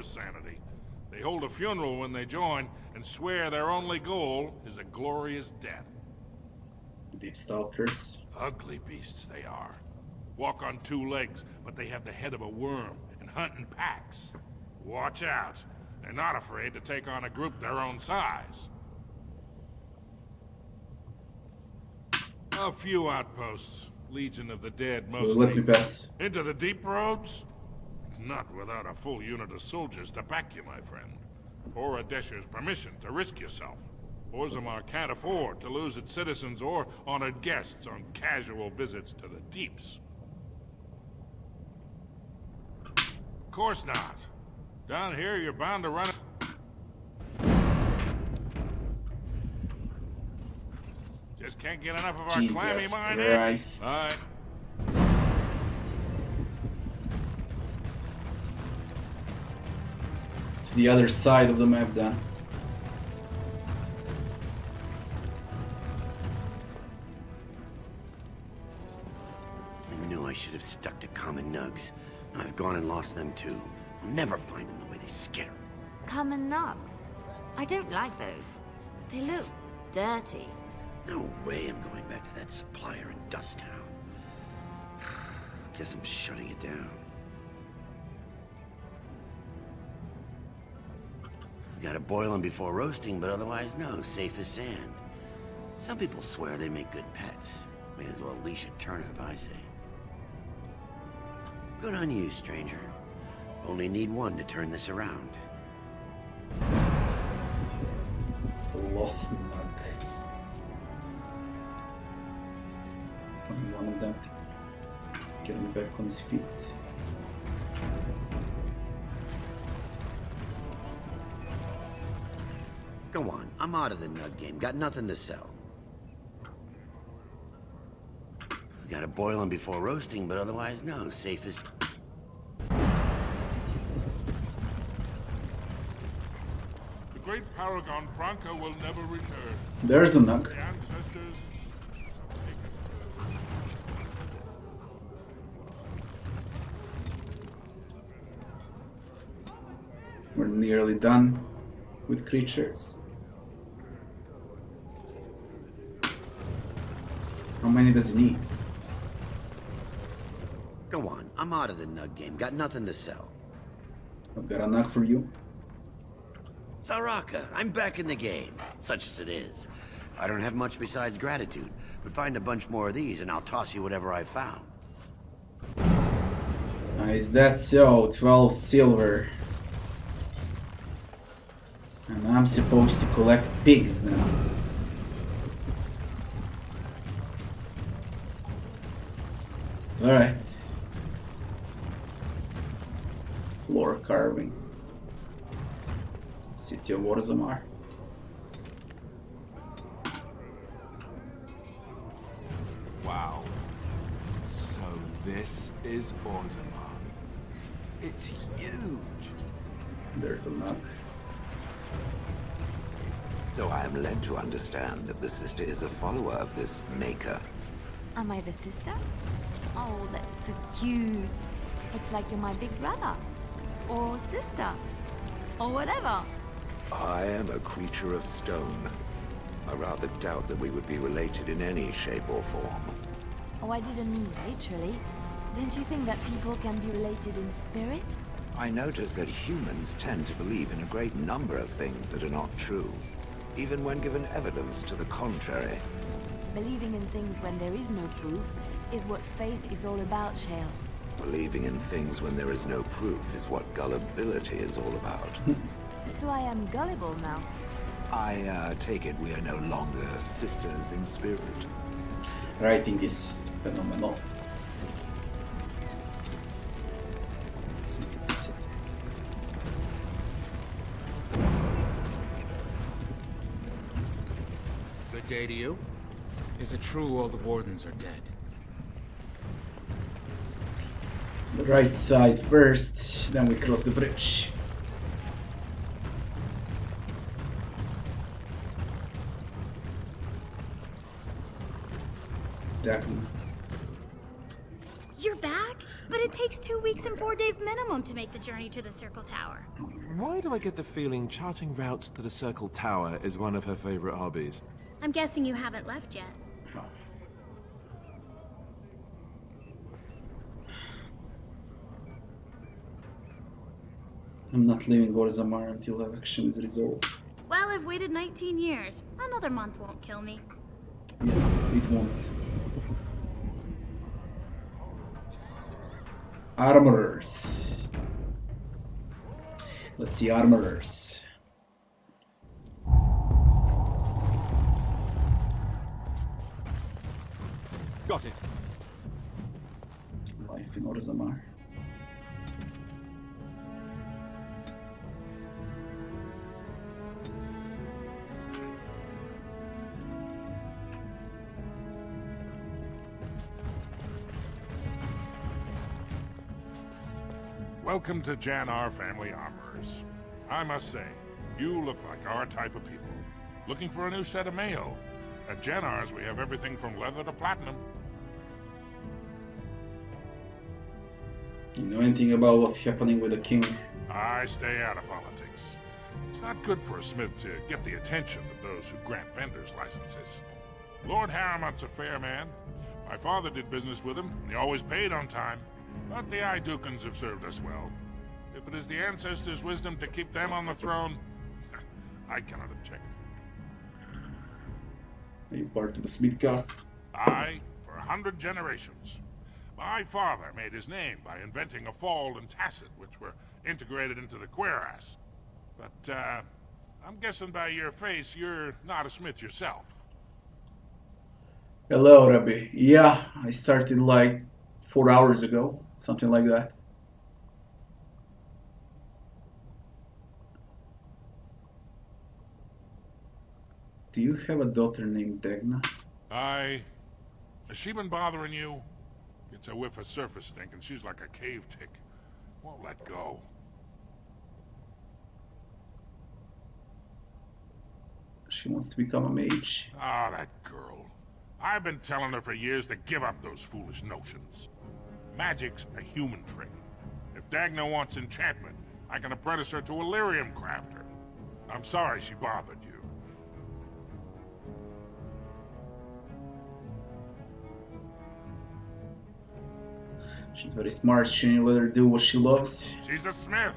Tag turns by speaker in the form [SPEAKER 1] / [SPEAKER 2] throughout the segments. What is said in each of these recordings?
[SPEAKER 1] sanity. They hold a funeral when they join and swear their only goal is a glorious death.
[SPEAKER 2] Deep stalkers.
[SPEAKER 1] Ugly beasts they are. Walk on two legs, but they have the head of a worm and hunt in packs. Watch out. They're not afraid to take on a group their own size. A few outposts. Legion of the Dead mostly.
[SPEAKER 2] Let me pass.
[SPEAKER 1] Into the deep roads? Not without a full unit of soldiers to back you, my friend. Or Adesher's permission to risk yourself. Orzammar can't afford to lose its citizens or honored guests on casual visits to the deeps. Of course not. Down here, you're bound to run... Just can't get enough of our clammy mining.
[SPEAKER 2] Christ.
[SPEAKER 1] All right.
[SPEAKER 2] To the other side of the map then.
[SPEAKER 3] I knew I should have stuck to common nugs. I've gone and lost them too. I'll never find them the way they skitter.
[SPEAKER 4] Common nugs? I don't like those. They look dirty.
[SPEAKER 3] No way I'm going back to that supplier in Dust Town. Guess I'm shutting it down. Gotta boil them before roasting, but otherwise no, safe as sand. Some people swear they make good pets. May as well leash a turnip, I say. Good on you, stranger. Only need one to turn this around.
[SPEAKER 2] Lost mug. Only one of them. Get me back on his feet.
[SPEAKER 3] Go on, I'm out of the nug game. Got nothing to sell. Gotta boil them before roasting, but otherwise no, safe as...
[SPEAKER 1] The great paragon Branca will never return.
[SPEAKER 2] There's a nug.
[SPEAKER 1] The ancestors...
[SPEAKER 2] We're nearly done with creatures. How many does he need?
[SPEAKER 3] Go on, I'm out of the nug game. Got nothing to sell.
[SPEAKER 2] I've got a nug for you.
[SPEAKER 3] Saraka, I'm back in the game, such as it is. I don't have much besides gratitude, but find a bunch more of these and I'll toss you whatever I found.
[SPEAKER 2] Is that so? 12 silver. And I'm supposed to collect pigs now. Alright. Floor carving. City of Orzammar.
[SPEAKER 5] Wow. So this is Orzammar. It's huge.
[SPEAKER 2] There's a map.
[SPEAKER 6] So I am led to understand that the sister is a follower of this maker.
[SPEAKER 4] Am I the sister? Oh, that's so cute. It's like you're my big brother. Or sister. Or whatever.
[SPEAKER 6] I am a creature of stone. I rather doubt that we would be related in any shape or form.
[SPEAKER 4] Oh, I didn't mean literally. Don't you think that people can be related in spirit?
[SPEAKER 6] I notice that humans tend to believe in a great number of things that are not true, even when given evidence to the contrary.
[SPEAKER 4] Believing in things when there is no proof is what faith is all about, Shale.
[SPEAKER 6] Believing in things when there is no proof is what gullibility is all about.
[SPEAKER 4] So I am gullible now.
[SPEAKER 6] I take it we are no longer sisters in spirit.
[SPEAKER 2] Writing is phenomenal.
[SPEAKER 7] Good day to you. Is it true all the wardens are dead?
[SPEAKER 2] The right side first, then we cross the bridge.
[SPEAKER 8] You're back? But it Takes 2 weeks and 4 days minimum to make the journey to the Circle Tower.
[SPEAKER 5] Why do I get the feeling charting routes to the Circle Tower is one of her favorite hobbies?
[SPEAKER 8] I'm guessing you haven't left yet.
[SPEAKER 2] I'm not leaving Orzammar until election is resolved.
[SPEAKER 8] Well, I've waited 19 years. Another month won't kill me.
[SPEAKER 2] Yeah, it won't. Armorers. Let's see, armorers.
[SPEAKER 5] Got it.
[SPEAKER 2] Life in Orzammar.
[SPEAKER 1] Welcome to Jannar Family Armorers. I must say, you look like our type of people. Looking for a new set of mail? At Jannar's, we have everything from leather to platinum.
[SPEAKER 2] You know anything about what's happening with the king?
[SPEAKER 1] I stay out of politics. It's not good for a smith to get the attention of those who grant vendors licenses. Lord Harriman's a fair man. My father did business with him, and he always paid on time. But the Idukans have served us well. If it is the ancestors' wisdom to keep them on the throne, I cannot object.
[SPEAKER 2] Are you part of the Smith caste?
[SPEAKER 1] Aye, for 100 generations. My father made his name by inventing a fall and tacit, which were integrated into the cuirass. But, I'm guessing by your face, you're not a smith yourself.
[SPEAKER 2] Hello, Rabbi. Yeah, I started like 4 hours ago, something like that. Do you have a daughter named Dagna?
[SPEAKER 1] Aye. Has she been bothering you? Gets a whiff of surface stink and she's like a cave tick. Won't let go.
[SPEAKER 2] She wants to become a mage.
[SPEAKER 1] Ah, that girl. I've been telling her for years to give up those foolish notions. Magic's a human trick. If Dagna wants enchantment, I can apprentice her to a lyrium crafter. I'm sorry she bothered you.
[SPEAKER 2] She's very smart. Shouldn't you let her do what she loves?
[SPEAKER 1] She's a smith.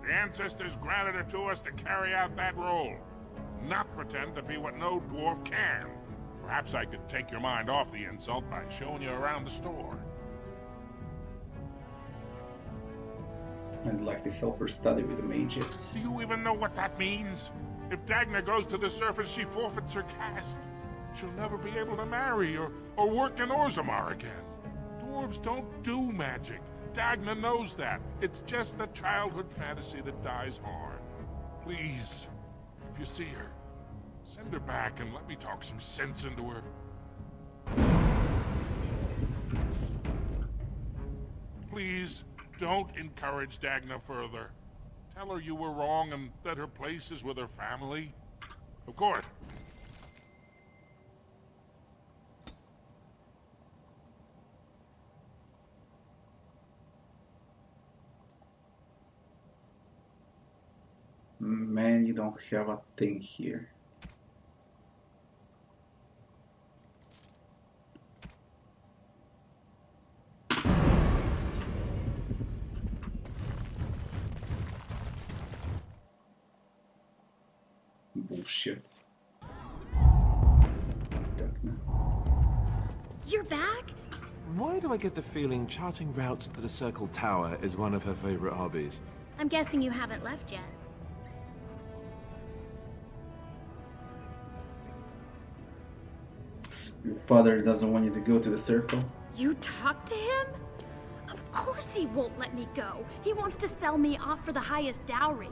[SPEAKER 1] The ancestors granted her to us to carry out that role. Not pretend to be what no dwarf can. Perhaps I could take your mind off the insult by showing you around the store.
[SPEAKER 2] I'd like to help her study with the mages.
[SPEAKER 1] Do you even know what that means? If Dagna goes to the surface, she forfeits her caste. She'll never be able to marry or work in Orzammar again. Dwarves don't do magic. Dagna knows that. It's just a childhood fantasy that dies hard. Please, if you see her, send her back and let me talk some sense into her. Please, don't encourage Dagna further. Tell her you were wrong and that her place is with her family. Of course.
[SPEAKER 2] Man, you don't have a thing here. Bullshit.
[SPEAKER 8] You're back?
[SPEAKER 5] Why do I get the feeling charting routes to the Circle Tower is one of her favorite hobbies?
[SPEAKER 8] I'm guessing you haven't left yet.
[SPEAKER 2] Your father doesn't want you to go to the circle?
[SPEAKER 8] You talked to him? Of course he won't let me go. He wants to sell me off for the highest dowry.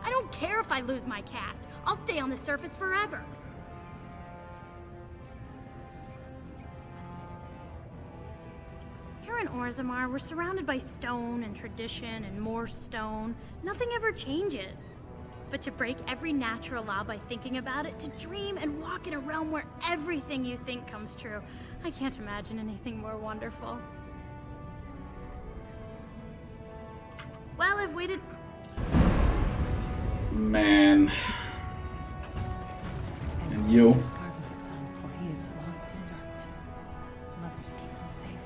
[SPEAKER 8] I don't care if I lose my caste. I'll stay on the surface forever. Here in Orzammar, we're surrounded by stone and tradition and more stone. Nothing ever changes. But to break every natural law by thinking about it, to dream and walk in a realm where everything you think comes true, I can't imagine anything more wonderful. waited.
[SPEAKER 2] Man. And you?
[SPEAKER 9] Guard my son, for he is lost in darkness. Mothers keep him safe.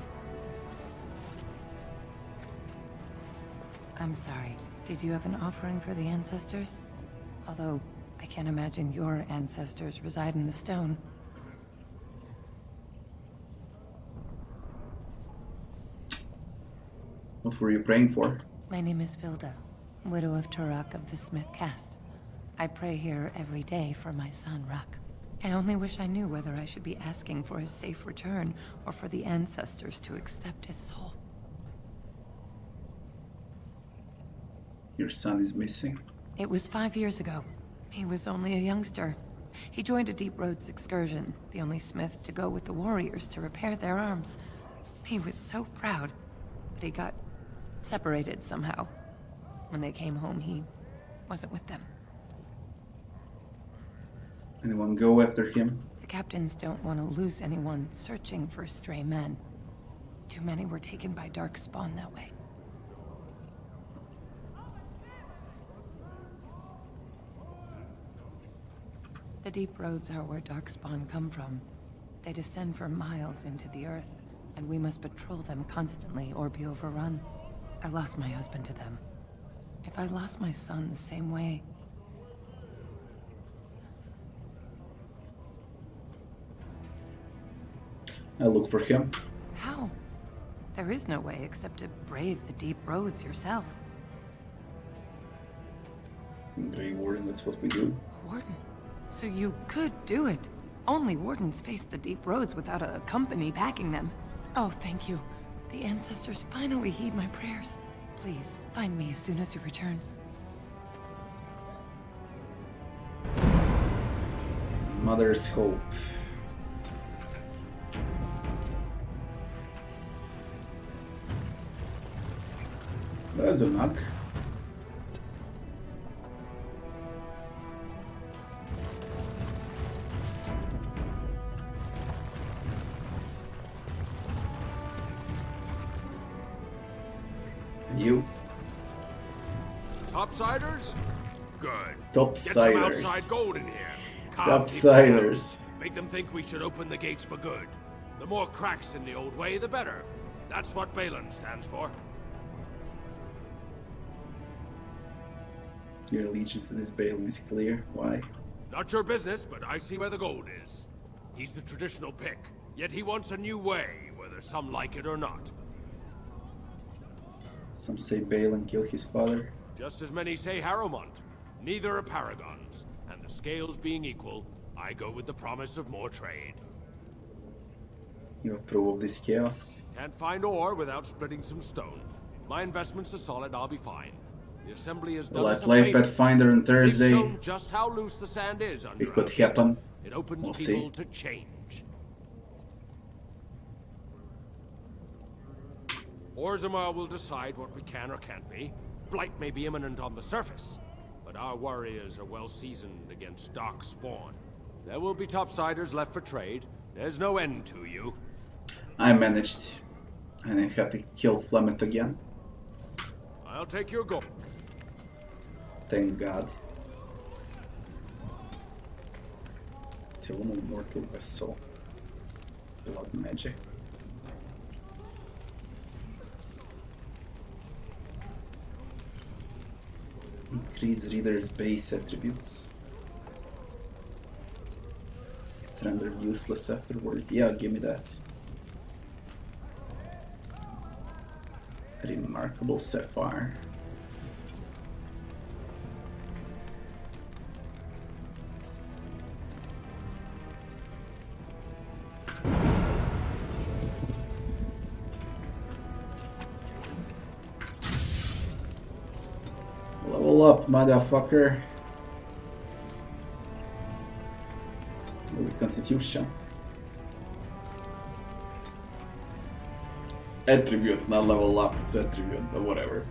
[SPEAKER 9] I'm sorry. Did you have an offering for the ancestors? Although, I can't imagine your ancestors reside in the stone.
[SPEAKER 2] What were you praying for?
[SPEAKER 9] My name is Vilda, widow of Turok of the Smith caste. I pray here every day for my son, Rak. I only wish I knew whether I should be asking for his safe return or for the ancestors to accept his soul.
[SPEAKER 2] Your son is missing.
[SPEAKER 9] It was 5 years ago. He was only a youngster. He joined a Deep Roads excursion, the only smith to go with the warriors to repair their arms. He was so proud, but he got separated somehow. When they came home, he wasn't with them.
[SPEAKER 2] Anyone go after him?
[SPEAKER 9] The captains don't want to lose anyone searching for stray men. Too many were taken by Darkspawn that way. The deep roads are where Darkspawn come from. They descend for miles into the earth, and we must patrol them constantly or be overrun. I lost my husband to them. If I lost my son the same way...
[SPEAKER 2] I look for him.
[SPEAKER 9] How? There is no way except to brave the deep roads yourself.
[SPEAKER 2] Grey Warden, that's what we do.
[SPEAKER 9] A warden? So you could do it. Only wardens face the deep roads without a company backing them. Oh, thank you. The ancestors finally heed my prayers. Please, find me as soon as you return.
[SPEAKER 2] Mother's Hope. There's a knock. You.
[SPEAKER 1] Topsiders? Good. Get some
[SPEAKER 2] Topsiders.
[SPEAKER 1] outside gold in here. Calm
[SPEAKER 2] Topsiders.
[SPEAKER 1] people down. Make them think we should open the gates for good. The more cracks in the old way, the better. That's what Balin stands for.
[SPEAKER 2] Your allegiance to this Balin is clear. Why?
[SPEAKER 1] Not your business, but I see where the gold is. He's the traditional pick, yet he wants a new way, whether some like it or not.
[SPEAKER 2] Some say Balin killed his father.
[SPEAKER 1] Just as many say Harrowmont. Neither are paragons, and the scales being equal, I go with the promise of more trade.
[SPEAKER 2] You approve of this chaos?
[SPEAKER 1] Can't find ore without splitting some stone. My investments are solid, I'll be fine. The assembly has done
[SPEAKER 2] Well, I
[SPEAKER 1] us a
[SPEAKER 2] played
[SPEAKER 1] favor.
[SPEAKER 2] Pathfinder on
[SPEAKER 1] They've
[SPEAKER 2] Thursday.
[SPEAKER 1] shown just how loose the sand is under
[SPEAKER 2] It could
[SPEAKER 1] our feet.
[SPEAKER 2] happen.
[SPEAKER 1] It opens
[SPEAKER 2] We'll
[SPEAKER 1] people
[SPEAKER 2] see.
[SPEAKER 1] to change. Orzammar will decide what we can or can't be. Blight may be imminent on the surface, but our warriors are well seasoned against dark spawn. There will be topsiders left for trade. There's no end to you.
[SPEAKER 2] I managed. And I have to kill Flemeth again.
[SPEAKER 1] I'll take your gold.
[SPEAKER 2] Thank God. Till no mortal vessel. Blood magic. Increase reader's base attributes. Render useless afterwards. Yeah, give me that. Remarkable sapphire. Level up, motherfucker. With Constitution. Attribute, not level up, it's attribute, but whatever.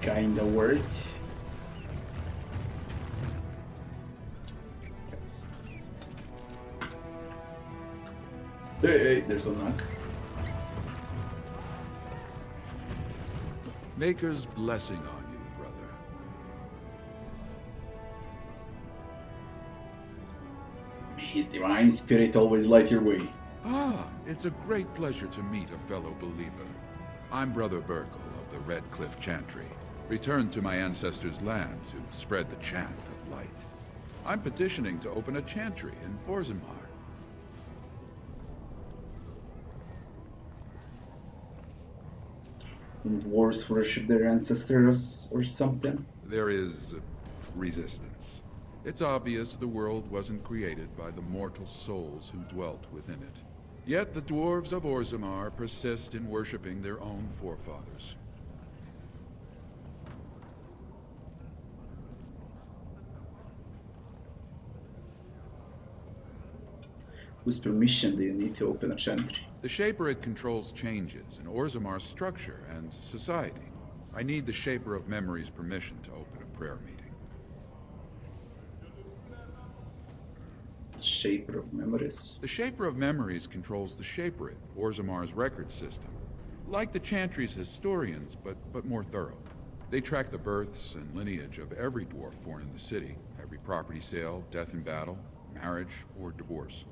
[SPEAKER 2] Kinda worked. Hey, there's a knock.
[SPEAKER 10] Maker's blessing on you, brother.
[SPEAKER 2] May his divine spirit always light your way.
[SPEAKER 10] Ah, it's a great pleasure to meet a fellow believer. I'm Brother Burkle of the Red Cliff Chantry, returned to my ancestors' land to spread the chant of light. I'm petitioning to open a chantry in Orzammar.
[SPEAKER 2] Dwarves worship their ancestors or something.
[SPEAKER 10] There is resistance. It's obvious the world wasn't created by the mortal souls who dwelt within it. Yet the dwarves of Orzammar persist in worshipping their own forefathers.
[SPEAKER 2] Whose permission do you need to open a chantry?
[SPEAKER 10] The Shaperate controls changes in Orzammar's structure and society. I need the Shaper of Memory's permission to open a prayer meeting.
[SPEAKER 2] Shaper of Memories.
[SPEAKER 10] The Shaper of Memories controls the Shaperate, Orzammar's record system. Like the Chantry's historians, but more thorough. They track the births and lineage of every dwarf born in the city, every property sale, death in battle, marriage, or divorce.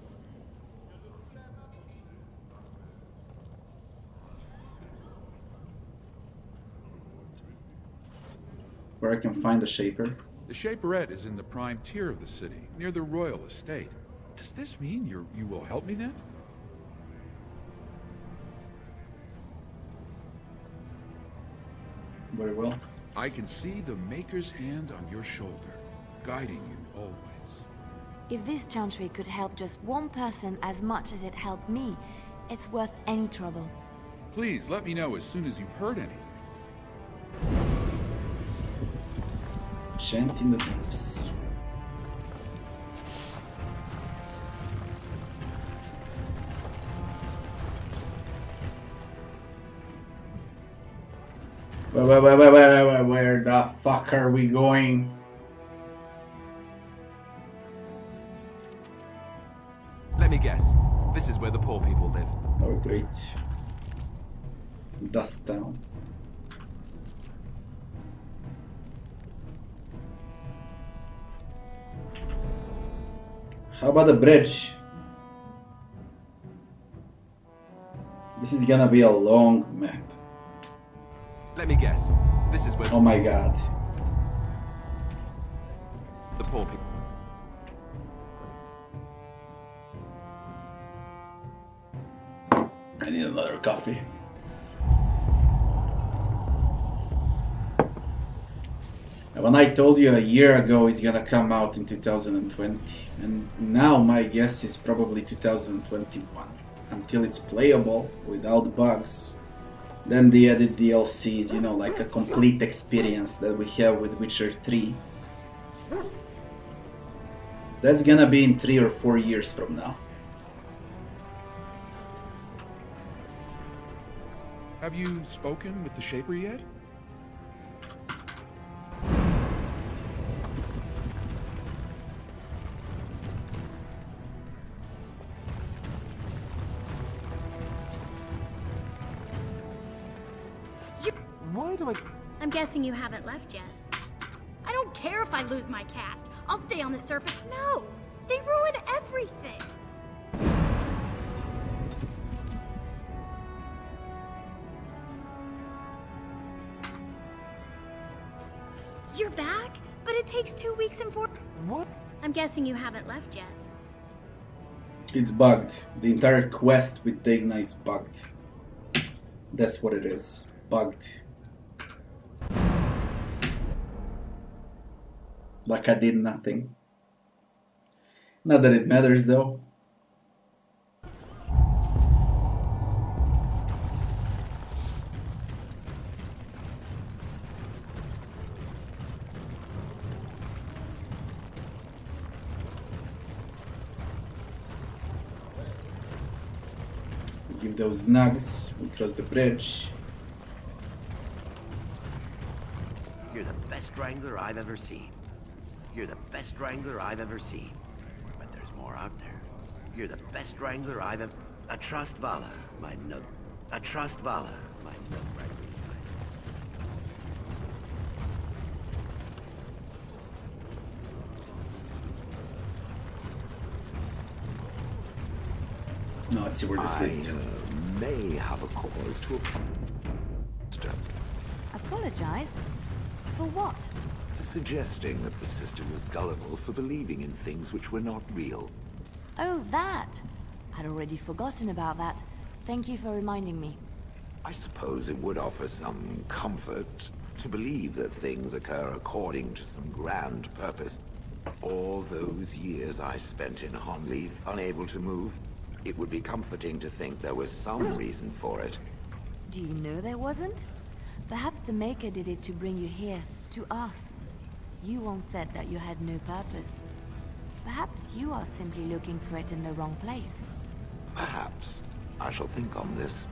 [SPEAKER 2] Where I can find a Shaper?
[SPEAKER 10] The Shaperette is in the prime tier of the city, near the royal estate. Does this mean you will help me then?
[SPEAKER 2] Very well.
[SPEAKER 10] I can see the Maker's hand on your shoulder, guiding you always.
[SPEAKER 4] If this chantry could help just one person as much as it helped me, it's worth any trouble.
[SPEAKER 10] Please let me know as soon as you've heard anything.
[SPEAKER 2] Chant in the deeps. Where the fuck are we going?
[SPEAKER 5] Let me guess. This is where the poor people live.
[SPEAKER 2] Oh, great. Dust Town. How about the bridge? This is gonna be a long map.
[SPEAKER 5] Let me guess. This is where
[SPEAKER 2] Oh my god.
[SPEAKER 5] the poor people...
[SPEAKER 2] I need another coffee. When I told you a year ago it's gonna come out in 2020, and now my guess is probably 2021, until it's playable without bugs. Then the added DLCs, you know, like a complete experience that we have with Witcher 3. That's gonna be in 3 or 4 years from now.
[SPEAKER 10] Have you spoken with the Shaper yet?
[SPEAKER 5] Why do I...
[SPEAKER 8] I'm guessing you haven't left yet. I don't care if I lose my cast. I'll stay on the surface. No! They ruin everything! You're back? But it takes 2 weeks and 4...
[SPEAKER 5] What?
[SPEAKER 8] I'm guessing you haven't left yet.
[SPEAKER 2] It's bugged. The entire quest with Dagna is bugged. That's what it is. Bugged. Like I did nothing. Not that it matters though. Give those nugs, we cross the bridge.
[SPEAKER 3] You're the best wrangler I've ever seen. You're the best wrangler I've ever seen. But there's more out there. You're the best wrangler I've ever... A trust Vala, my nub... A trust Vala, my nub wrangler.
[SPEAKER 2] No, let's see where this leads to.
[SPEAKER 6] May have a cause to
[SPEAKER 4] Apologize? For what?
[SPEAKER 6] for suggesting that the sister was gullible for believing in things which were not real.
[SPEAKER 4] Oh, that! I'd already forgotten about that. Thank you for reminding me.
[SPEAKER 6] I suppose it would offer some comfort to believe that things occur according to some grand purpose. All those years I spent in Honleith, unable to move, it would be comforting to think there was some reason for it.
[SPEAKER 4] Do you know there wasn't? Perhaps the Maker did it to bring you here, to us. You once said that you had no purpose. Perhaps you are simply looking for it in the wrong place.
[SPEAKER 6] Perhaps. I shall think on this.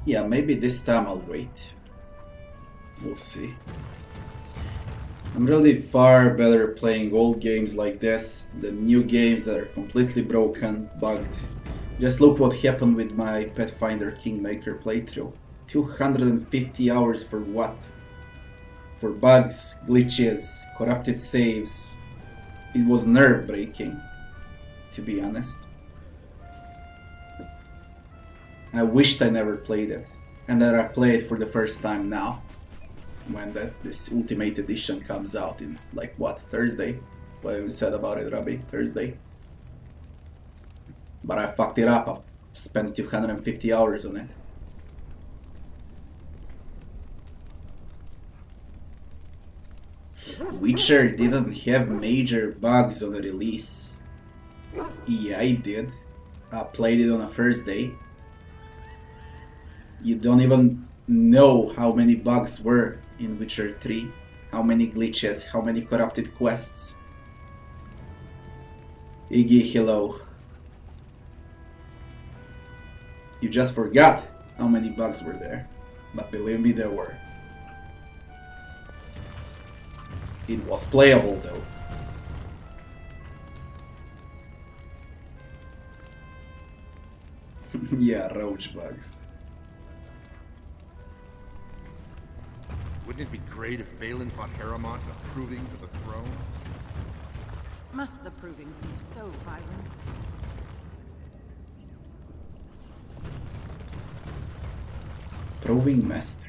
[SPEAKER 2] Yeah, maybe this time I'll wait. We'll see. I'm really far better playing old games like this than new games that are completely broken, bugged. Just look what happened with my Pathfinder Kingmaker playthrough. 250 hours for what? For bugs, glitches, corrupted saves. It was nerve-breaking, to be honest. I wished I never played it, and that I play it for the first time now, when this Ultimate Edition comes out in, like, what, Thursday? What have you said about it, Robbie? Thursday? But I fucked it up. I've spent 250 hours on it. Witcher didn't have major bugs on the release. EA did. I played it on the first day. You don't even know how many bugs were in Witcher 3. How many glitches, how many corrupted quests. Iggy, hello. You just forgot how many bugs were there. But believe me, there were. It was playable though. Yeah, roach bugs.
[SPEAKER 11] Wouldn't it be great if Balin fought Harrowmont approving to the throne?
[SPEAKER 9] Must the provings be so violent?
[SPEAKER 2] Proving Master.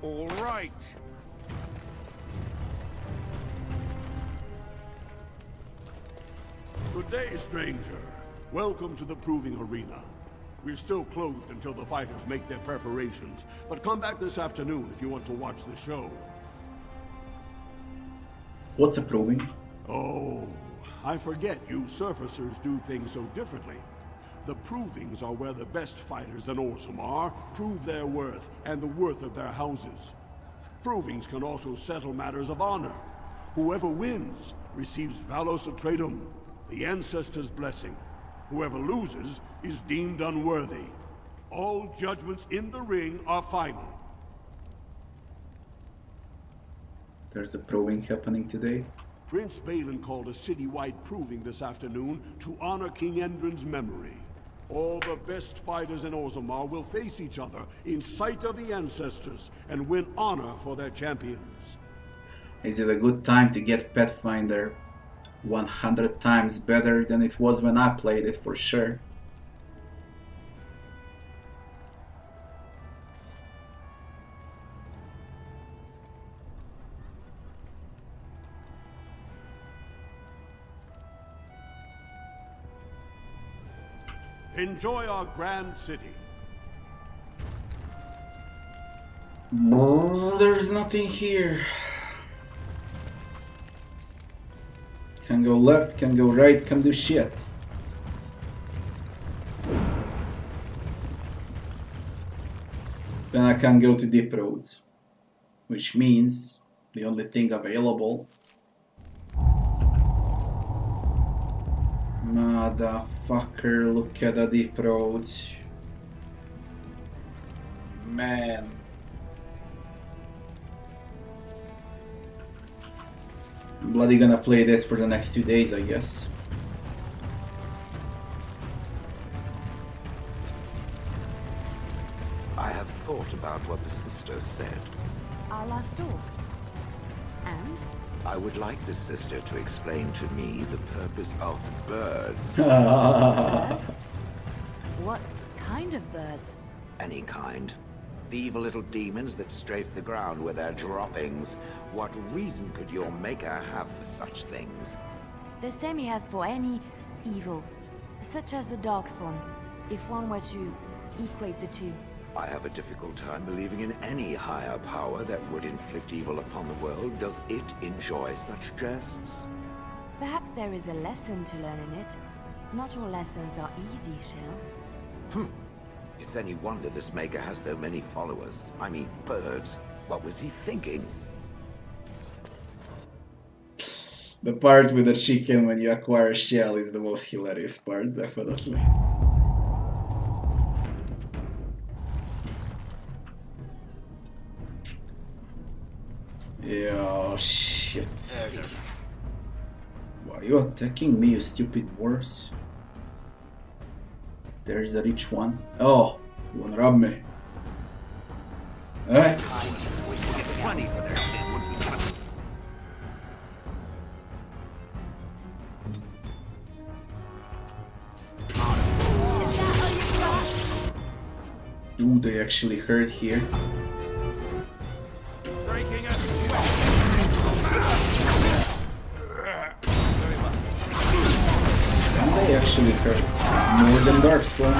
[SPEAKER 11] All right.
[SPEAKER 12] Good day, stranger. Welcome to the proving arena. We're still closed until the fighters make their preparations, but come back this afternoon if you want to watch the show.
[SPEAKER 2] What's a proving?
[SPEAKER 12] Oh, I forget you surfacers do things so differently. The provings are where the best fighters in Orzammar prove their worth and the worth of their houses. Provings can also settle matters of honor. Whoever wins receives Valos Atreidum, the Ancestors' blessing. Whoever loses is deemed unworthy. All judgments in the ring are final.
[SPEAKER 2] There's a proving happening today.
[SPEAKER 12] Prince Balin called a citywide proving this afternoon to honor King Endrin's memory. All the best fighters in Orzammar will face each other in sight of the Ancestors and win honor for their champions.
[SPEAKER 2] Is it a good time to get Pathfinder 100 times better than it was when I played it, for sure?
[SPEAKER 12] Enjoy our grand city.
[SPEAKER 2] There's nothing here. Can go left, can go right, can do shit. Then I can go to deep roads, which means the only thing available. Motherfucker, look at the deep roads. Man. I'm bloody gonna play this for the next 2 days, I guess.
[SPEAKER 6] I have thought about what the sister said.
[SPEAKER 4] Our last door. And?
[SPEAKER 6] I would like the sister to explain to me the purpose of birds.
[SPEAKER 4] Birds? What kind of birds?
[SPEAKER 6] Any kind. The evil little demons that strafe the ground with their droppings. What reason could your maker have for such things?
[SPEAKER 4] The same he has for any evil, such as the Darkspawn, if one were to equate the two.
[SPEAKER 6] I have a difficult time believing in any higher power that would inflict evil upon the world. Does it enjoy such jests?
[SPEAKER 4] Perhaps there is a lesson to learn in it. Not all lessons are easy, Shell.
[SPEAKER 6] It's any wonder this maker has so many followers. I mean, birds. What was he thinking?
[SPEAKER 2] The part with the chicken when you acquire a shell is the most hilarious part, definitely. Yeah, shit. Why are you attacking me, you stupid dwarves? There's a rich one. Oh, you wanna rob me? Alright. Ooh, they actually hurt here. They actually hurt more than Darkspawn.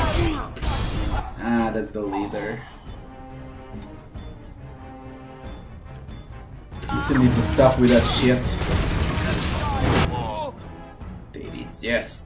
[SPEAKER 2] Ah, that's the leader. You need to stop with that shit. They resist.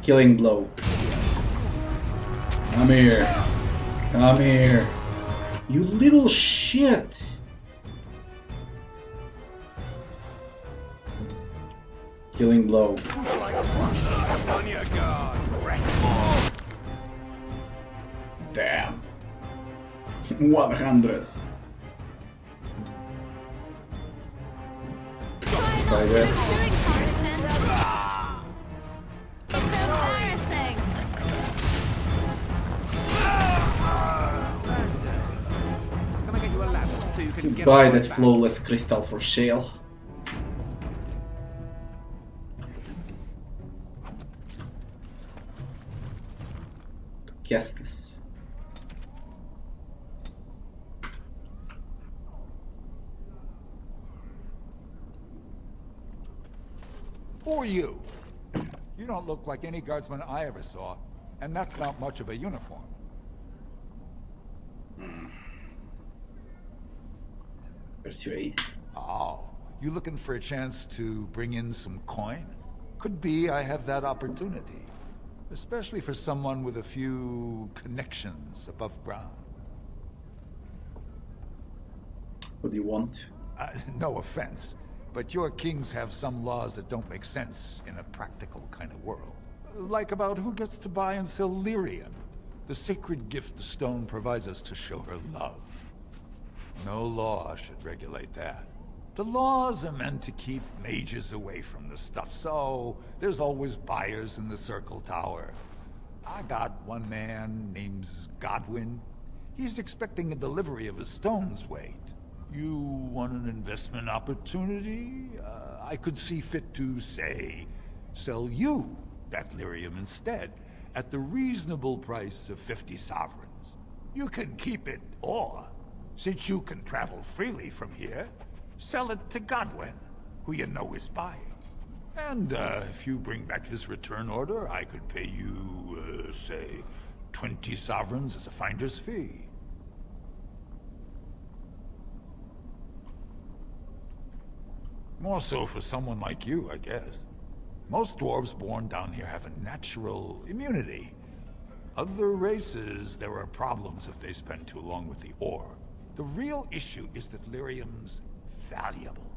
[SPEAKER 2] Killing blow. Come here. Come here. You little shit. Killing blow. Damn. 100. Try this. To buy that flawless crystal for shale. Guess this.
[SPEAKER 13] Who are you? You don't look like any guardsman I ever saw, and that's not much of a uniform.
[SPEAKER 2] Persuade.
[SPEAKER 13] Oh, you looking for a chance to bring in some coin? Could be I have that opportunity. Especially for someone with a few connections above ground.
[SPEAKER 2] What do you want?
[SPEAKER 13] No offense, but your kings have some laws that don't make sense in a practical kind of world. Like about who gets to buy and sell lyrium, the sacred gift the stone provides us to show her love. No law should regulate that. The laws are meant to keep mages away from the stuff, so there's always buyers in the Circle Tower. I got one man named Godwin. He's expecting a delivery of a stone's weight. You want an investment opportunity? I could see fit to, say, sell you that lyrium instead, at the reasonable price of 50 sovereigns. You can keep it, or, since you can travel freely from here, sell it to Godwin, who you know is buying. And if you bring back his return order, I could pay you, say, 20 sovereigns as a finder's fee. More so for someone like you, I guess. Most dwarves born down here have a natural immunity. Other races, there are problems if they spend too long with the ore. The real issue is that lyrium's valuable.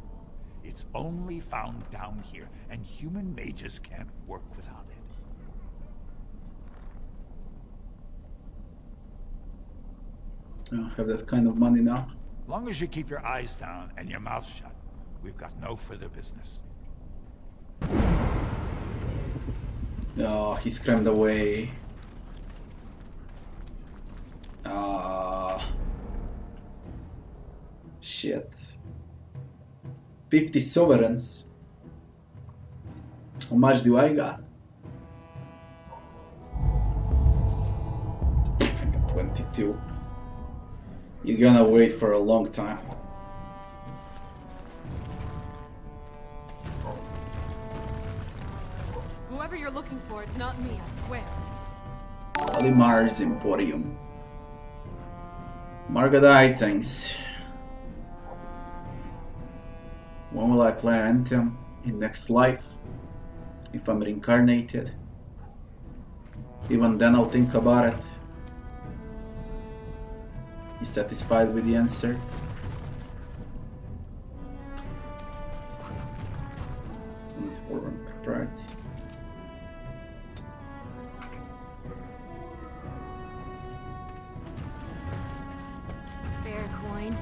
[SPEAKER 13] It's only found down here, and human mages can't work without it.
[SPEAKER 2] I don't have that kind of money now.
[SPEAKER 13] Long as you keep your eyes down and your mouth shut, we've got no further business.
[SPEAKER 2] Oh, he scrammed away. Shit. 50 sovereigns. How much do I got? I got 22. You're gonna wait for a long time.
[SPEAKER 14] Whoever you're looking for, it's not me, I swear.
[SPEAKER 2] Olimar's Emporium. Margadite, thanks. When will I play Anthem? In next life? If I'm reincarnated? Even then I'll think about it. You satisfied with the answer? Right.
[SPEAKER 14] Spare coin.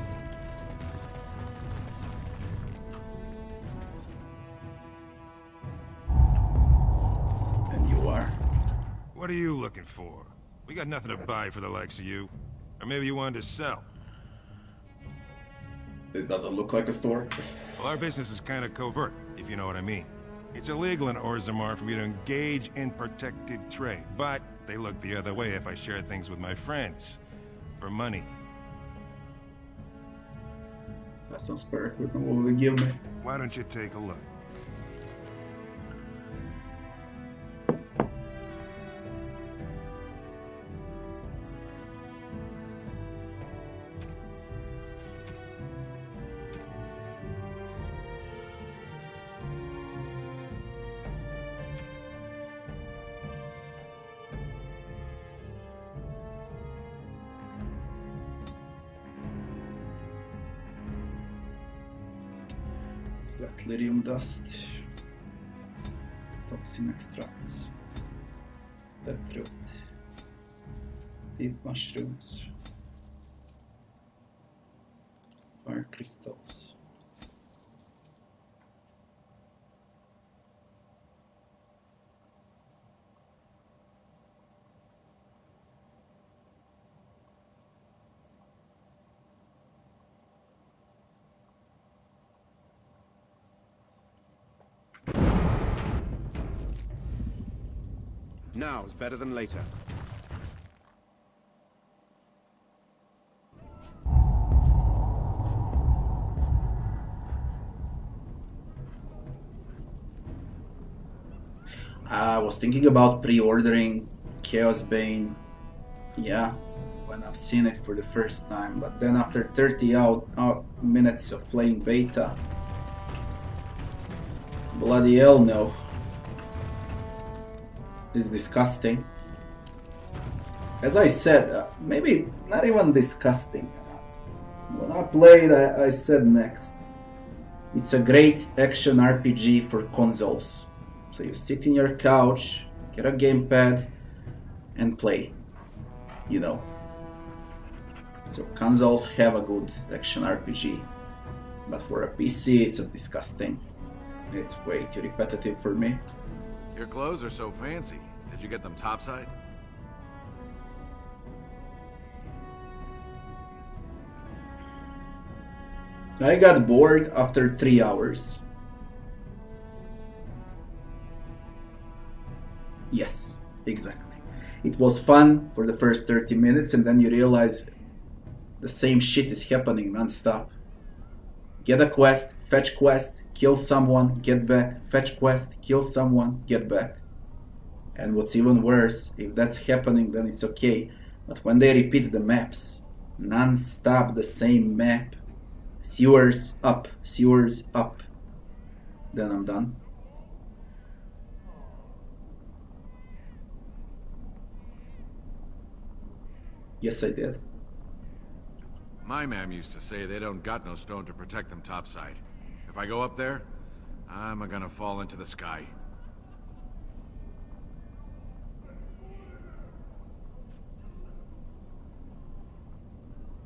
[SPEAKER 2] And you are?
[SPEAKER 15] What are you looking for? We got nothing to buy for the likes of you. Or maybe you wanted to sell.
[SPEAKER 2] This doesn't look like a store.
[SPEAKER 15] Well, our business is kind of covert, if you know what I mean. It's illegal in Orzammar for me to engage in protected trade, but they look the other way if I share things with my friends. For money.
[SPEAKER 2] That's some spare equipment. What will you give me?
[SPEAKER 15] Why don't you take a look?
[SPEAKER 2] Got lyrium dust, toxin extracts, deathroot, deep mushrooms, fire crystals.
[SPEAKER 5] Now is better than later.
[SPEAKER 2] I was thinking about pre-ordering Chaos Bane, yeah, when I've seen it for the first time, but then after 30 minutes of playing beta, bloody hell no. It's disgusting. As I said, maybe not even disgusting. When I played, I said next. It's a great action RPG for consoles. So you sit in your couch, get a gamepad, and play. You know. So consoles have a good action RPG. But for a PC, it's disgusting. It's way too repetitive for me.
[SPEAKER 16] Your clothes are so fancy. Did you get them topside?
[SPEAKER 2] I got bored after 3 hours. Yes, exactly. It was fun for the first 30 minutes and then you realize the same shit is happening non-stop. Get a quest, fetch quest, kill someone, get back, fetch quest, kill someone, get back. And what's even worse, if that's happening, then it's okay. But when they repeat the maps, non-stop the same map, sewers up, then I'm done. Yes, I did.
[SPEAKER 16] My ma'am used to say they don't got no stone to protect them topside. If I go up there, I'm gonna fall into the sky.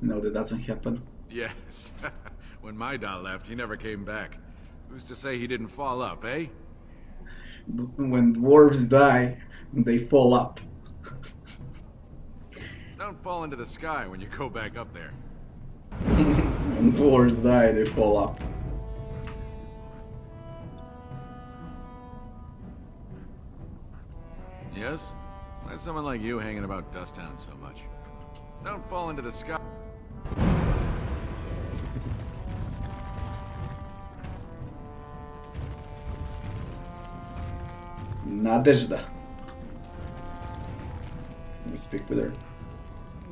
[SPEAKER 2] No, that doesn't happen.
[SPEAKER 16] Yes. When my dad left, he never came back. Who's to say he didn't fall up, eh?
[SPEAKER 2] When dwarves die, they fall up.
[SPEAKER 16] Don't fall into the sky when you go back up there.
[SPEAKER 2] When dwarves die, they fall up.
[SPEAKER 16] Yes? Why is someone like you hanging about Dusttown so much? Don't fall into the sky.
[SPEAKER 2] Nadezhda. Let me speak with her.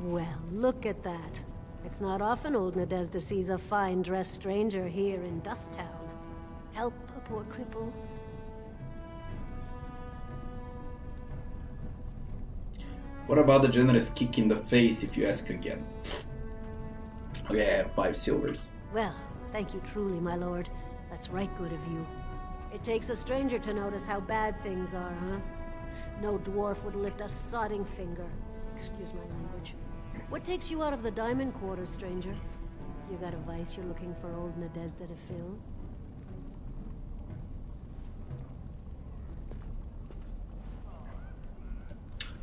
[SPEAKER 17] Well, look at that. It's not often old Nadezhda sees a fine-dressed stranger here in Dusttown. Help a poor cripple.
[SPEAKER 2] What about the generous kick in the face if you ask again? Okay, I have 5 silvers.
[SPEAKER 17] Well, thank you truly, my lord. That's right good of you. It takes a stranger to notice how bad things are, huh? No dwarf would lift a sodding finger. Excuse my language. What takes you out of the diamond quarter, stranger? You got a vice you're looking for old Nadezhda to fill?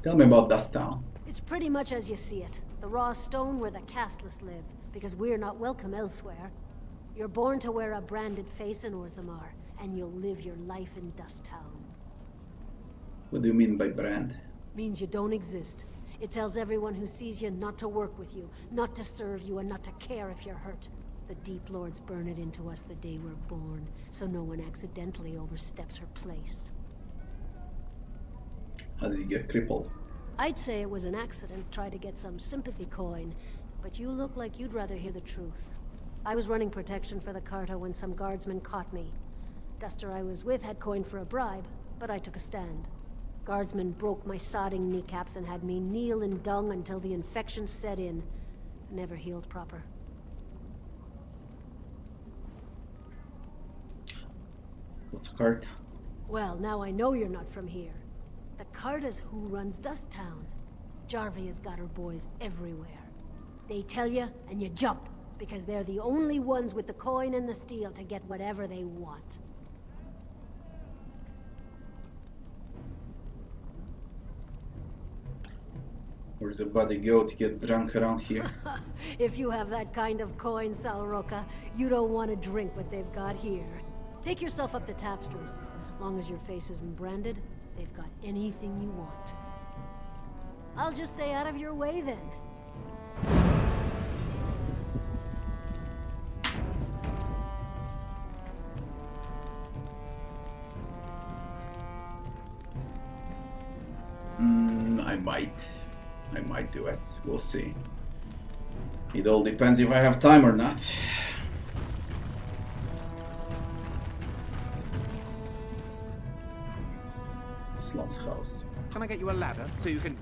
[SPEAKER 2] Tell me about Dusttown.
[SPEAKER 17] It's pretty much as you see it. The raw stone where the casteless live, because we're not welcome elsewhere. You're born to wear a branded face in Orzammar, and you'll live your life in Dusttown.
[SPEAKER 2] What do you mean by brand?
[SPEAKER 17] Means you don't exist. It tells everyone who sees you not to work with you, not to serve you, and not to care if you're hurt. The Deep Lords burn it into us the day we're born, so no one accidentally oversteps her place.
[SPEAKER 2] How did you get crippled?
[SPEAKER 17] I'd say it was an accident, try to get some sympathy coin, but you look like you'd rather hear the truth. I was running protection for the Carta when some guardsmen caught me. Duster I was with had coin for a bribe, but I took a stand. Guardsmen broke my sodding kneecaps and had me kneel in dung until the infection set in. Never healed proper.
[SPEAKER 2] What's Carta?
[SPEAKER 17] Well, now I know you're not from here. The Carta's who runs Dusttown. Jarvia's got her boys everywhere. They tell you, and you jump, because they're the only ones with the coin and the steel to get whatever they want.
[SPEAKER 2] Where's the body go to get drunk around here?
[SPEAKER 17] If you have that kind of coin, Salroka, you don't want to drink what they've got here. Take yourself up to Tapster's. Long as your face isn't branded, they've got anything you want. I'll just stay out of your way then.
[SPEAKER 2] I might do it. We'll see. It all depends if I have time or not. Slum's house.
[SPEAKER 7] Can I get you a ladder so you can...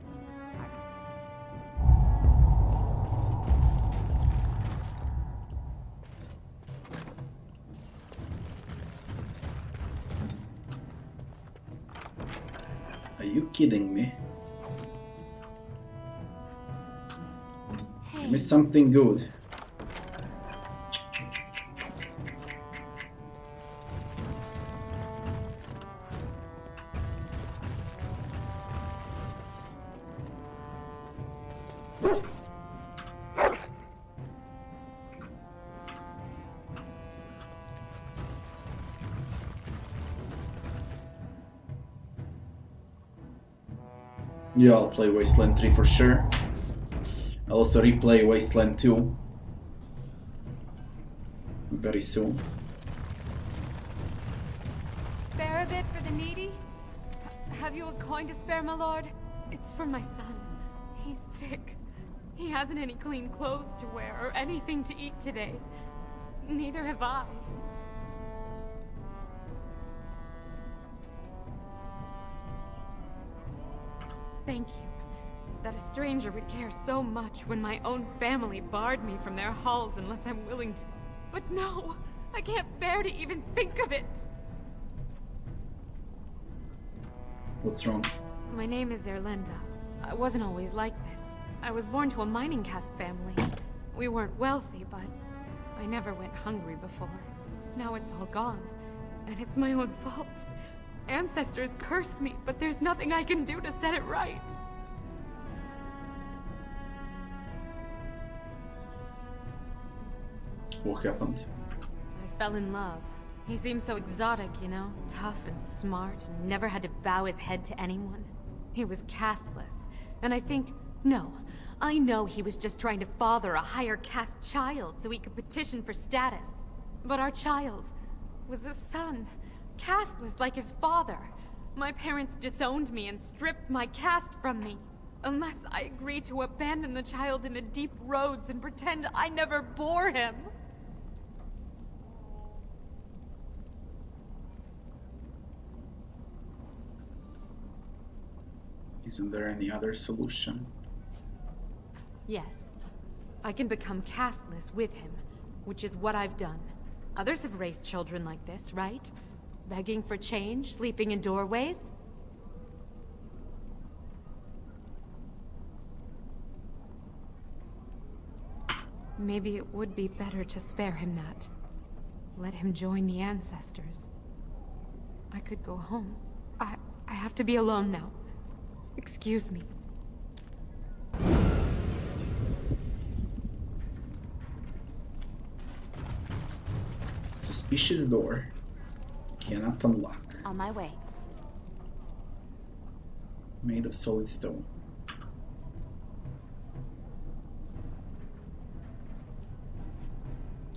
[SPEAKER 2] Are you kidding me? Give me something good. Yeah, I'll play Wasteland 3 for sure. I'll also replay Wasteland 2 very soon.
[SPEAKER 14] Spare a bit for the needy? Have you a coin to spare, my lord? It's for my son. He's sick. He hasn't any clean clothes to wear or anything to eat today. Neither have I. Thank you. That a stranger would care so much when my own family barred me from their halls unless I'm willing to. But no! I can't bear to even think of it!
[SPEAKER 2] What's wrong?
[SPEAKER 14] My name is Erlinda. I wasn't always like this. I was born to a mining caste family. We weren't wealthy, but I never went hungry before. Now it's all gone, and it's my own fault. Ancestors curse me, but there's nothing I can do to set it right.
[SPEAKER 2] What happened?
[SPEAKER 14] I fell in love. He seemed so exotic, you know? Tough and smart, and never had to bow his head to anyone. He was casteless, and I know he was just trying to father a higher caste child so he could petition for status. But our child was a son, casteless like his father. My parents disowned me and stripped my caste from me. Unless I agree to abandon the child in the deep roads and pretend I never bore him.
[SPEAKER 2] Isn't there any other solution?
[SPEAKER 14] Yes. I can become casteless with him, which is what I've done. Others have raised children like this, right? Begging for change, sleeping in doorways? Maybe it would be better to spare him that. Let him join the ancestors. I could go home. I have to be alone now. Excuse me.
[SPEAKER 2] Suspicious door. Cannot unlock.
[SPEAKER 4] On my way.
[SPEAKER 2] Made of solid stone.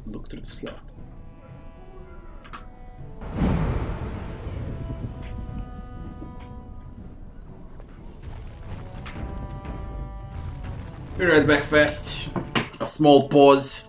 [SPEAKER 2] Look through the slot. Be right back fast. A small pause.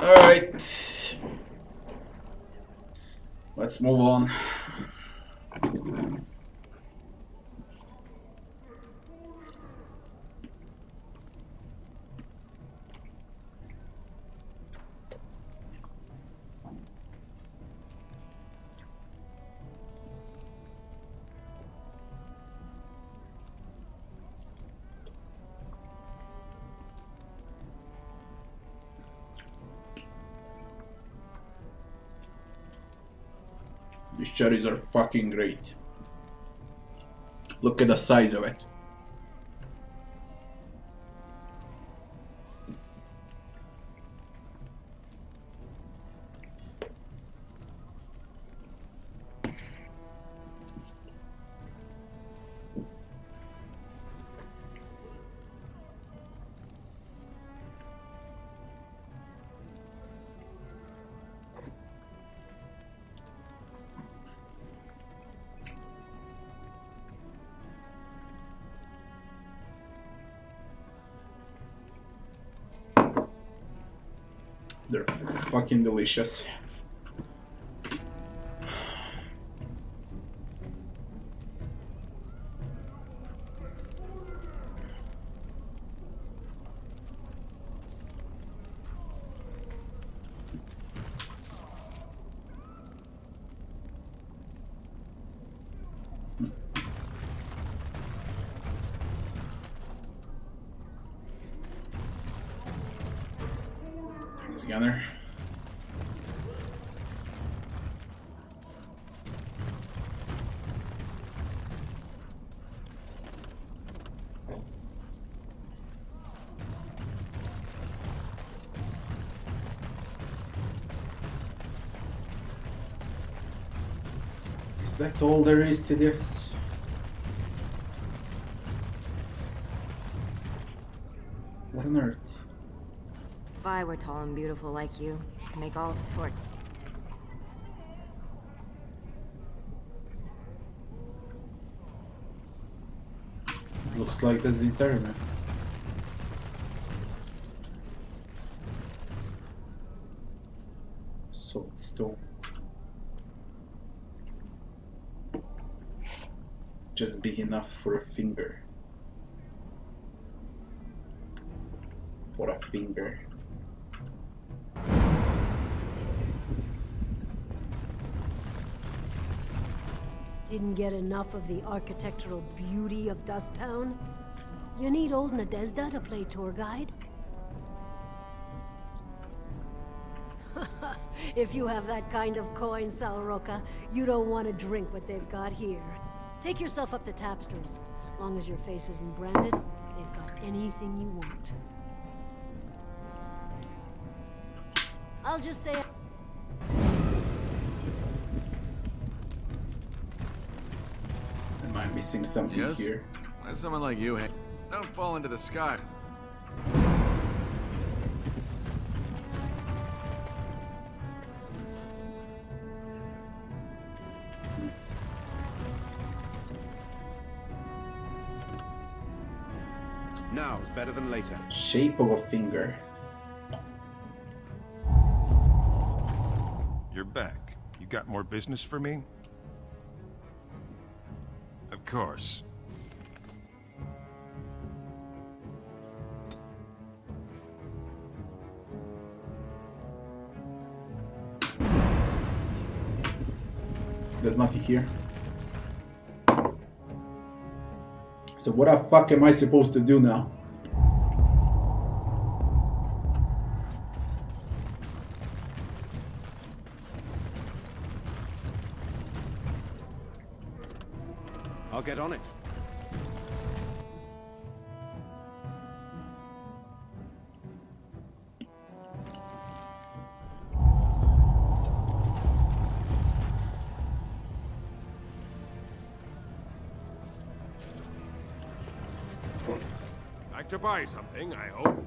[SPEAKER 2] Alright. Let's move on. These cherries are fucking great. Look at the size of it. They're fucking delicious. Thanks, Gunner. Is that all there is to this? What on earth?
[SPEAKER 18] If I were tall and beautiful like you, I could make all sorts.
[SPEAKER 2] Looks like that's the entire map. Solid stone. Just big enough for a finger. For a finger.
[SPEAKER 17] Didn't get enough of the architectural beauty of Dust Town? You need old Nadezda to play tour guide? If you have that kind of coin, Salroka, you don't want to drink what they've got here. Take yourself up to Tapster's. Long as your face isn't branded, they've got anything you want. I'll just stay...
[SPEAKER 2] Am I missing something here?
[SPEAKER 16] Why someone like you don't fall into the sky?
[SPEAKER 19] Now's better than later.
[SPEAKER 2] Shape of a finger.
[SPEAKER 15] You're back. You got more business for me? Of course.
[SPEAKER 2] There's nothing here. So what the fuck am I supposed to do now?
[SPEAKER 19] I'll get on it.
[SPEAKER 20] Back to buy something, I hope.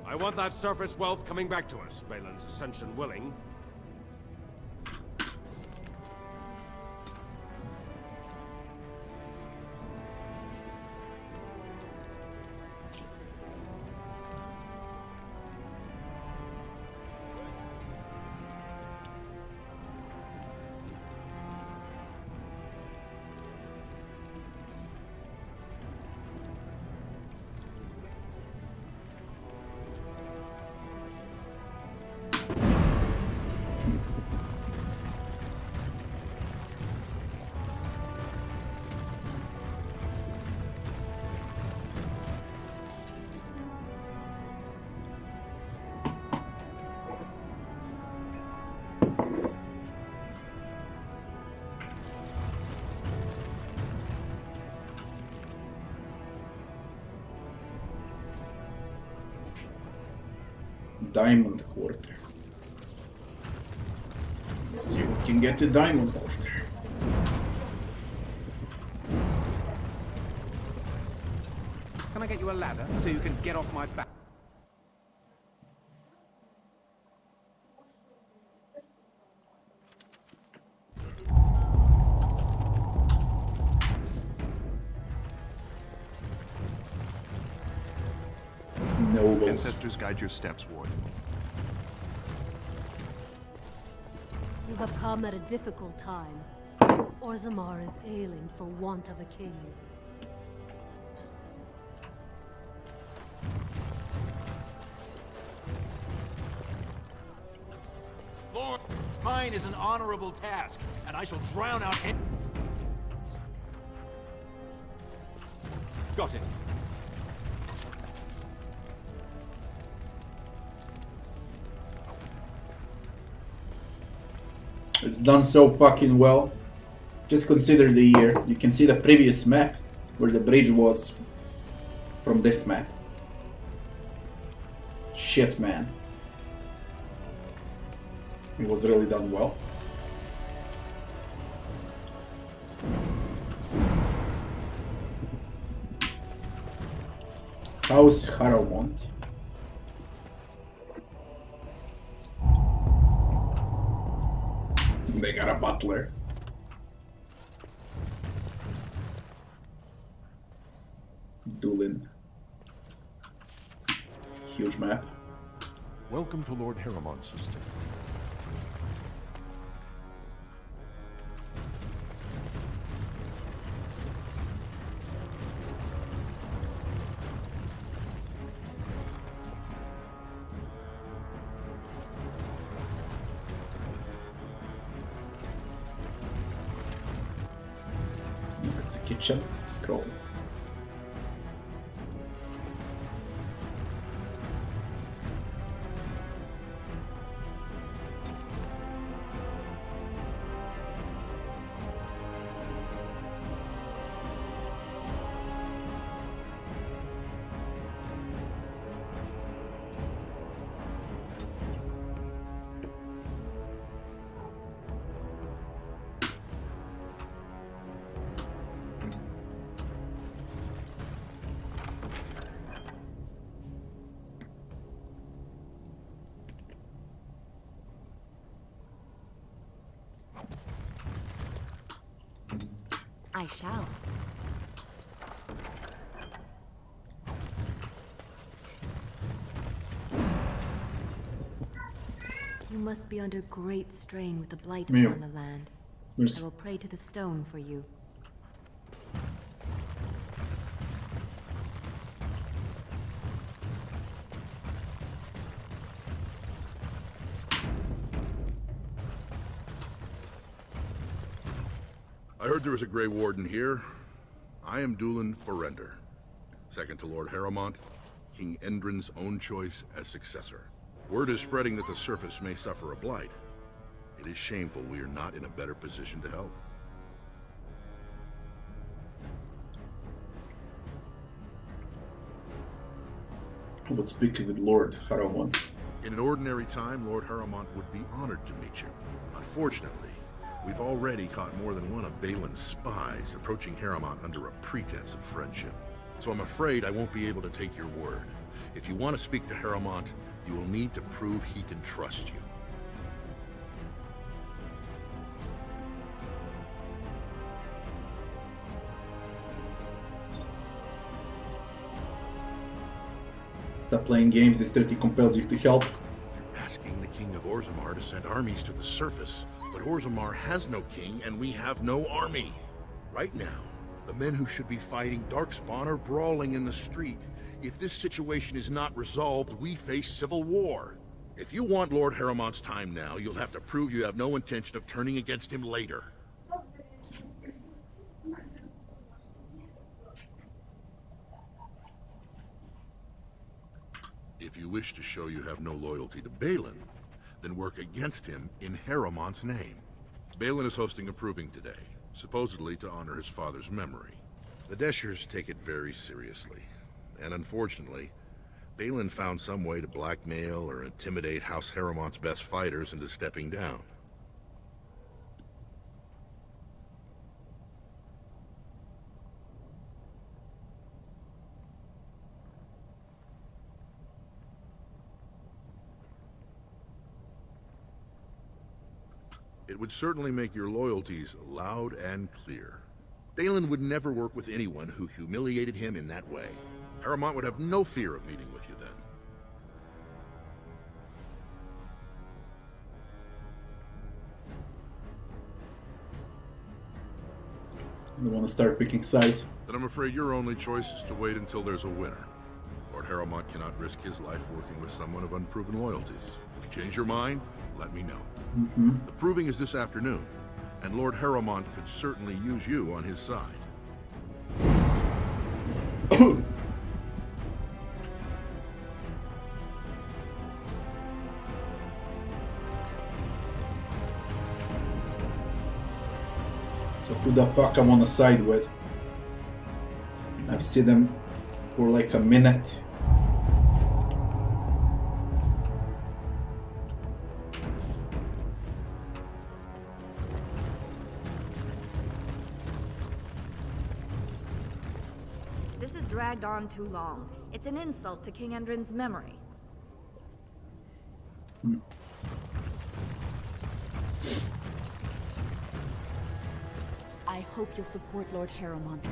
[SPEAKER 20] I want that surface wealth coming back to us, Balin's ascension willing.
[SPEAKER 2] Diamond Quarter. Let's see if we can get to Diamond Quarter.
[SPEAKER 19] Can I get you a ladder so you can get off my back?
[SPEAKER 2] Nobles.
[SPEAKER 21] Ancestors guide your steps, Ward.
[SPEAKER 17] You have come at a difficult time. Orzammar is ailing for want of a king.
[SPEAKER 22] Lord, mine is an honorable task, and I shall drown out any... Got it.
[SPEAKER 2] It's done so fucking well. Just consider the year. You can see the previous map where the bridge was from this map. Shit, man. It was really done well. How's Harrowmont? They got a butler. Doolin. Huge map.
[SPEAKER 21] Welcome to Lord Harrowmont's estate.
[SPEAKER 2] That's the kitchen. Scroll.
[SPEAKER 4] I shall. You must be under great strain with the blight
[SPEAKER 2] Me.
[SPEAKER 4] upon the land.
[SPEAKER 2] Where's-
[SPEAKER 4] I will pray to the stone for you.
[SPEAKER 1] I heard there was a Grey Warden here. I am Doolin Forrender, second to Lord Harrowmont, King Endrin's own choice as successor. Word is spreading that the surface may suffer a blight. It is shameful we are not in a better position to help.
[SPEAKER 2] I would speak with Lord Harrowmont.
[SPEAKER 1] In an ordinary time, Lord Harrowmont would be honored to meet you. Unfortunately, we've already caught more than one of Balin's spies approaching Harrowmont under a pretense of friendship. So I'm afraid I won't be able to take your word. If you want to speak to Harrowmont, you will need to prove he can trust you.
[SPEAKER 2] Stop playing games, this treaty compels you to help.
[SPEAKER 1] You're asking the King of Orzammar to send armies to the surface, but Orzammar has no king and we have no army. Right now, the men who should be fighting Darkspawn are brawling in the street. If this situation is not resolved, we face civil war. If you want Lord Harrowmont's time now, you'll have to prove you have no intention of turning against him later. If you wish to show you have no loyalty to Balin, then work against him in Harrowmont's name. Balin is hosting a proving today, supposedly to honor his father's memory. The Deshers take it very seriously, and unfortunately,
[SPEAKER 11] Balin found some way to blackmail or intimidate House Harrowmont's best fighters into stepping down. It would certainly make your loyalties loud and clear. Balin would never work with anyone who humiliated him in that way. Harrowmont would have no fear of meeting with you then.
[SPEAKER 2] You want to start picking sides?
[SPEAKER 11] Then I'm afraid your only choice is to wait until there's a winner. Lord Harrowmont cannot risk his life working with someone of unproven loyalties. If you change your mind, let me know. The proving is this afternoon, and Lord Harrowmont could certainly use you on his side.
[SPEAKER 2] So who the fuck I'm on the side with? I've seen them for like a minute.
[SPEAKER 8] This has dragged on too long. It's an insult to King Endrin's memory.
[SPEAKER 10] I hope you'll support Lord Harrowmont.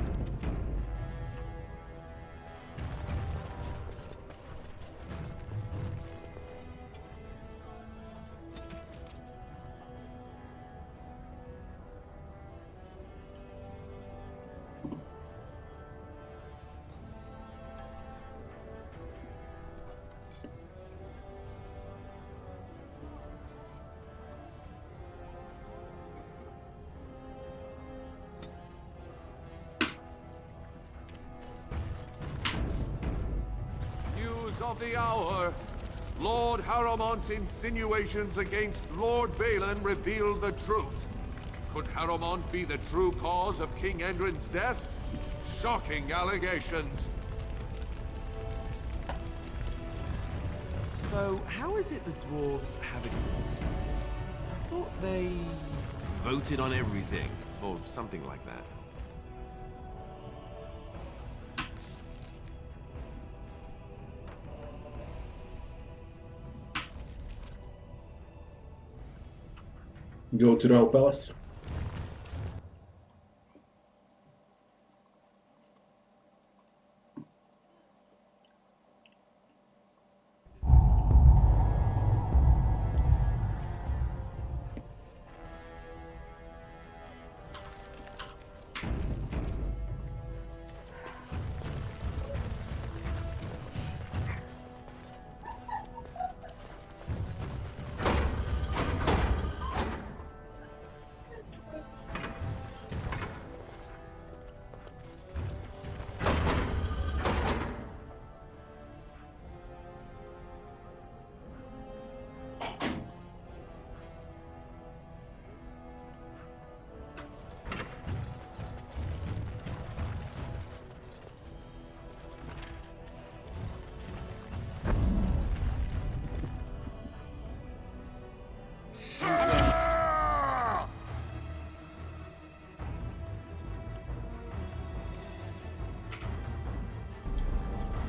[SPEAKER 23] Of the hour, Lord Harrowmont's insinuations against Lord Balin reveal the truth. Could Harrowmont be the true cause of King Endrin's death? Shocking allegations.
[SPEAKER 5] So, how is it the dwarves have it? I thought they voted on everything, or something like that.
[SPEAKER 2] Go to the Royal Palace.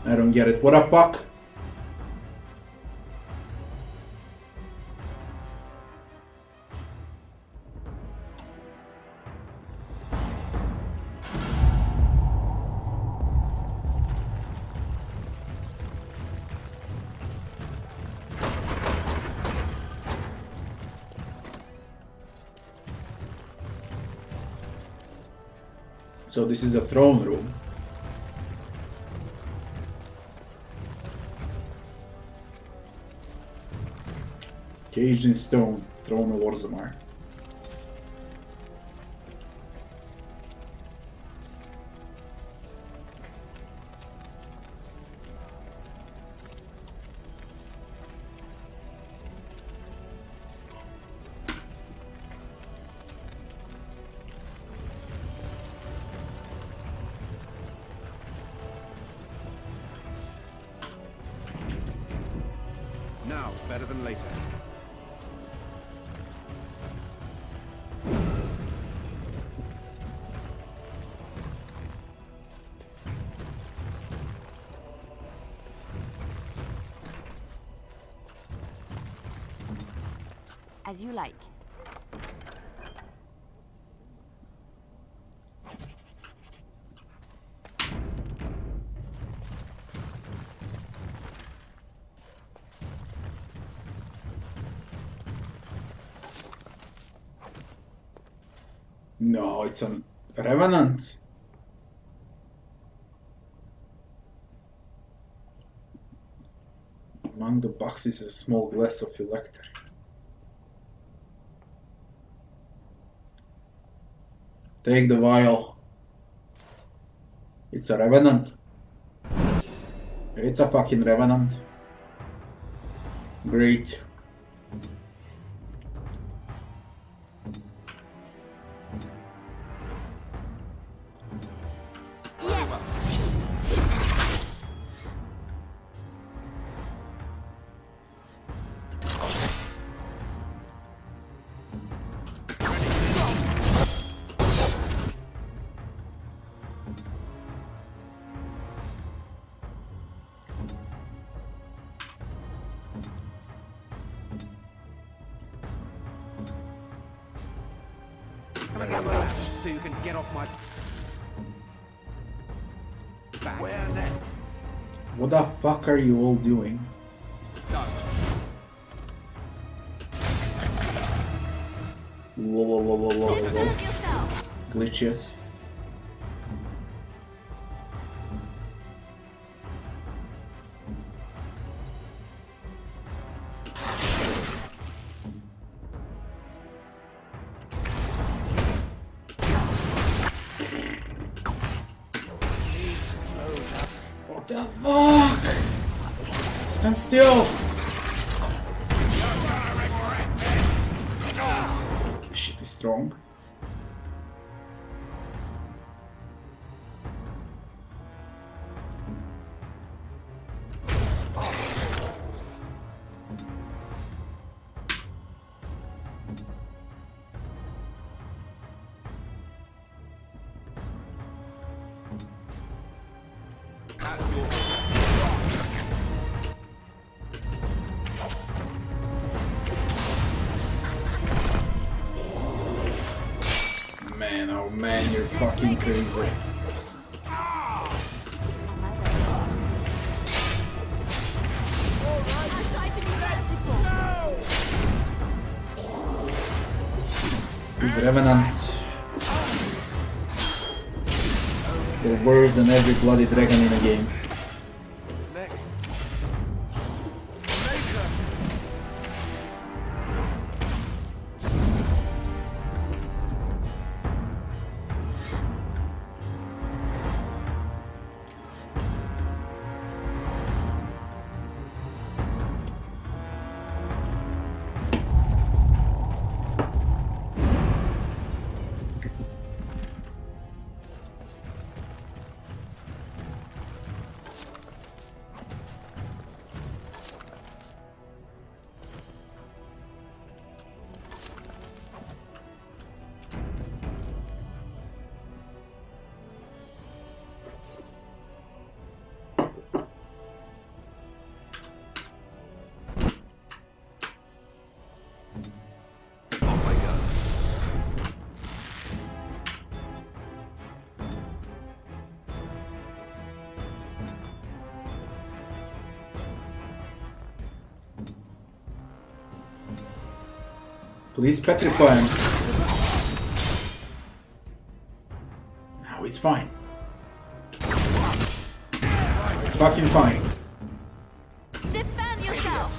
[SPEAKER 2] I don't get it. What the fuck? So this is a throne room. Caged in stone, throne of Orzammar.
[SPEAKER 19] better than later.
[SPEAKER 4] As you like.
[SPEAKER 2] No, it's a revenant. Among the boxes, a small glass of elector. Take the vial. It's a revenant. It's a fucking revenant. Great.
[SPEAKER 19] Can I get you a ladder so you can get off my back? Where then?
[SPEAKER 2] What the fuck are you all doing? Whoa, whoa, whoa, whoa, whoa, whoa. Glitches. What the fuck? Stand still. This shit is strong. Man, oh man, you're fucking crazy. These revenants are worse than every bloody dragon in a game.
[SPEAKER 19] Next.
[SPEAKER 2] Please petrify him. Now it's fine. It's fucking fine.
[SPEAKER 4] Defend yourself!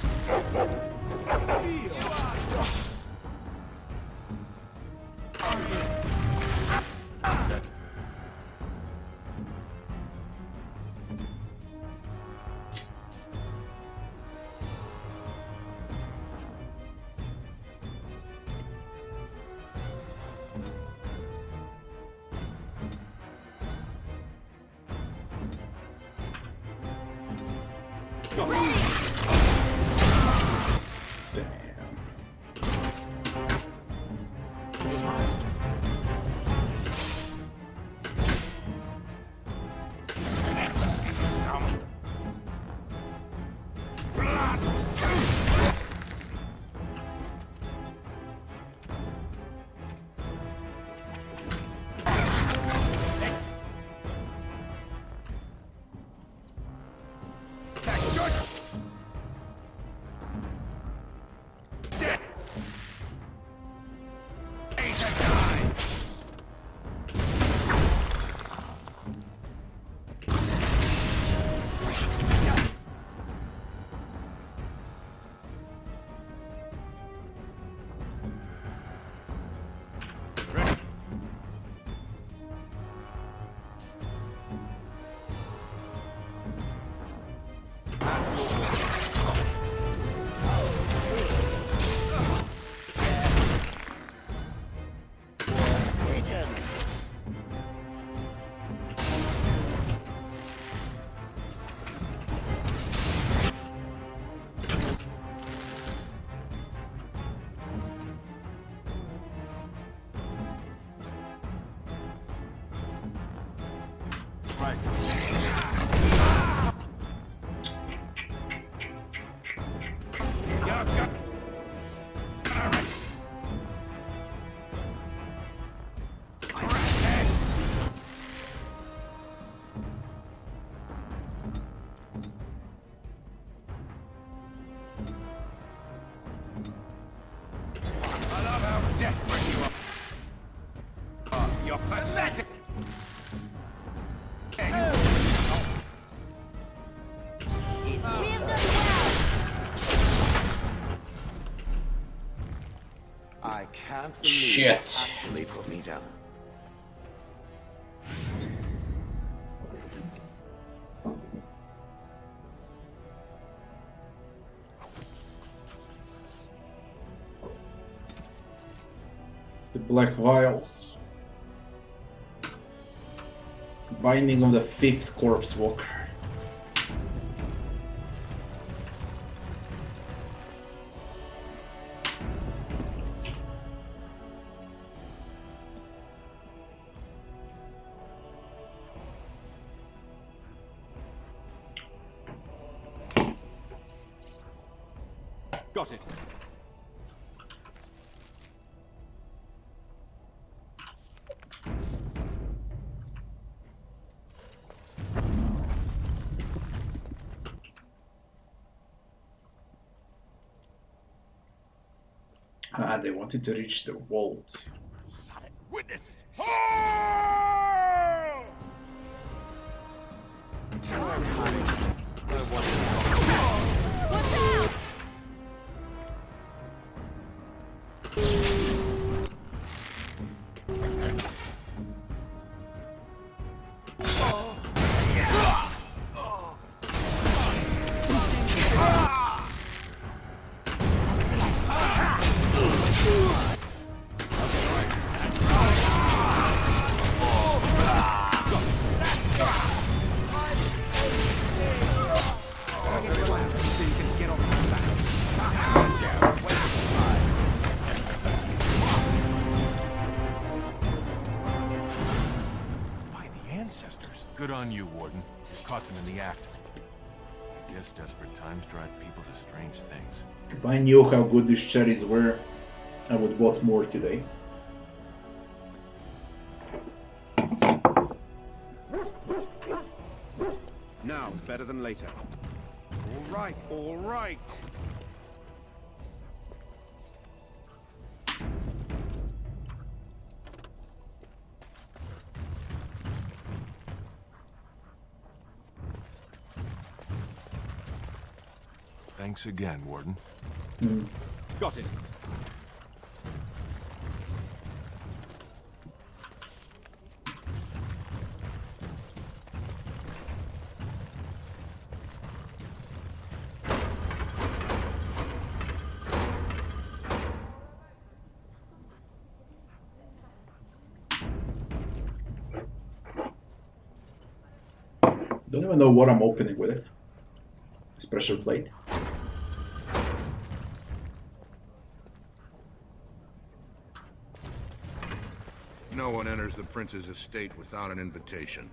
[SPEAKER 5] side.
[SPEAKER 6] I can't believe
[SPEAKER 2] Shit.
[SPEAKER 6] you actually put me down.
[SPEAKER 2] The black vials. Binding of the 5th corpse walker.
[SPEAKER 20] Got it.
[SPEAKER 2] Ah, they wanted to reach the vault.
[SPEAKER 23] Witnesses!
[SPEAKER 5] Good on you, Warden. You caught them in the act. I guess desperate times drive people to strange things.
[SPEAKER 2] If I knew how good these cherries were, I would bought more today.
[SPEAKER 20] Now it's better than later. All right, all right.
[SPEAKER 5] Thanks again, Warden.
[SPEAKER 20] Got it.
[SPEAKER 2] Don't even know what I'm opening with it. This pressure plate.
[SPEAKER 11] No one enters the prince's estate without an invitation.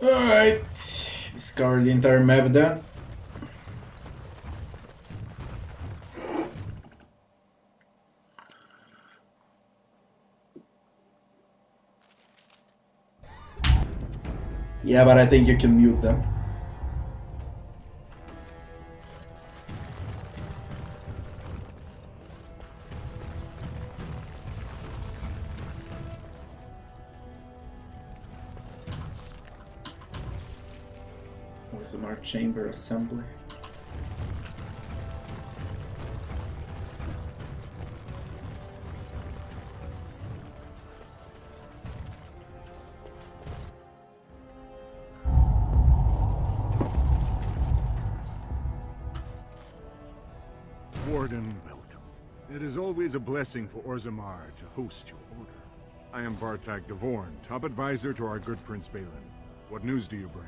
[SPEAKER 2] Alright. Discover the entire map then. Yeah, but I think you can mute them. ASMR chamber assembly.
[SPEAKER 3] Warden, welcome. It is always a blessing for Orzammar to host your order. I am Bartak Gavorn, top advisor to our good Prince Balin. What news do you bring?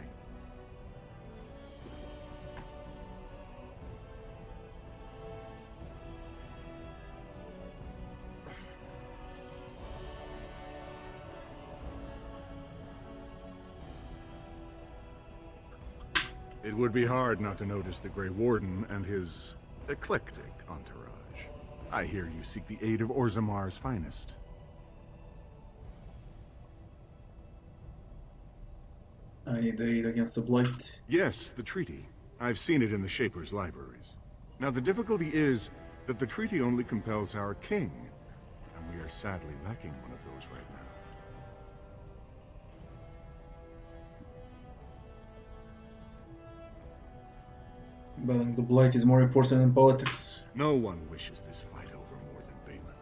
[SPEAKER 3] It would be hard not to notice the Grey Warden and his eclectic entourage. I hear you seek the aid of Orzamar's finest.
[SPEAKER 2] I need aid against the Blight.
[SPEAKER 3] Yes, the treaty. I've seen it in the Shaper's libraries. Now the difficulty is that the treaty only compels our king, and we are sadly lacking one of those right now.
[SPEAKER 2] Battling the Blight is more important than politics.
[SPEAKER 3] No one wishes this fight over more than Balin.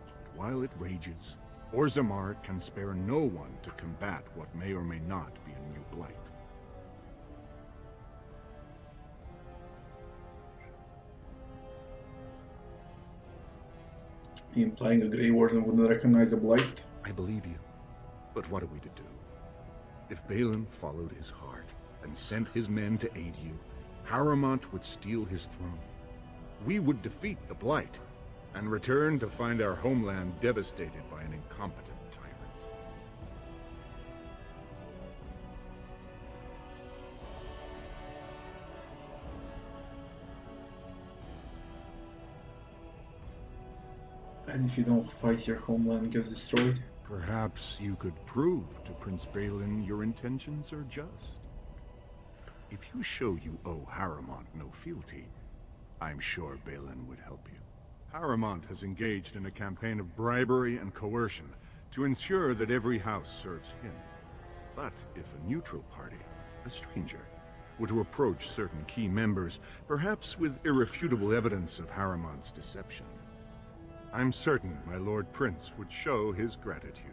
[SPEAKER 3] But while it rages, Orzammar can spare no one to combat what may or may not be a new Blight.
[SPEAKER 2] Implying a Grey Warden wouldn't recognize a Blight?
[SPEAKER 3] I believe you. But what are we to do? If Balin followed his heart and sent his men to aid you, Harrowmont would steal his throne. We would defeat the Blight and return to find our homeland devastated by an incompetent tyrant.
[SPEAKER 2] And if you don't fight, your homeland gets destroyed?
[SPEAKER 3] Perhaps you could prove to Prince Balin your intentions are just. If you show you owe Harrowmont no fealty, I'm sure Balin would help you. Harrowmont has engaged in a campaign of bribery and coercion to ensure that every house serves him. But if a neutral party, a stranger, were to approach certain key members, perhaps with irrefutable evidence of Harrowmont's deception, I'm certain my Lord Prince would show his gratitude.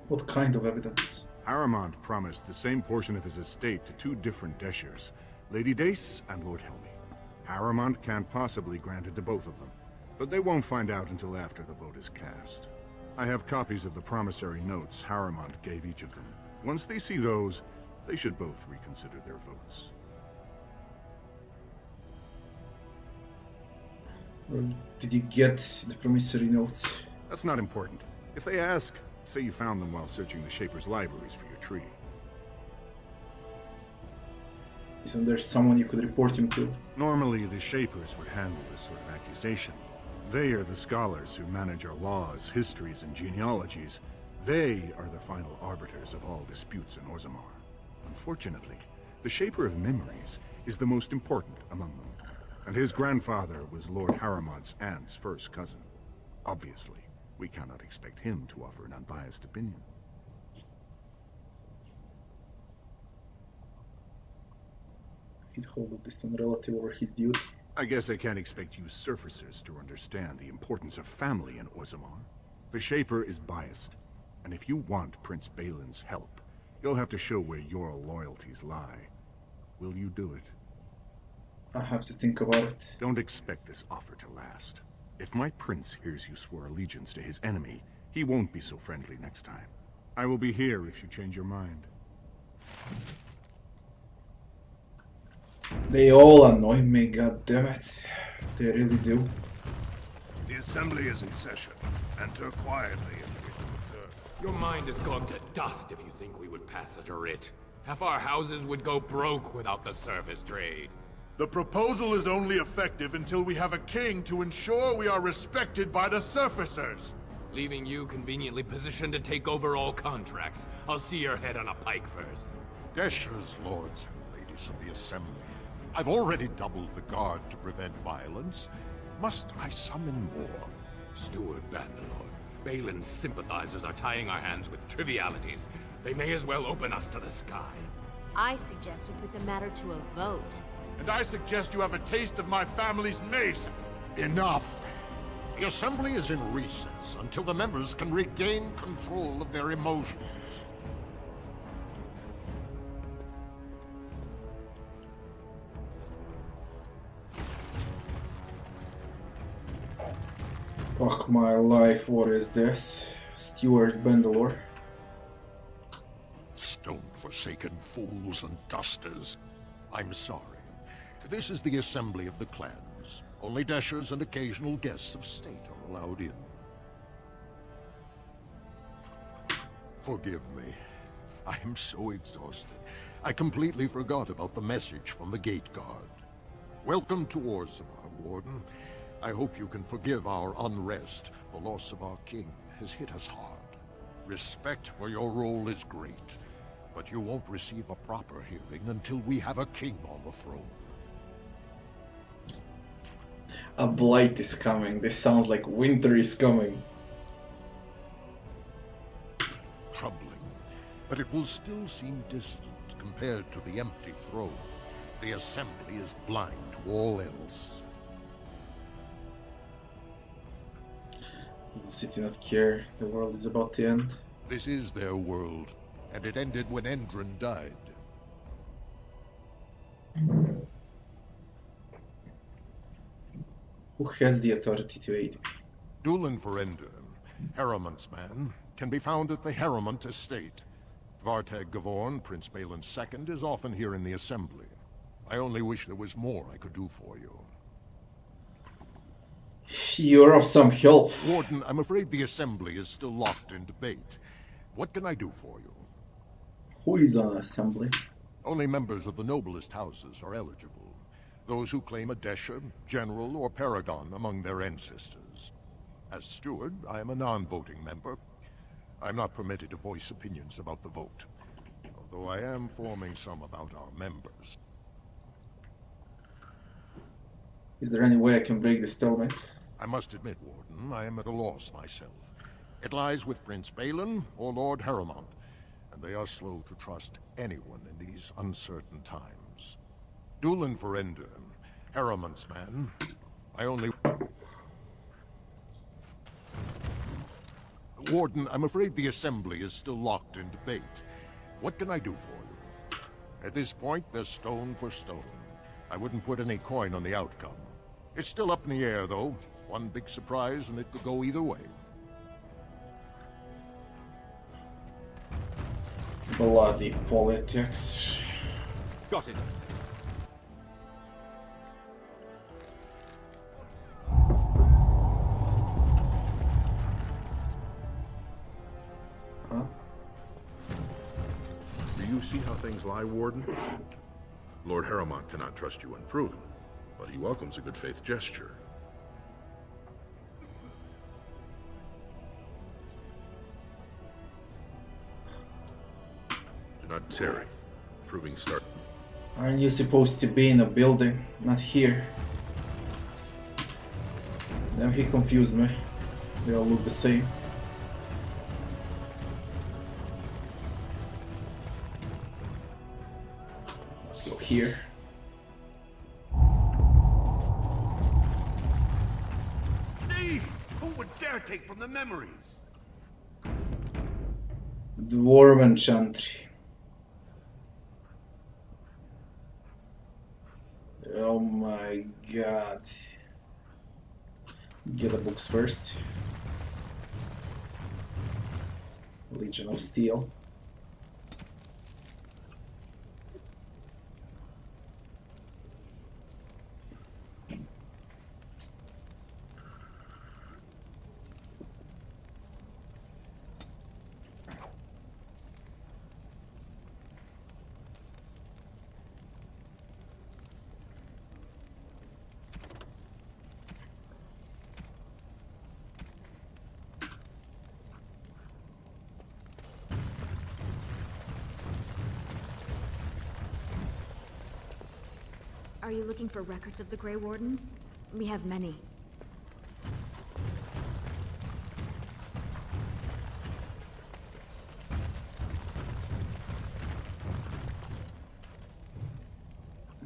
[SPEAKER 2] What kind of evidence?
[SPEAKER 3] Harrowmont promised the same portion of his estate to two different Deshers, Lady Dace and Lord Helmy. Harrowmont can't possibly grant it to both of them, but they won't find out until after the vote is cast. I have copies of the promissory notes Harrowmont gave each of them. Once they see those, they should both reconsider their votes.
[SPEAKER 2] Or did you get the promissory notes?
[SPEAKER 3] That's not important. If they ask, say you found them while searching the Shaper's libraries for your treaty.
[SPEAKER 2] Isn't there someone you could report him to?
[SPEAKER 3] Normally, the Shapers would handle this sort of accusation. They are the scholars who manage our laws, histories, and genealogies. They are the final arbiters of all disputes in Orzammar. Unfortunately, the Shaper of Memories is the most important among them, and his grandfather was Lord Harrowmont's aunt's first cousin. Obviously, we cannot expect him to offer an unbiased opinion.
[SPEAKER 2] He'd hold a distant relative over his duty.
[SPEAKER 3] I guess I can't expect you surfacers to understand the importance of family in Orzammar. The Shaper is biased, and if you want Prince Balin's help, you'll have to show where your loyalties lie. Will you do it?
[SPEAKER 2] I have to think about it.
[SPEAKER 3] Don't expect this offer to last. If my prince hears you swore allegiance to his enemy, he won't be so friendly next time. I will be here if you change your mind.
[SPEAKER 2] They all annoy me, goddammit. They really do.
[SPEAKER 9] The assembly is in session. Enter quietly and wait to return.
[SPEAKER 12] Your mind is gone to dust if you think we would pass such a writ. Half our houses would go broke without the service trade.
[SPEAKER 9] The proposal is only effective until we have a king to ensure we are respected by the surfacers.
[SPEAKER 12] Leaving you conveniently positioned to take over all contracts. I'll see your head on a pike first.
[SPEAKER 21] Deshers, lords and ladies of the assembly. I've already doubled the guard to prevent violence. Must I summon more?
[SPEAKER 12] Steward Bandalore, Balin's sympathizers are tying our hands with trivialities. They may as well open us to the sky.
[SPEAKER 4] I suggest we put the matter to a vote.
[SPEAKER 9] And I suggest you have a taste of my family's mace.
[SPEAKER 21] Enough! The assembly is in recess until the members can regain control of their emotions.
[SPEAKER 2] Fuck my life, what is this? Steward Bandalore.
[SPEAKER 21] Stone-forsaken fools and dusters. I'm sorry. This is the assembly of the clans. Only Deshers and occasional guests of state are allowed in. Forgive me. I am so exhausted. I completely forgot about the message from the gate guard. Welcome to Orzammar, Warden. I hope you can forgive our unrest. The loss of our king has hit us hard. Respect for your role is great, but you won't receive a proper hearing until we have a king on the throne.
[SPEAKER 2] A blight is coming. This sounds like winter is coming.
[SPEAKER 21] Troubling, but it will still seem distant compared to the empty throne. The Assembly is blind to all else.
[SPEAKER 2] The city not care. The world is about to end.
[SPEAKER 21] This is their world, and it ended when Endron died.
[SPEAKER 2] Who has the authority to aid me?
[SPEAKER 21] Dulin Ferender, Harrowmont's man, can be found at the Harrowmont estate. Vartag Gavorn, Prince Balin's second, is often here in the Assembly. I only wish there was more I could do for you.
[SPEAKER 2] You're of some help.
[SPEAKER 21] Warden, I'm afraid the Assembly is still locked in debate. What can I do for you?
[SPEAKER 2] Who is on Assembly?
[SPEAKER 21] Only members of the noblest houses are eligible. Those who claim a Desha, General, or Paragon among their ancestors. As steward, I am a non-voting member. I'm not permitted to voice opinions about the vote, although I am forming some about our members.
[SPEAKER 2] Is there any way I can break the stalemate?
[SPEAKER 21] I must admit, Warden, I am at a loss myself. It lies with Prince Balin or Lord Harrowmont, and they are slow to trust anyone in these uncertain times. Dulin Ferender, Harrowmont's man, I only... Warden, I'm afraid the Assembly is still locked in debate. What can I do for you? At this point, they're stone for stone. I wouldn't put any coin on the outcome. It's still up in the air, though. One big surprise, and it could go either way.
[SPEAKER 2] Bloody politics.
[SPEAKER 20] Got it.
[SPEAKER 2] Huh?
[SPEAKER 11] Do you see how things lie, Warden? Lord Harrowmont cannot trust you unproven, but he welcomes a good faith gesture. Do not tarry. Proving start.
[SPEAKER 2] Aren't you supposed to be in a building, not here? Damn, he confused me. They all look the same. Let's go here.
[SPEAKER 22] Thief! Who would dare take from the memories?
[SPEAKER 2] Dwarven Chantry. Oh my god. Get the books first. Legion of Steel.
[SPEAKER 18] Are you looking for records of the Grey Wardens? We have many.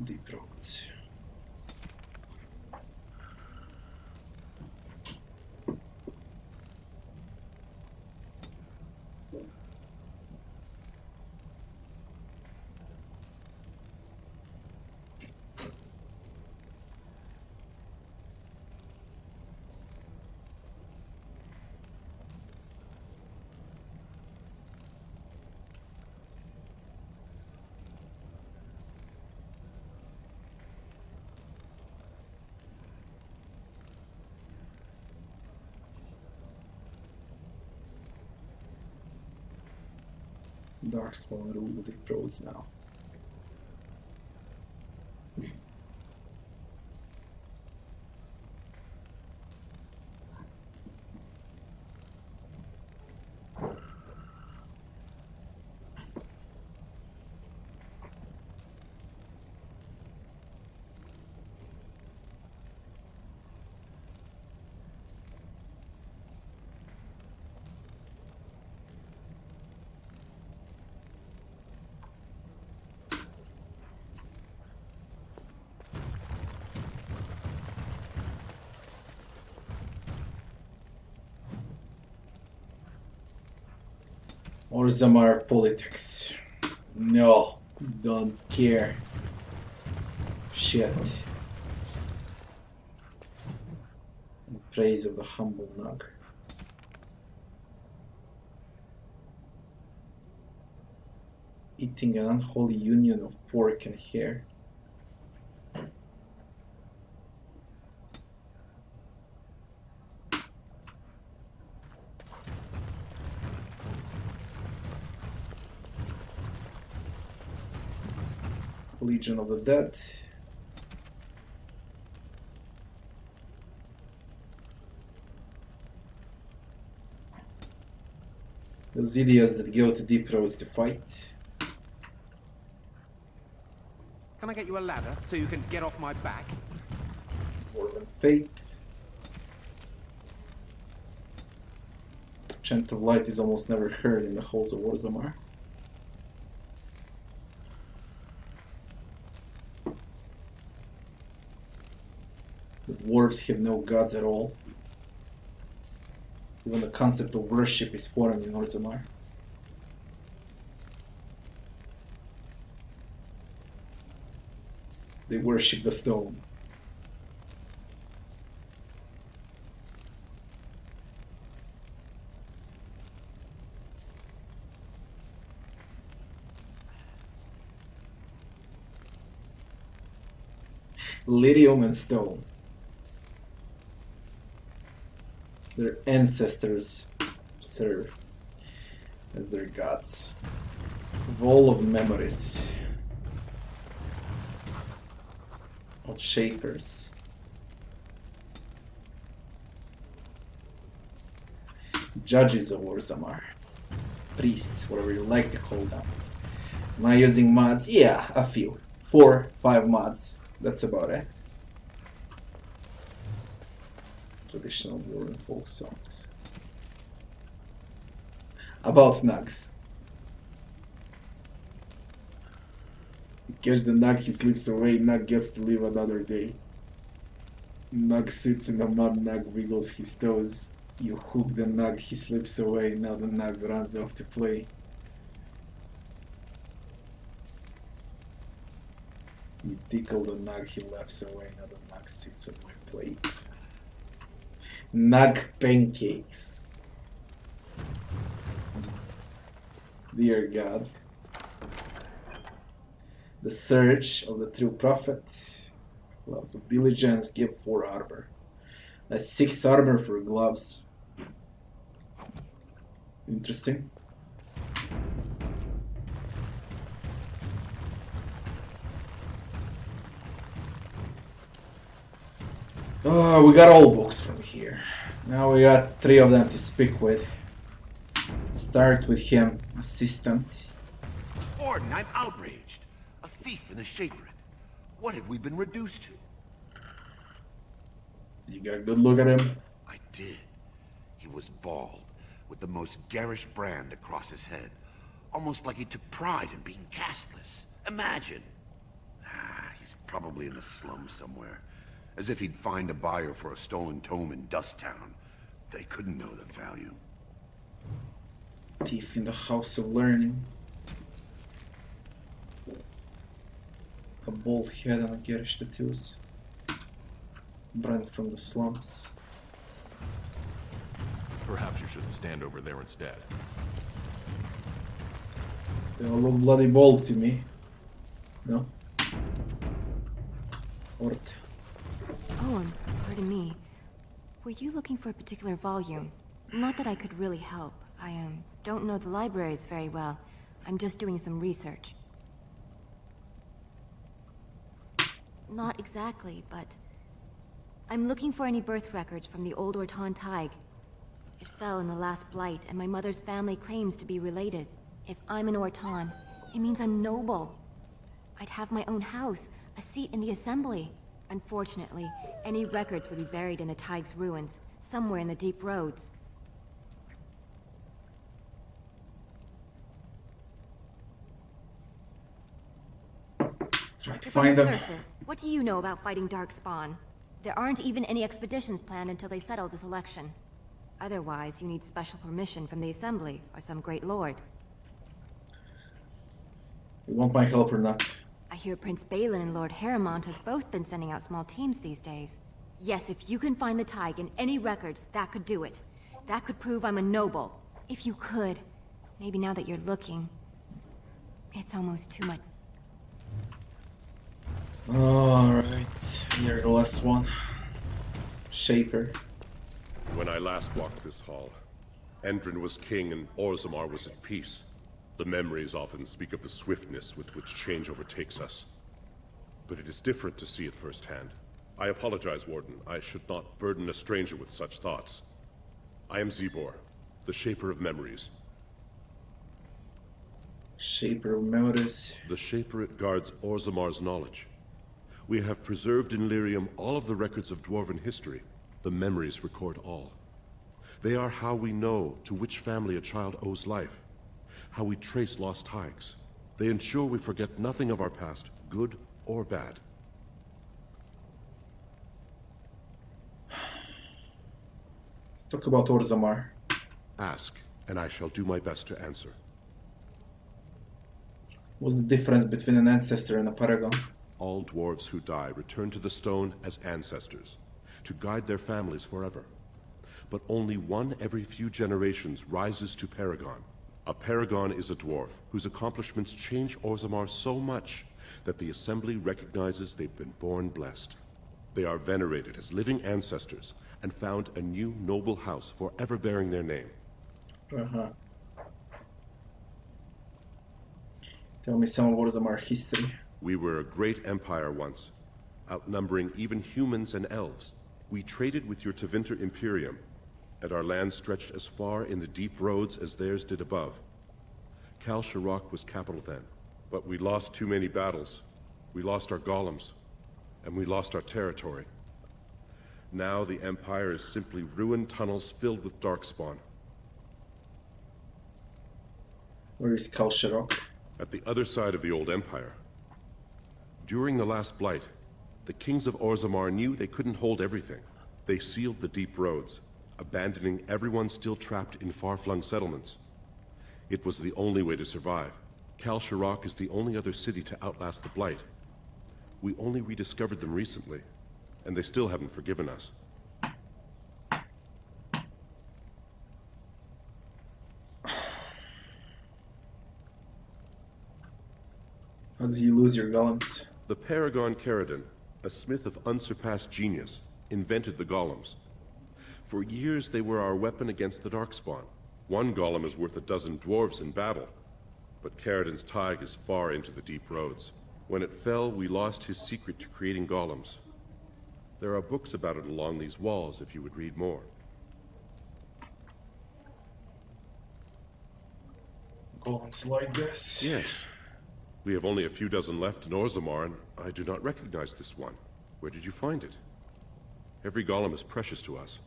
[SPEAKER 2] Deep roads. Darkspawn rule the pros now. Orzammar politics. No, don't care. Shit. In praise of the humble Nug. Eating an unholy union of pork and hair. Legion of the Dead. Those idiots that go to deep roads to fight.
[SPEAKER 19] Can I get you a ladder so you can get off my back?
[SPEAKER 2] Dwarven Fate. Chant of Light is almost never heard in the halls of Orzammar. The dwarves have no gods at all. Even the concept of worship is foreign in Orzammar. They worship the stone. Lyrium and stone. Their ancestors serve as their gods. Wall of memories. Of shapers. Judges of Orzammar. Priests, whatever you like to call them. Am I using mods? Yeah, a few. 4, 5 mods. That's about it. Traditional Dwarven folk songs. About Nugs. You catch the Nug, he slips away, Nug gets to live another day. Nug sits in the mud, Nug wiggles his toes. You hook the Nug, he slips away, now the Nug runs off to play. You tickle the Nug, he laughs away, now the Nug sits on my plate. Nug pancakes. Dear God. The search of the true prophet. Gloves of diligence give 4 armor. That's 6 armor for gloves. Interesting. Oh, we got all books from here. Now we got 3 of them to speak with. Start with him, assistant.
[SPEAKER 6] Orden, I'm outraged. A thief in the Shaperate. What have we been reduced to?
[SPEAKER 2] You got a good look at him?
[SPEAKER 6] I did. He was bald, with the most garish brand across his head. Almost like he took pride in being castless. Imagine. He's probably in the slums somewhere. As if he'd find a buyer for a stolen tome in Dust Town. They couldn't know the value.
[SPEAKER 2] Thief in the House of Learning. A bald head and a garish tattoos. Brand from the slums.
[SPEAKER 7] Perhaps you should stand over there instead.
[SPEAKER 2] They all look bloody bald to me. No? Ort.
[SPEAKER 18] Owen, pardon me. Were you looking for a particular volume? Not that I could really help. I don't know the libraries very well. I'm just doing some research. Not exactly, but... I'm looking for any birth records from the old Ortan Tig. It fell in the last blight, and my mother's family claims to be related. If I'm an Ortan, it means I'm noble. I'd have my own house, a seat in the assembly. Unfortunately, any records would be buried in the Tig's ruins, somewhere in the deep roads.
[SPEAKER 2] Try to find them.
[SPEAKER 18] Surface, what do you know about fighting Darkspawn? There aren't even any expeditions planned until they settle this election. Otherwise, you need special permission from the Assembly or some great lord.
[SPEAKER 2] You want my help or not?
[SPEAKER 18] I hear Prince Balin and Lord Harrowmont have both been sending out small teams these days. Yes, if you can find the Tig in any records, that could do it. That could prove I'm a noble. If you could. Maybe now that you're looking. It's almost too much.
[SPEAKER 2] Alright, here's the last one. Shaper.
[SPEAKER 13] When I last walked this hall, Endrin was king and Orzammar was at peace. The memories often speak of the swiftness with which change overtakes us. But it is different to see it firsthand. I apologize, Warden. I should not burden a stranger with such thoughts. I am Zebor, the Shaper of Memories.
[SPEAKER 2] Shaper of Memories.
[SPEAKER 13] The Shaperate guards Orzammar's knowledge. We have preserved in Lyrium all of the records of Dwarven history. The memories record all. They are how we know to which family a child owes life, how we trace lost Tigs. They ensure we forget nothing of our past, good or bad.
[SPEAKER 2] Let's talk about Orzammar.
[SPEAKER 13] Ask, and I shall do my best to answer.
[SPEAKER 2] What's the difference between an ancestor and a paragon?
[SPEAKER 13] All dwarves who die return to the stone as ancestors, to guide their families forever. But only one every few generations rises to paragon. A paragon is a dwarf whose accomplishments change Orzammar so much that the Assembly recognizes they've been born blessed. They are venerated as living ancestors and found a new noble house forever bearing their name.
[SPEAKER 2] Tell me some of Orzammar history.
[SPEAKER 13] We were a great empire once, outnumbering even humans and elves. We traded with your Tevinter Imperium, and our land stretched as far in the deep roads as theirs did above. Kal Sharok was capital then, but we lost too many battles. We lost our golems, and we lost our territory. Now the Empire is simply ruined tunnels filled with Darkspawn.
[SPEAKER 2] Where is Kal Sharok?
[SPEAKER 13] At the other side of the old Empire. During the last blight, the kings of Orzammar knew they couldn't hold everything. They sealed the deep roads, abandoning everyone still trapped in far-flung settlements. It was the only way to survive. Kal Sharok is the only other city to outlast the blight. We only rediscovered them recently, and they still haven't forgiven us.
[SPEAKER 2] How did you lose your golems?
[SPEAKER 13] The Paragon Caradon, a smith of unsurpassed genius, invented the golems. For years they were our weapon against the Darkspawn. One golem is worth a dozen dwarves in battle, but Caradon's Tig is far into the deep roads. When it fell, we lost his secret to creating golems. There are books about it along these walls if you would read more.
[SPEAKER 2] Golems like this?
[SPEAKER 13] Yes. We have only a few dozen left in Orzammar, and I do not recognize this one. Where did you find it? Every golem is precious to us.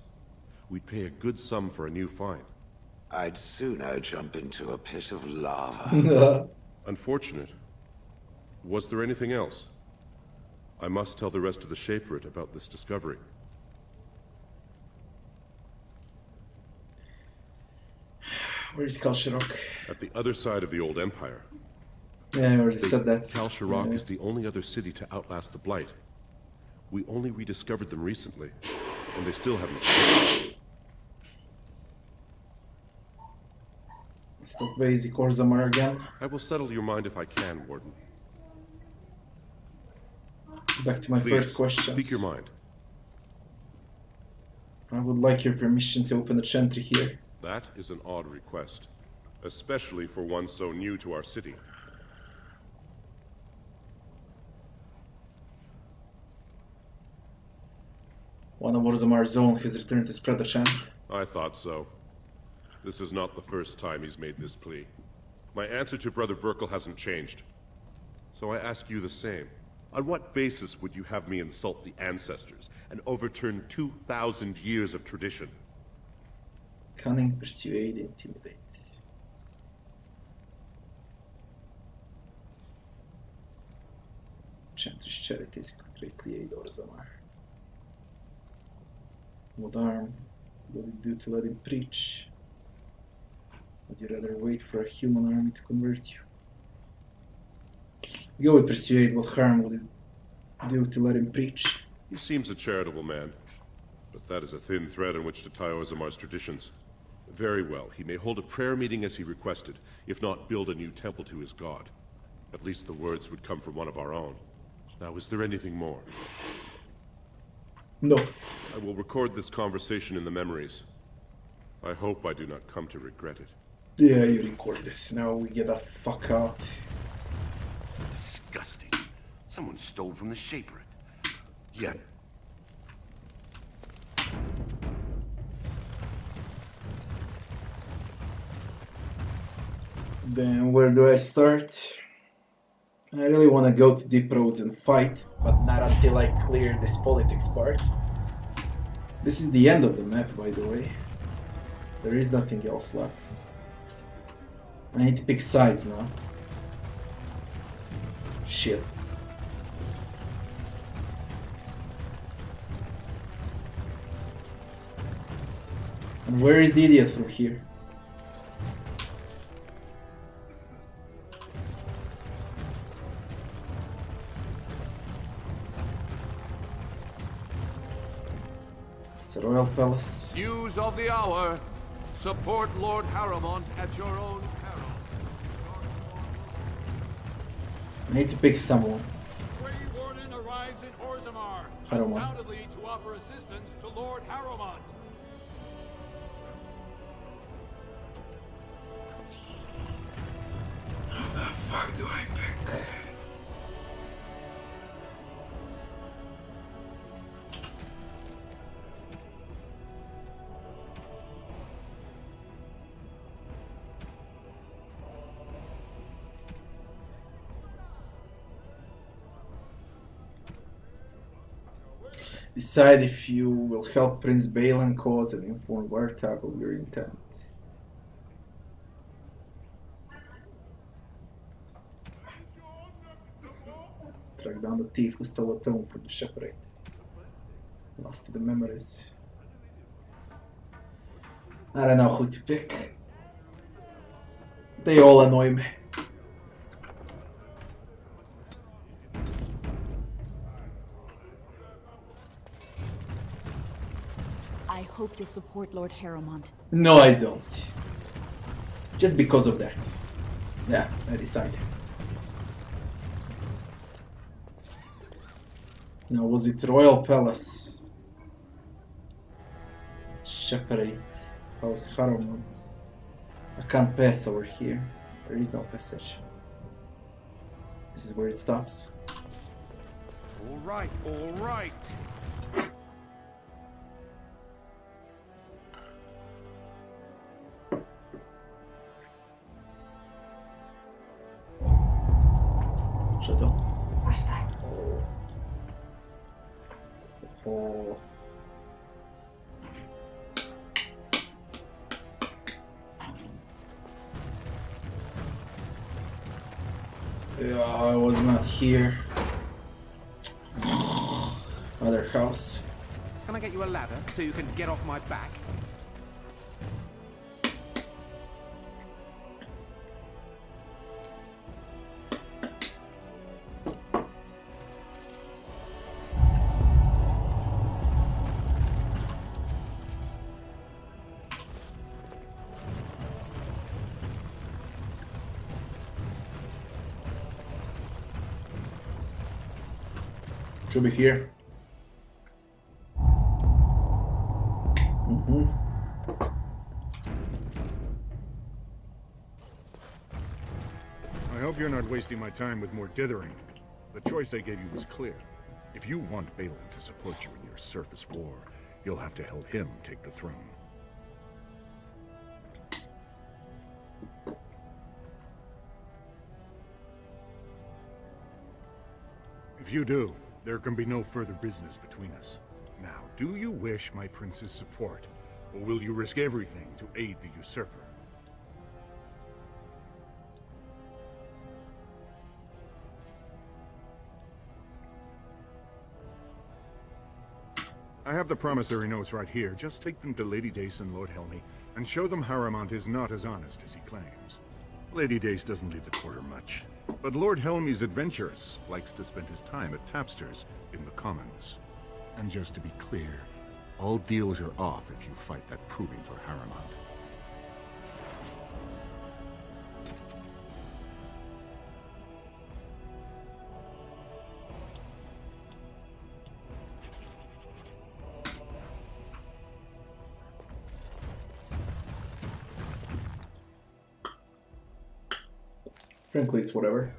[SPEAKER 13] We'd pay a good sum for a new find.
[SPEAKER 6] I'd sooner jump into a pit of lava.
[SPEAKER 13] Unfortunate. Was there anything else? I must tell the rest of the Shaperate about this discovery.
[SPEAKER 2] Where is Kal Sharok?
[SPEAKER 13] At the other side of the old Empire.
[SPEAKER 2] Yeah, I already said that.
[SPEAKER 13] Kal Sharok is the only other city to outlast the Blight. We only rediscovered them recently, and they still haven't.
[SPEAKER 2] Let's talk basic Orzammar again.
[SPEAKER 13] I will settle your mind if I can, Warden.
[SPEAKER 2] Back to my
[SPEAKER 13] Please,
[SPEAKER 2] first question.
[SPEAKER 13] Speak your mind.
[SPEAKER 2] I would like your permission to open a chantry here.
[SPEAKER 13] That is an odd request. especially for one so new to our city.
[SPEAKER 2] One of Orzamar's own has returned to spread the chant.
[SPEAKER 13] I thought so. This is not the first time he's made this plea. My answer to Brother Burkle hasn't changed. So I ask you the same. On what basis would you have me insult the ancestors and overturn 2,000 years of tradition?
[SPEAKER 2] Cunning, persuade, intimidate. Enchantress charities could greatly aid Orzamar. What harm will it do to let him preach? Would you rather wait for a human army to convert you? Go with persuade. What harm would it do to let him preach?
[SPEAKER 13] He seems a charitable man, but that is a thin thread on which to tie Orzamar's traditions. Very well, he may hold a prayer meeting as he requested, if not build a new temple to his god. At least the words would come from one of our own. Now, is there anything more?
[SPEAKER 2] No.
[SPEAKER 13] I will record this conversation in the memories. I hope I do not come to regret it.
[SPEAKER 2] Yeah, you record this. Now we get the fuck out.
[SPEAKER 14] Disgusting. Someone stole from the Shaper. Yeah.
[SPEAKER 2] Then where do I start? I really want to go to Deep Roads and fight, but not until I clear this politics part. This is the end of the map, by the way. There is nothing else left. I need to pick sides now. Shit. And where is the idiot from here? It's a royal palace.
[SPEAKER 23] News of the hour. Support Lord Harrowmont at your own peril.
[SPEAKER 2] I need to pick someone.
[SPEAKER 22] Grey Warden arrives in Orzammar,
[SPEAKER 2] Harrowmont.
[SPEAKER 22] undoubtedly to offer assistance to Lord Harrowmont.
[SPEAKER 2] How the fuck do I pick? Decide if you will help Prince Balin cause and inform Wartag of your intent. Track down the thief who stole a tome from the shepherd. Lost the memories. I don't know who to pick. They all annoy me.
[SPEAKER 10] I hope you'll support Lord Harrowmont.
[SPEAKER 2] No, I don't. Just because of that. Yeah, I decided. Now, was it Royal Palace? Shepherd House Harrowmont. I can't pass over here. There is no passage. This is where it stops.
[SPEAKER 19] All right, all right.
[SPEAKER 2] Shut up. What's that? Oh. Yeah, I was not here. Other house.
[SPEAKER 19] Can I get you a ladder so you can get off my back?
[SPEAKER 2] Should be here.
[SPEAKER 3] you're not wasting my time with more dithering. The choice I gave you was clear. If you want Balin to support you in your surface war, you'll have to help him take the throne. If you do, there can be no further business between us. Now, do you wish my prince's support, or will you risk everything to aid the usurper? I have the promissory notes right here. Just take them to Lady Dace and Lord Helmy, and show them Harrowmont is not as honest as he claims. Lady Dace doesn't leave the quarter much, but Lord Helmy's adventurous, likes to spend his time at tapsters in the Commons. And just to be clear, all deals are off if you fight that proving for Harrowmont.
[SPEAKER 2] Frankly, it's whatever.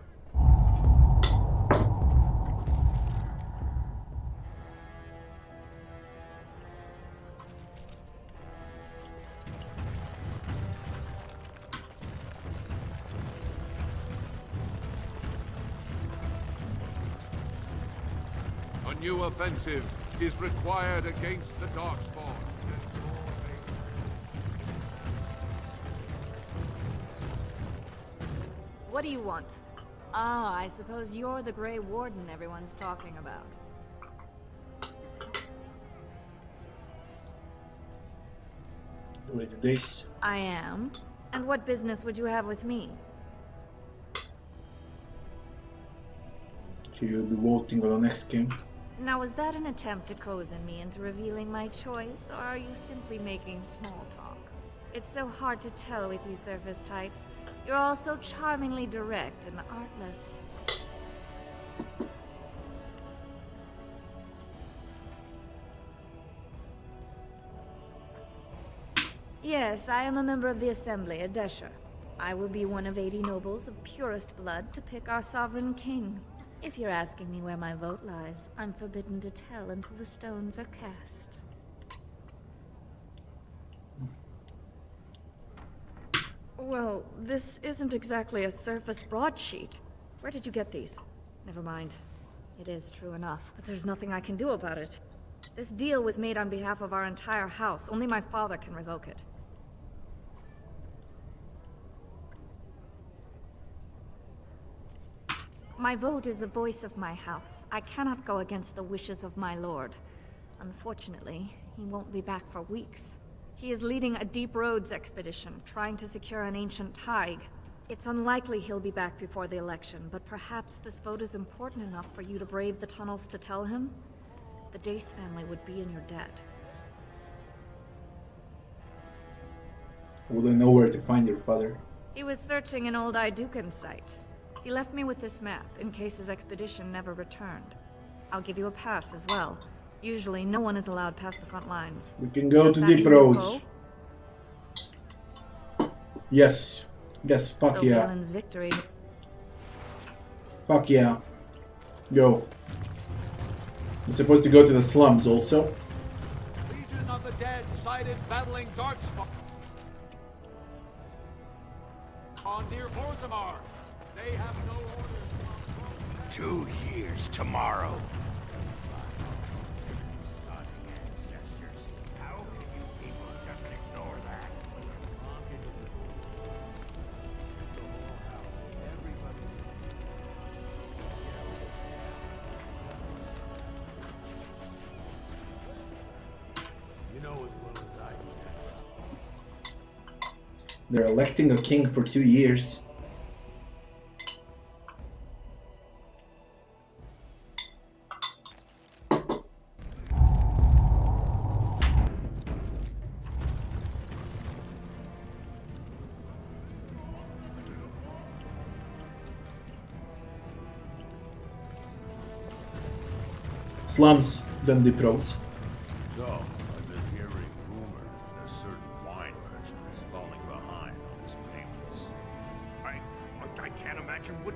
[SPEAKER 23] A new offensive is required against the Darkspawn.
[SPEAKER 8] What do you want? Ah, I suppose you're the Grey Warden everyone's talking about.
[SPEAKER 2] Lady Dace.
[SPEAKER 8] I am. And what business would you have with me?
[SPEAKER 2] So you'll be voting on the next king.
[SPEAKER 8] Now, is that an attempt to cozen me into revealing my choice, or are you simply making small talk? It's so hard to tell with you surface types. You're all so charmingly direct and artless. Yes, I am a member of the Assembly, a Desher. I will be one of 80 nobles of purest blood to pick our sovereign king. If you're asking me where my vote lies, I'm forbidden to tell until the stones are cast. Well, this isn't exactly a surface broadsheet. Where did you get these? Never mind. It is true enough, but there's nothing I can do about it. This deal was made on behalf of our entire house. Only my father can revoke it. My vote is the voice of my house. I cannot go against the wishes of my lord. Unfortunately, he won't be back for weeks. He is leading a Deep Roads expedition, trying to secure an ancient Tig. It's unlikely he'll be back before the election, but perhaps this vote is important enough for you to brave the tunnels to tell him? The Dace family would be in your debt.
[SPEAKER 2] Would I know where to find your father?
[SPEAKER 8] He was searching an old Idukan site. He left me with this map, in case his expedition never returned. I'll give you a pass as well. Usually, no one is allowed past the front lines.
[SPEAKER 2] We can go to Deep Roads. Yes. Yes, fuck
[SPEAKER 8] so
[SPEAKER 2] yeah.
[SPEAKER 8] Balin's victory.
[SPEAKER 2] Fuck yeah. Go. I'm supposed to go to the slums also.
[SPEAKER 22] Legion of the Dead sighted battling Darkspawn on near Orzammar. They have no orders.
[SPEAKER 14] 2 years tomorrow.
[SPEAKER 12] How can you people just ignore that? You know as well as I do.
[SPEAKER 2] They're electing a king for 2 years. Slums, then Deep Roads.
[SPEAKER 12] So, I've been hearing rumors that a certain wine merchant is falling behind on his payments. I can't imagine what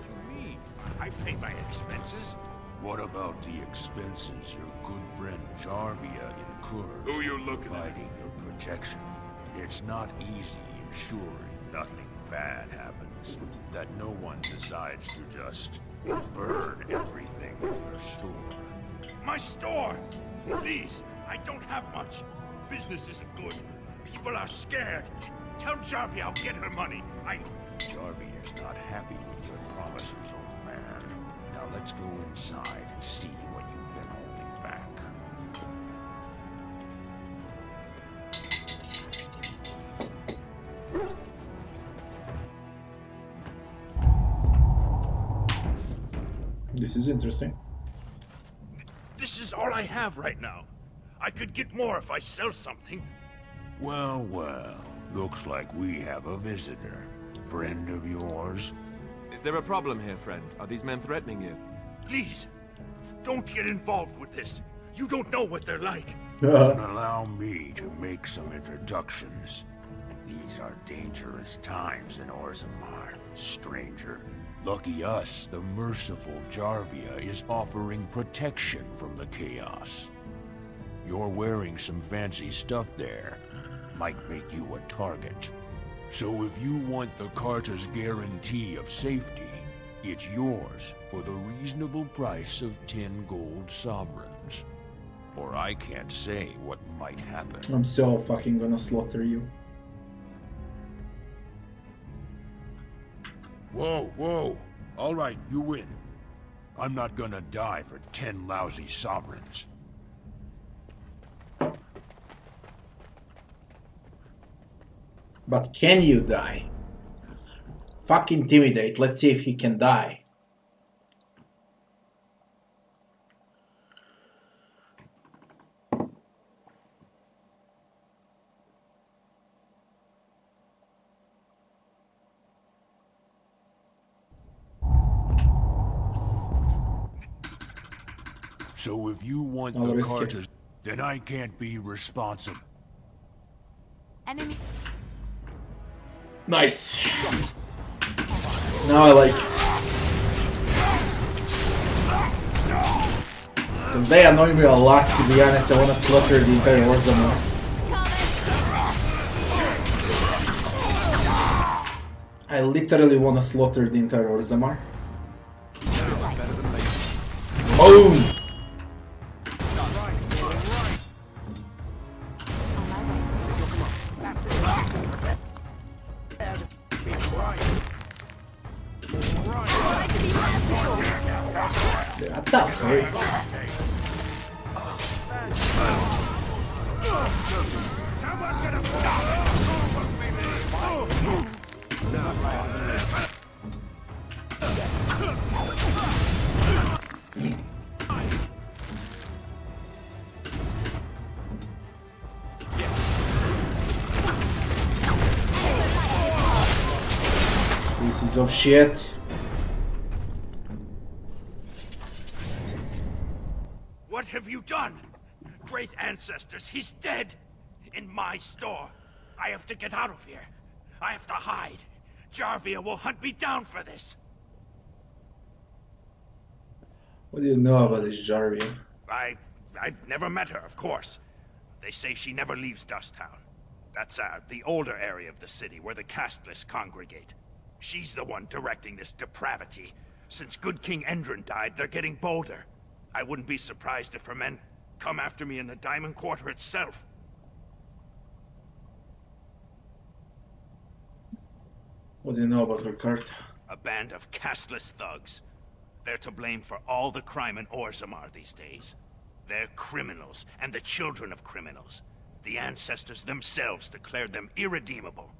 [SPEAKER 15] taxes? What about the expenses your good friend Jarvia incurs?
[SPEAKER 12] Who you looking at?
[SPEAKER 15] Providing your protection. It's not easy ensuring nothing bad happens. That no one decides to just burn everything in your store.
[SPEAKER 12] My store! Please, I don't have much. Business isn't good. People are scared. Tell Jarvia I'll get her money.
[SPEAKER 15] Jarvia's not happy with your promises, old man. Now let's go inside and see what you've been holding back.
[SPEAKER 2] This is interesting.
[SPEAKER 12] This is all I have right now. I could get more if I sell something.
[SPEAKER 15] Well, well. Looks like we have a visitor. Friend of yours?
[SPEAKER 5] Is there a problem here, friend? Are these men threatening you?
[SPEAKER 12] Please, don't get involved with this. You don't know what they're like.
[SPEAKER 15] Allow me to make some introductions. These are dangerous times in Orzammar, stranger. Lucky us, the merciful Jarvia is offering protection from the chaos. You're wearing some fancy stuff there. Might make you a target. So if you want the Carta's guarantee of safety, it's yours for the reasonable price of 10 gold sovereigns. Or I can't say what might happen.
[SPEAKER 2] I'm so fucking gonna slaughter you.
[SPEAKER 15] Whoa, whoa. All right, you win. I'm not gonna die for 10 lousy sovereigns.
[SPEAKER 2] But can you die? Fuck intimidate. Let's see if he can die.
[SPEAKER 15] So if you want
[SPEAKER 2] I'll
[SPEAKER 15] the
[SPEAKER 2] risk
[SPEAKER 15] Cartas,
[SPEAKER 2] it.
[SPEAKER 15] then I can't be responsible.
[SPEAKER 4] Enemy.
[SPEAKER 2] Nice. Now I like it. Because they annoy me a lot, to be honest. I want to slaughter the entire Orzammar. I literally want to slaughter the entire Orzammar. Boom! What the freak? Pieces of shit.
[SPEAKER 12] What have you done? Great ancestors, he's dead! In my store. I have to get out of here. I have to hide. Jarvia will hunt me down for this.
[SPEAKER 2] What do you know about this Jarvia?
[SPEAKER 12] I've never met her, of course. They say she never leaves Dusttown. That's the older area of the city where the casteless congregate. She's the one directing this depravity. Since good King Endrin died, they're getting bolder. I wouldn't be surprised if her men come after me in the Diamond Quarter itself.
[SPEAKER 2] What do you know about her Carta?
[SPEAKER 12] A band of casteless thugs. They're to blame for all the crime in Orzammar these days. They're criminals, and the children of criminals. The ancestors themselves declared them irredeemable.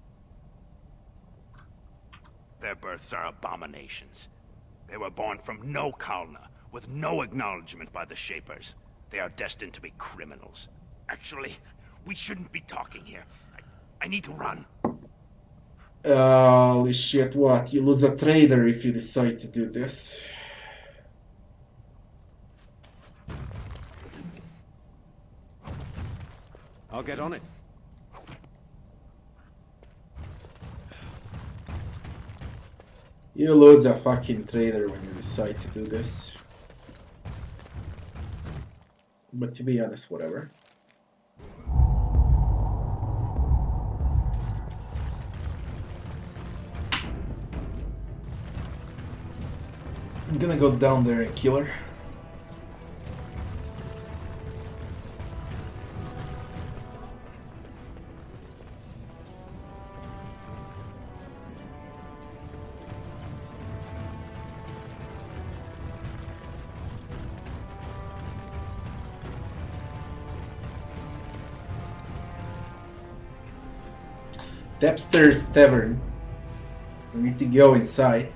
[SPEAKER 12] Their births are abominations. They were born from no Kalna, with no acknowledgement by the Shapers. They are destined to be criminals. Actually, we shouldn't be talking here. I need to run.
[SPEAKER 2] Holy shit, what? You lose a trader if you decide to do this.
[SPEAKER 19] I'll get on it.
[SPEAKER 2] You lose a fucking trader when you decide to do this. But to be honest, whatever. I'm gonna go down there and kill her. Dexter's Tavern. We need to go inside.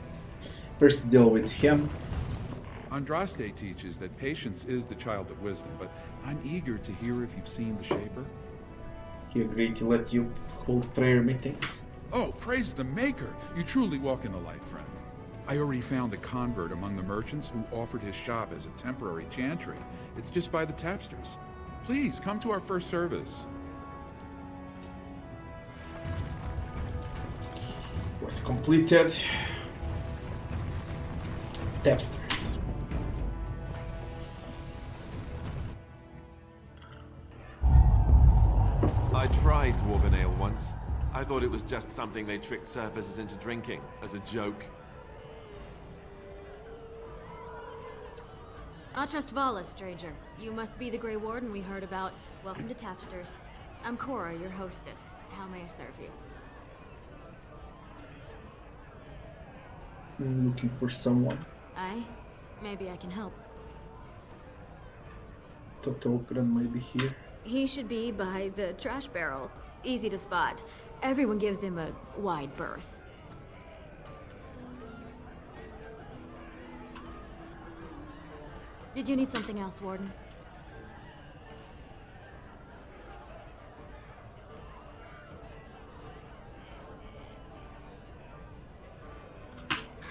[SPEAKER 2] First deal with him.
[SPEAKER 1] Andraste teaches that patience is the child of wisdom, but I'm eager to hear if you've seen the Shaper.
[SPEAKER 2] He agreed to let you hold prayer meetings.
[SPEAKER 1] Oh, praise the Maker! You truly walk in the light, friend. I already found a convert among the merchants who offered his shop as a temporary chantry. It's just by the tapsters. Please, come to our first service.
[SPEAKER 2] Was completed. Tapsters.
[SPEAKER 5] I tried Dwarven Ale once. I thought it was just something they tricked surfacers into drinking, as a joke.
[SPEAKER 16] Atrust Vala, stranger. You must be the Grey Warden we heard about. Welcome to Tapsters. I'm Cora, your hostess. How may I serve you?
[SPEAKER 2] I'm looking for someone.
[SPEAKER 16] Aye? Maybe I can help.
[SPEAKER 2] Totokran might be here.
[SPEAKER 16] He should be by the trash barrel. Easy to spot. Everyone gives him a wide berth. Did you need something else, Warden?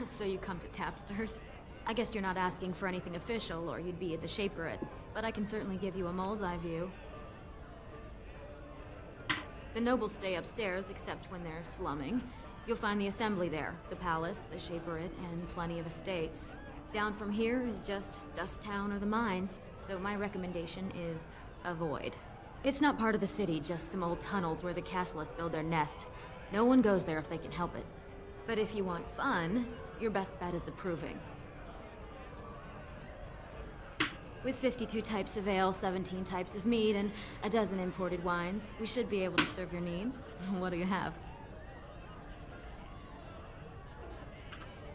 [SPEAKER 16] So you come to Tapsters? I guess you're not asking for anything official, or you'd be at the Shaperate. But I can certainly give you a mole's eye view. The nobles stay upstairs, except when they're slumming. You'll find the assembly there, the palace, the Shaperate, and plenty of estates. Down from here is just Dust Town or the mines, so my recommendation is avoid. It's not part of the city, just some old tunnels where the castlists build their nest. No one goes there if they can help it. But if you want fun, your best bet is the Proving. With 52 types of ale, 17 types of mead, and a dozen imported wines, we should be able to serve your needs. What do you have?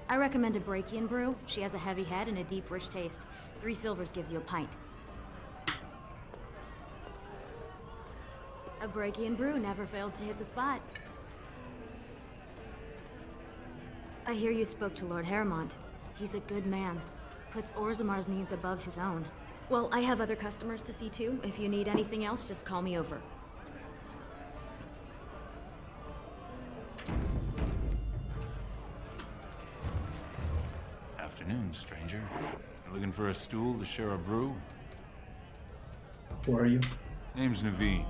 [SPEAKER 16] I recommend a Breakian brew. She has a heavy head and a deep, rich taste. 3 silvers gives you a pint. A Breakian brew never fails to hit the spot. I hear you spoke to Lord Heremont. He's a good man. Puts Orzamar's needs above his own. Well, I have other customers to see too. If you need anything else, just call me over.
[SPEAKER 15] Afternoon, stranger. You looking for a stool to share a brew?
[SPEAKER 2] Who are you?
[SPEAKER 15] Name's Naveen.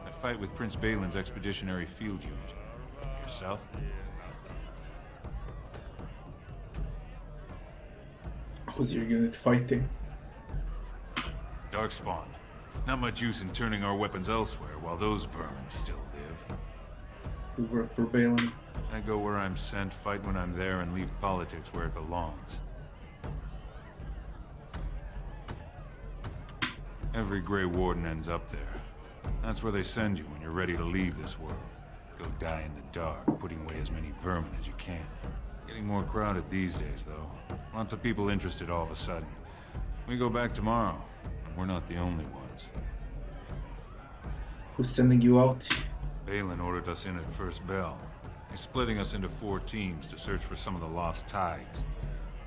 [SPEAKER 15] I fight with Prince Balin's expeditionary field unit. Yourself?
[SPEAKER 2] Who's your unit fighting?
[SPEAKER 15] Darkspawn. Not much use in turning our weapons elsewhere while those vermin still live.
[SPEAKER 2] You work for Balin.
[SPEAKER 15] I go where I'm sent, fight when I'm there, and leave politics where it belongs. Every Grey Warden ends up there. That's where they send you when you're ready to leave this world. Go die in the dark, putting away as many vermin as you can. Getting more crowded these days, though. Lots of people interested all of a sudden. We go back tomorrow, and we're not the only ones.
[SPEAKER 2] Who's sending you out?
[SPEAKER 15] Balin ordered us in at first bell. He's splitting us into 4 teams to search for some of the lost tigers.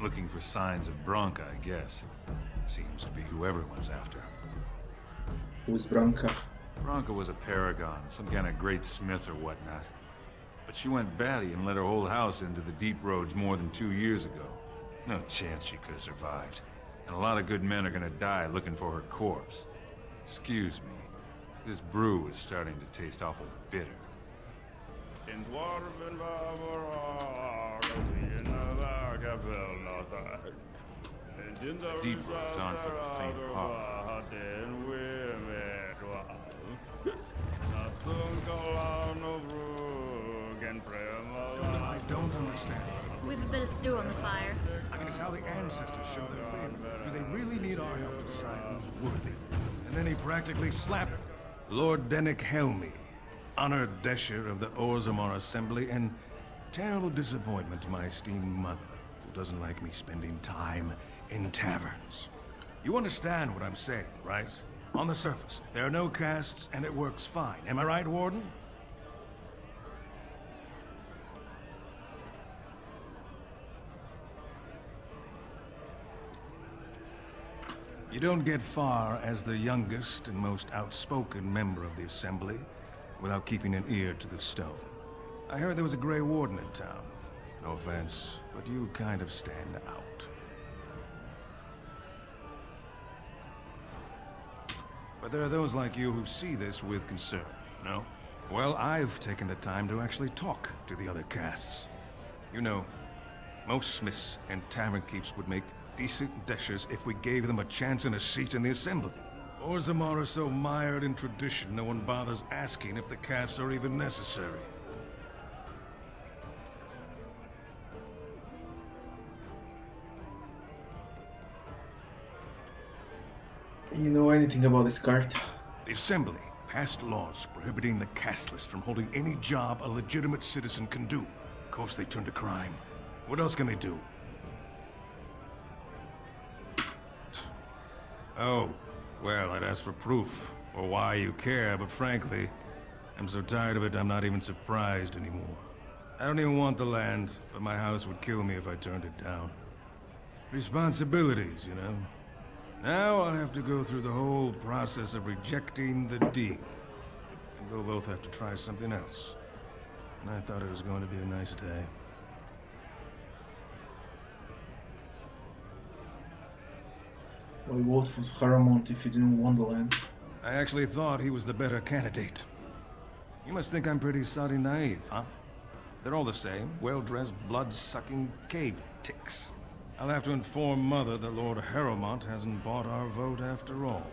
[SPEAKER 15] Looking for signs of Branca, I guess. Seems to be who everyone's after.
[SPEAKER 2] Who's Branca?
[SPEAKER 15] Branca was a paragon, some kind of great smith or whatnot. But she went batty and let her whole house into the deep roads more than 2 years ago. No chance she could have survived. And a lot of good men are gonna die looking for her corpse. Excuse me. This brew is starting to taste awful bitter. Deep roads aren't for the faint of heart.
[SPEAKER 9] I don't understand.
[SPEAKER 17] We have a bit of stew on the fire.
[SPEAKER 9] I mean, it's how the ancestors show their faith. Do they really need our help to decide who's worthy? And then he practically slapped Lord Dennick Helmy, honored Desher of the Orzammar Assembly, and terrible disappointment to my esteemed mother, who doesn't like me spending time in taverns. You understand what I'm saying, right? On the surface, there are no castes, and it works fine. Am I right, Warden? You don't get far as the youngest and most outspoken member of the Assembly without keeping an ear to the stone. I heard there was a Grey Warden in town. No offense, but you kind of stand out. But there are those like you who see this with concern, no? Well, I've taken the time to actually talk to the other castes. You know, most smiths and tavern keeps would make decent deshers if we gave them a chance and a seat in the Assembly. Orzammar are so mired in tradition, no one bothers asking if the castes are even necessary.
[SPEAKER 2] You know anything about this cart?
[SPEAKER 9] The Assembly passed laws prohibiting the casteless from holding any job a legitimate citizen can do. Of course they turn to crime. What else can they do? Oh, well, I'd ask for proof, or why you care, but frankly, I'm so tired of it I'm not even surprised anymore. I don't even want the land, but my house would kill me if I turned it down. Responsibilities, you know? Now I'll have to go through the whole process of rejecting the deal. And we'll both have to try something else. And I thought it was going to be a nice day.
[SPEAKER 2] Why vote for Haramont if you didn't want the land?
[SPEAKER 9] I actually thought he was the better candidate. You must think I'm pretty soddy naive, huh? They're all the same, well-dressed, blood-sucking cave ticks. I'll have to inform Mother that Lord Haramont hasn't bought our vote after all.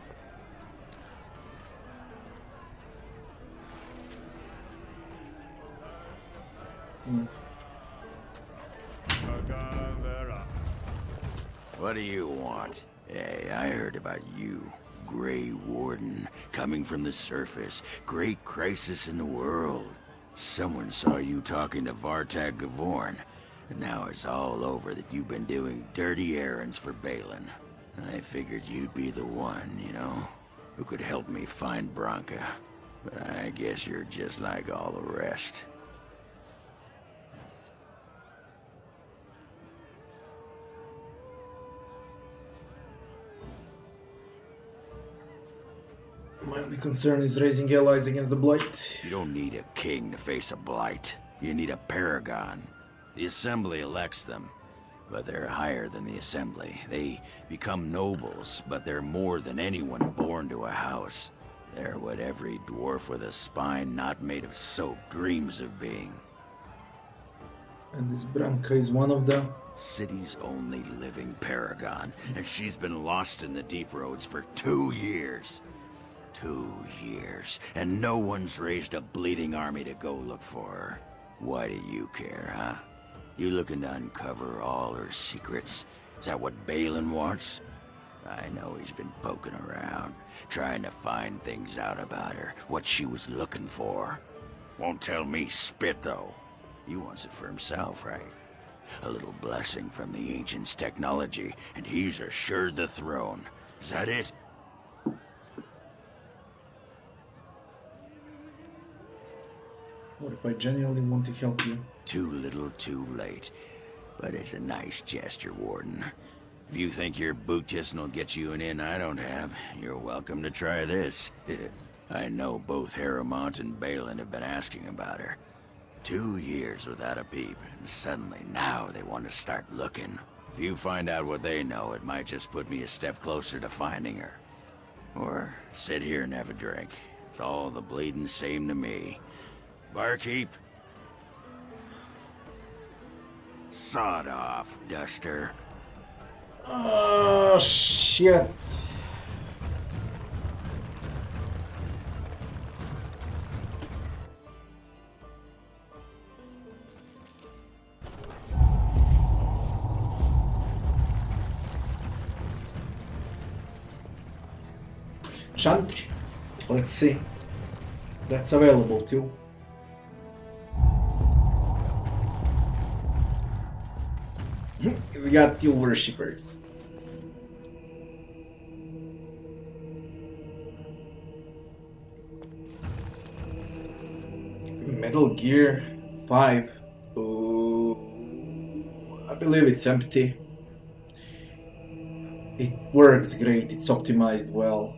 [SPEAKER 15] What do you want? Hey, I heard about you. Grey Warden, coming from the surface. Great crisis in the world. Someone saw you talking to Vartag Gavorn, and now it's all over that you've been doing dirty errands for Balin. I figured you'd be the one, you know, who could help me find Branka. But I guess you're just like all the rest.
[SPEAKER 2] My only concern is raising allies against the Blight.
[SPEAKER 15] You don't need a king to face a blight. You need a paragon. The Assembly elects them, but they're higher than the Assembly. They become nobles, but they're more than anyone born to a house. They're what every dwarf with a spine not made of soap dreams of being.
[SPEAKER 2] And this Branka is one of them?
[SPEAKER 15] City's only living paragon, and she's been lost in the deep roads for 2 years. 2 years, and no one's raised a bleeding army to go look for her. Why do you care, huh? You looking to uncover all her secrets? Is that what Balin wants? I know he's been poking around, trying to find things out about her, what she was looking for. Won't tell me spit, though. He wants it for himself, right? A little blessing from the Ancients' technology, and he's assured the throne. Is that it?
[SPEAKER 2] What if I genuinely want to help you?
[SPEAKER 15] Too little, too late. But it's a nice gesture, Warden. If you think your boot kissing will get you an in I don't have, you're welcome to try this. I know both Haramont and Balin have been asking about her. 2 years without a peep, and suddenly now they want to start looking. If you find out what they know, it might just put me a step closer to finding her. Or sit here and have a drink. It's all the bleeding same to me. Barkeep? Sod off, Duster.
[SPEAKER 2] Oh shit. Chantry. Let's see. That's available too. It's got 2 worshippers. Metal Gear 5. Oh, I believe it's empty. It works great, it's optimized well.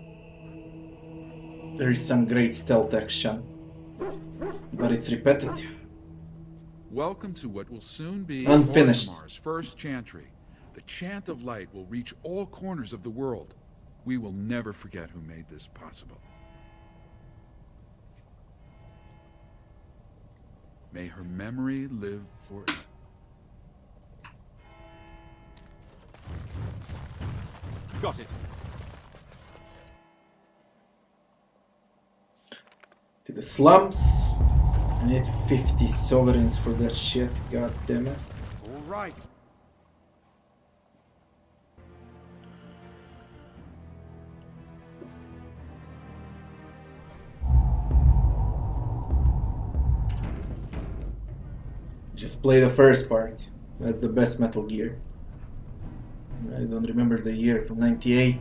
[SPEAKER 2] There is some great stealth action, but it's repetitive.
[SPEAKER 1] Welcome to what will soon be
[SPEAKER 2] Unfinished.
[SPEAKER 1] Orzamar's first chantry. The chant of light will reach all corners of the world. We will never forget who made this possible. May her memory live forever.
[SPEAKER 22] Got it.
[SPEAKER 2] To the slums. I need 50 sovereigns for that shit, god damn it.
[SPEAKER 22] All right.
[SPEAKER 2] Just play the first part. That's the best Metal Gear. I don't remember the year, from 98.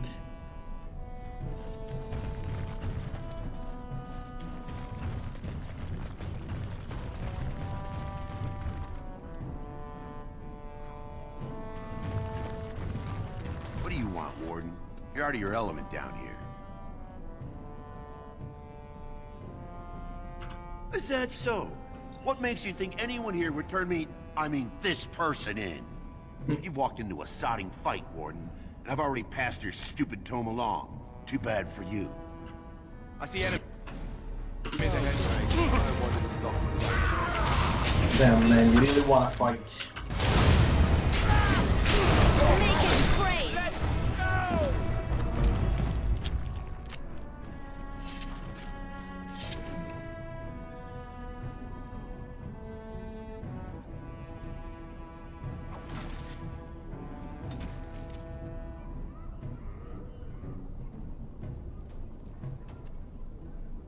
[SPEAKER 14] What do you want, Warden? You're out of your element down here. Is that so? What makes you think anyone here would turn me, this person in? You've walked into a sodding fight, Warden, and I've already passed your stupid tome along. Too bad for you.
[SPEAKER 22] I see enemy.
[SPEAKER 2] Damn man, you really wanna fight.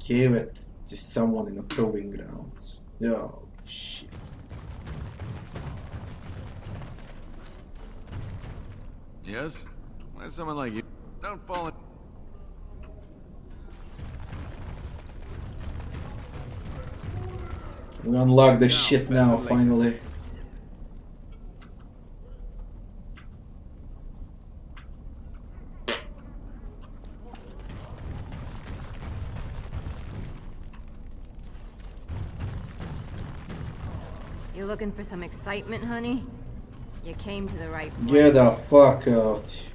[SPEAKER 2] Gave it to someone in the proving grounds. Oh shit.
[SPEAKER 11] Yes? Why someone like you don't fall in...
[SPEAKER 2] We unlock the shit now, finally.
[SPEAKER 18] You looking for some excitement, honey? You came to the right place.
[SPEAKER 2] Get the fuck out.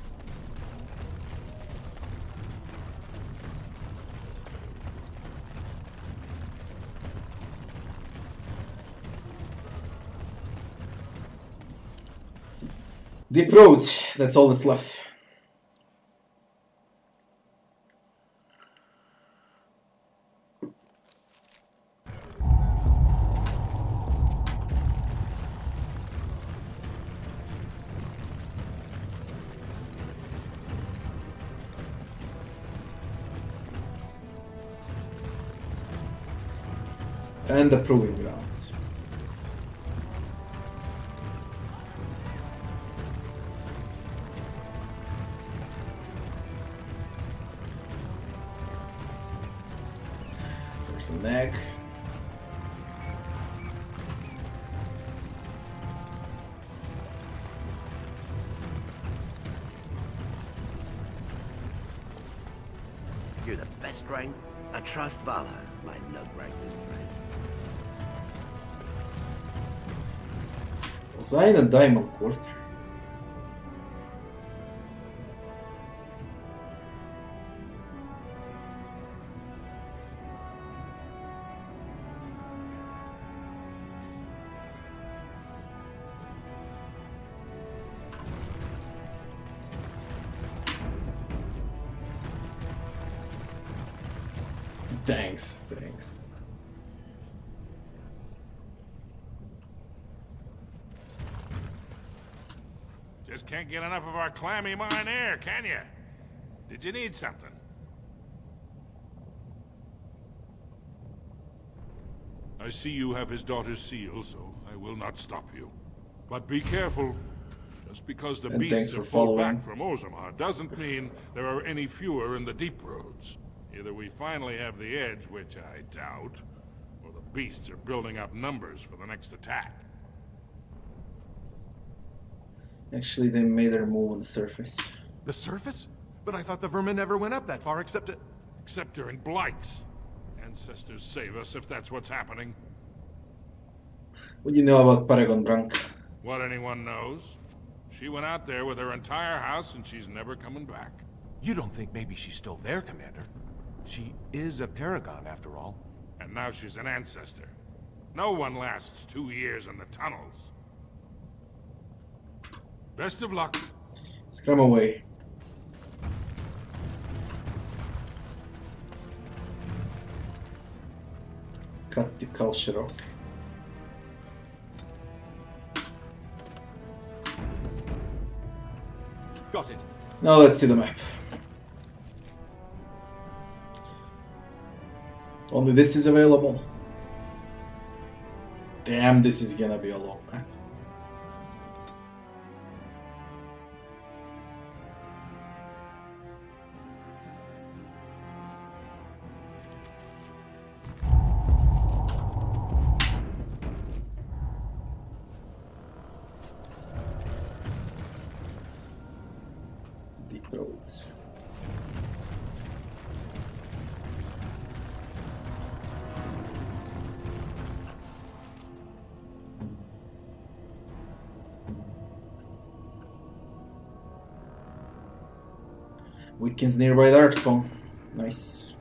[SPEAKER 2] Deep roads, that's all that's left. And the proving grounds. There's an egg.
[SPEAKER 6] You're the best rank. I trust Valor, my nug-wrangling friend.
[SPEAKER 2] Was I in a diamond quarter? Thanks.
[SPEAKER 15] Just can't get enough of our clammy mine air, can you? Did you need something? I see you have his daughter's seal, so I will not stop you. But be careful. Just because the
[SPEAKER 2] And
[SPEAKER 15] beasts
[SPEAKER 2] thanks for
[SPEAKER 15] have pulled
[SPEAKER 2] following.
[SPEAKER 15] back from Orzammar doesn't mean there are any fewer in the deep roads. Either we finally have the edge, which I doubt, or the beasts are building up numbers for the next attack.
[SPEAKER 2] Actually, they made their move on the surface.
[SPEAKER 7] The surface? But I thought the vermin never went up that far except it.
[SPEAKER 15] Except during blights. Ancestors save us if that's what's happening.
[SPEAKER 2] What do you know about Paragon Drunk?
[SPEAKER 15] What anyone knows. She went out there with her entire house and she's never coming back.
[SPEAKER 22] You don't think maybe she's still there, Commander? She is a paragon, after all.
[SPEAKER 15] And now she's an ancestor. No one lasts 2 years in the tunnels. Best of luck.
[SPEAKER 2] Scrum away. Cut the culture off.
[SPEAKER 22] Got it.
[SPEAKER 2] Now let's see the map. Only this is available. Damn, this is gonna be a long map. Deep roads. Weekends nearby Darkspawn. Nice.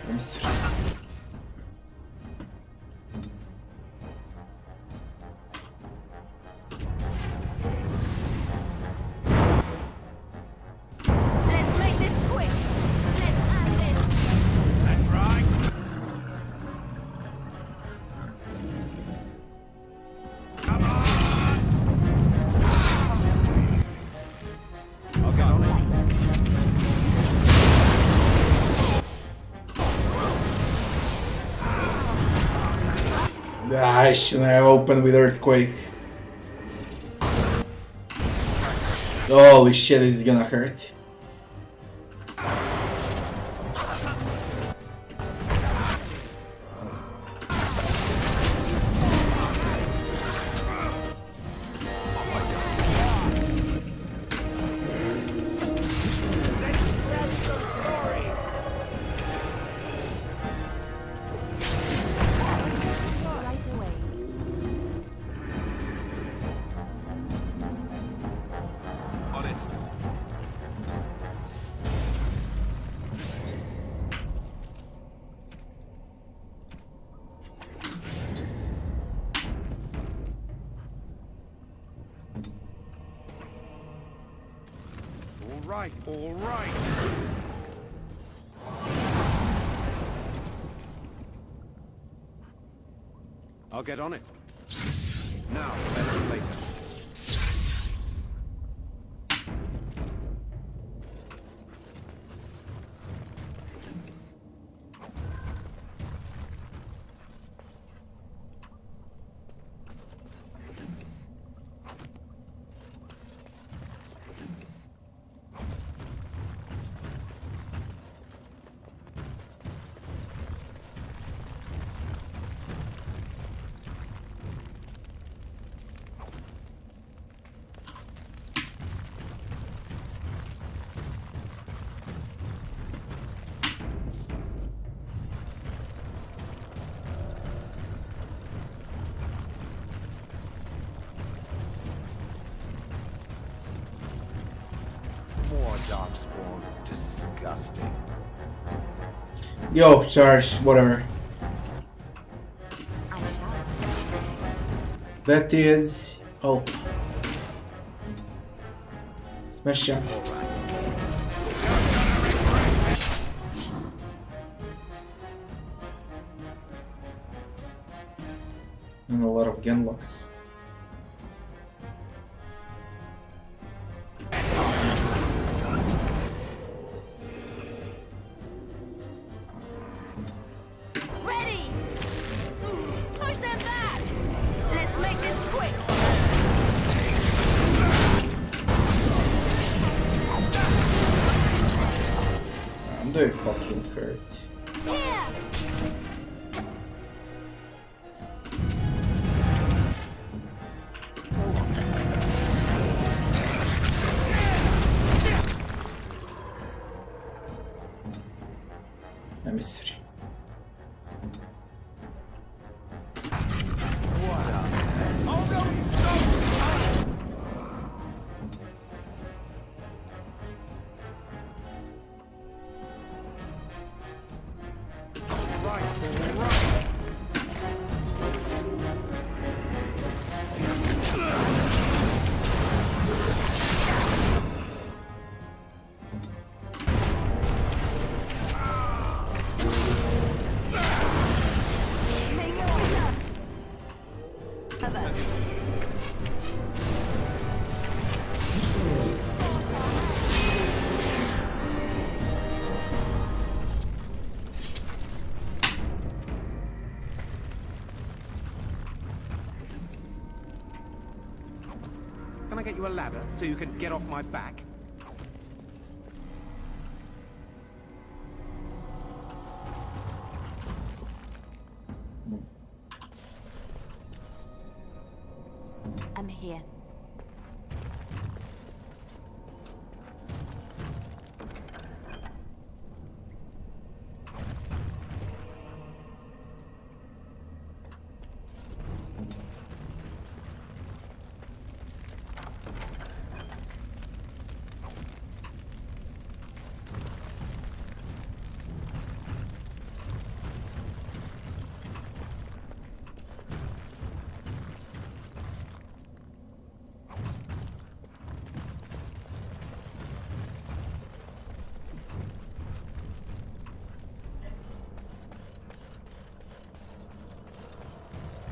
[SPEAKER 2] Nice.
[SPEAKER 8] Let's make this quick. Let's end this.
[SPEAKER 22] That's right. Come on! I'll get on it.
[SPEAKER 2] I shouldn't have opened with Earthquake. Holy shit, this is gonna hurt.
[SPEAKER 4] Right away.
[SPEAKER 22] On it. All right, all right. I'll get on it. Now, better than later.
[SPEAKER 6] darkspawn disgusting.
[SPEAKER 2] Yo, charge, whatever.
[SPEAKER 4] I shall.
[SPEAKER 2] That is... Oh. Smash him. And a lot of gunlocks.
[SPEAKER 4] Ready! Push them back! Let's make this quick!
[SPEAKER 2] I'm doing fucking hurt.
[SPEAKER 4] Here!
[SPEAKER 2] Emissary.
[SPEAKER 19] Can I get you a ladder so you can get off my back?
[SPEAKER 4] I'm here.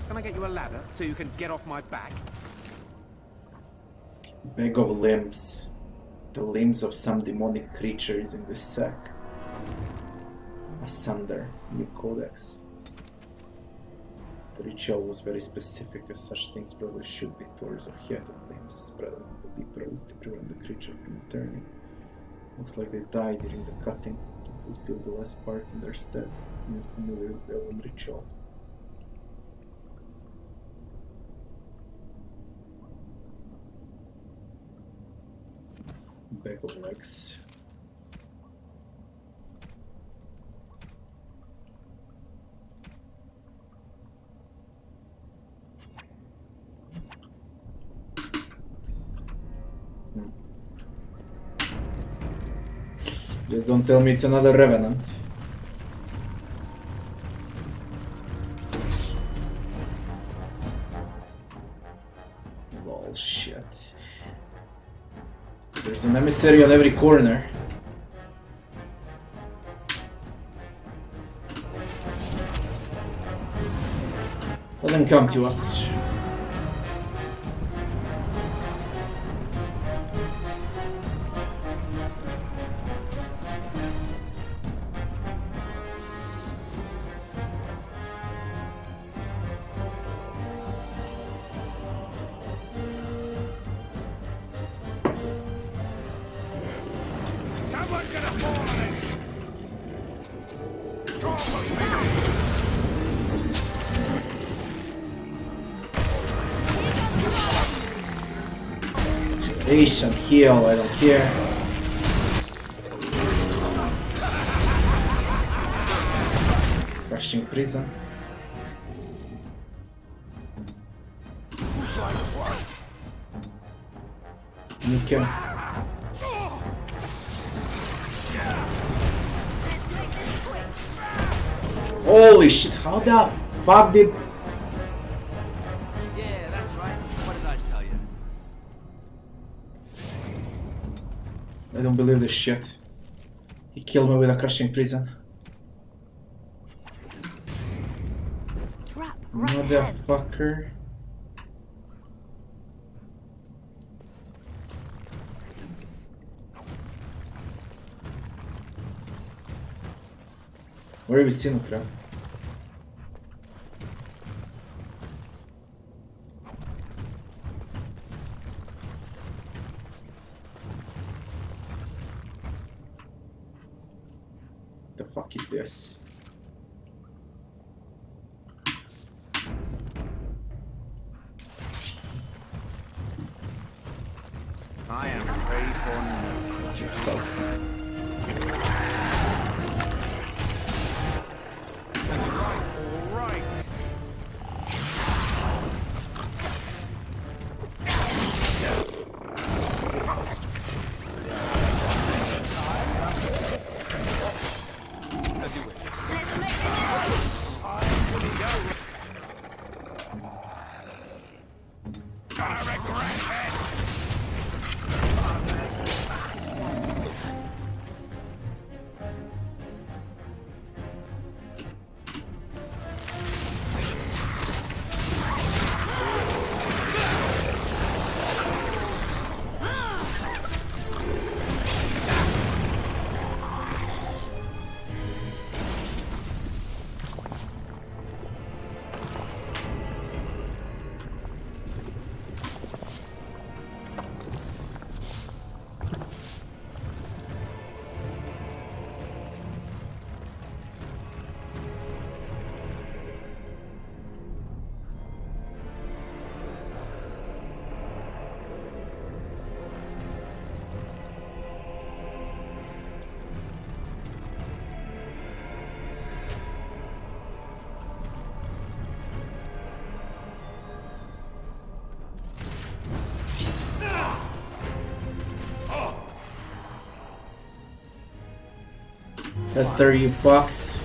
[SPEAKER 19] Can I get you a ladder so you can get off my back?
[SPEAKER 2] Bag of limbs. The limbs of some demonic creature is in this sack. Asunder, new codex. The ritual was very specific, as such things probably should be towards a head of limbs spread amongst the deep roads to prevent the creature from returning. Looks like they died during the cutting to fulfill the last part in their stead. Not familiar with the Elven ritual. Bag of legs. Just don't tell me it's another revenant. Bullshit. There's an emissary on every corner. Let them come to us.
[SPEAKER 15] Someone's gonna fall on it!
[SPEAKER 2] Generation, heal, I don't care. Crushing prison. You can. Holy shit, how the fuck did...
[SPEAKER 22] Yeah, that's right. What did I tell you?
[SPEAKER 2] I don't believe this shit. He killed me with a crushing prison.
[SPEAKER 4] Trap right ahead.
[SPEAKER 2] Motherfucker. Where have we seen it, trap? The fuck is this?
[SPEAKER 22] I am ready for no creature. All right.
[SPEAKER 2] Esther, you fucks.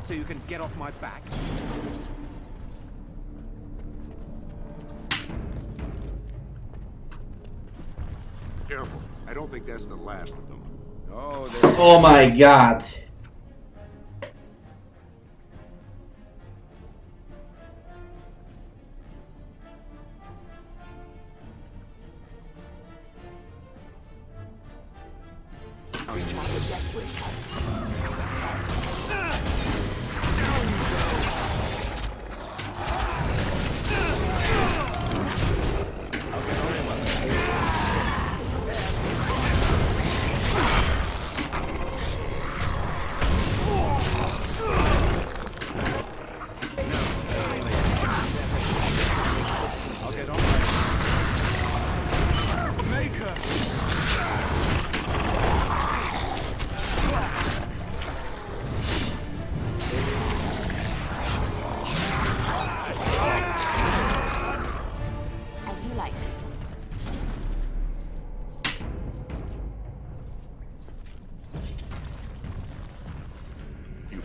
[SPEAKER 19] So you can get off my back.
[SPEAKER 15] Careful. I don't think that's the last of them.
[SPEAKER 2] Oh my god.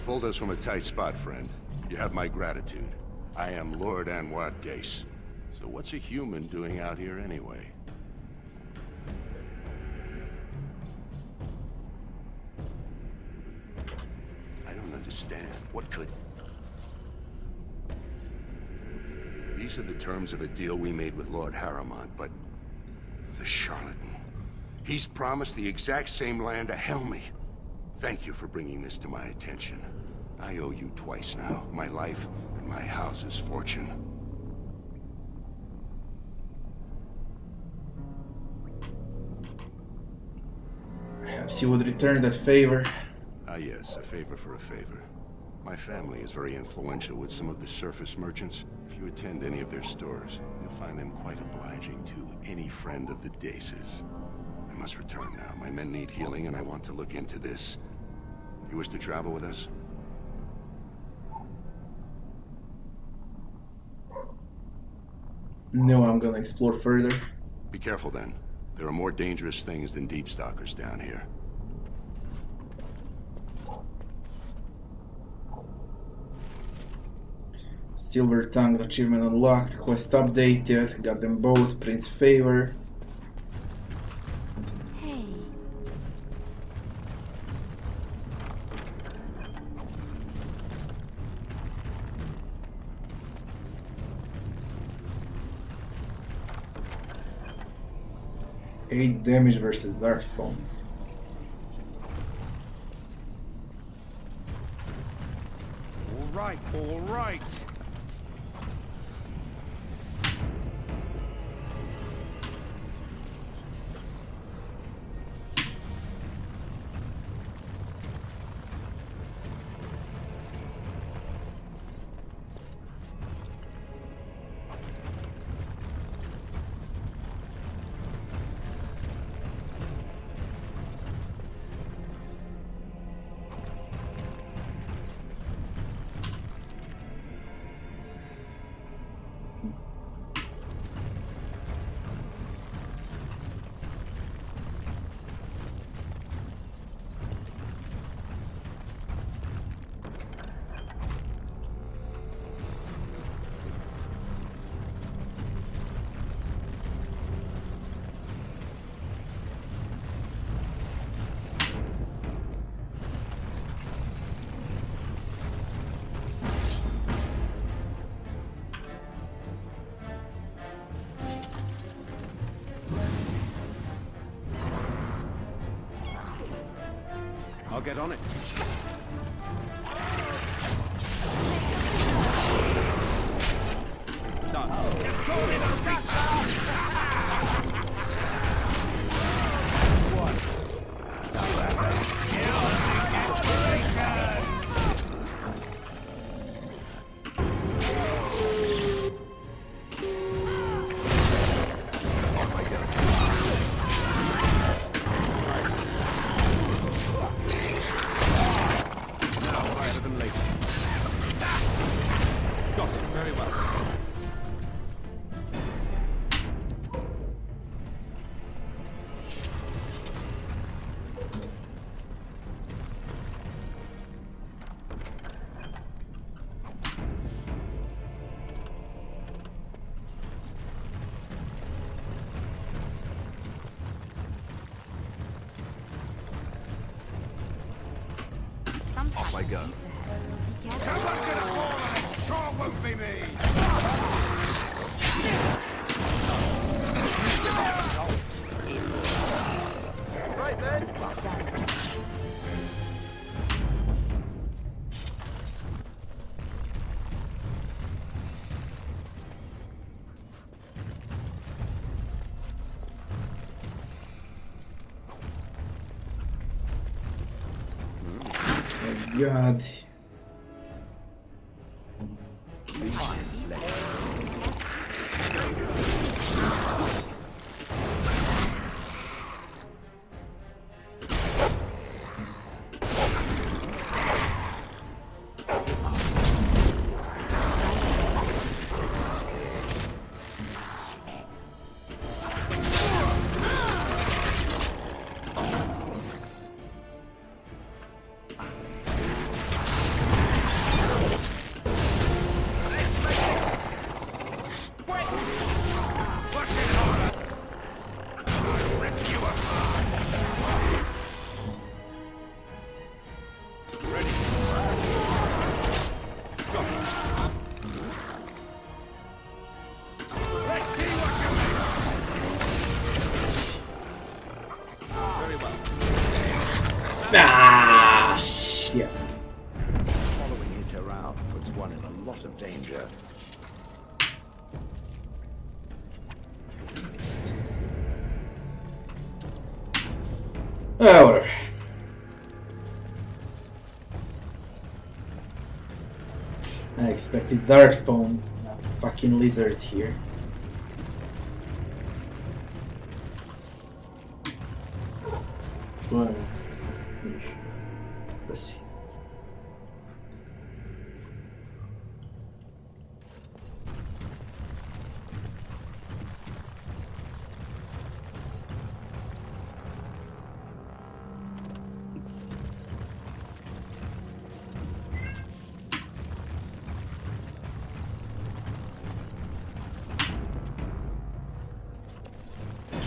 [SPEAKER 15] Pulled us from a tight spot, friend. You have my gratitude. I am Lord Anwar Dace. So what's a human doing out here anyway? I don't understand. What could... These are the terms of a deal we made with Lord Harrowmont, but... the charlatan. He's promised the exact same land to Helmy. Thank you for bringing this to my attention. I owe you twice now. My life and my house's fortune.
[SPEAKER 2] Perhaps you would return that favor.
[SPEAKER 3] Ah yes, a favor for a favor. My family is very influential with some of the surface merchants. If you attend any of their stores, you'll find them quite obliging to any friend of the Daces. I must return now. My men need healing and I want to look into this. You wish to travel with us?
[SPEAKER 2] No, I'm gonna explore further.
[SPEAKER 3] Be careful then. There are more dangerous things than deep stalkers down here.
[SPEAKER 2] Silver Tongue achievement unlocked, quest updated, got them both, Prince Favor.
[SPEAKER 4] Hey.
[SPEAKER 2] 8 damage versus Darkspawn.
[SPEAKER 19] All right. I'll get on it. Done. Just go in and reach.
[SPEAKER 15] Off I go.
[SPEAKER 19] Someone's gonna fall and it sure won't be me.
[SPEAKER 22] Right then.
[SPEAKER 2] God. Ah, shit.
[SPEAKER 6] Following it around puts one in a lot of danger.
[SPEAKER 2] Whatever. I expected darkspawn, not fucking lizards here. Шо? Спасибо.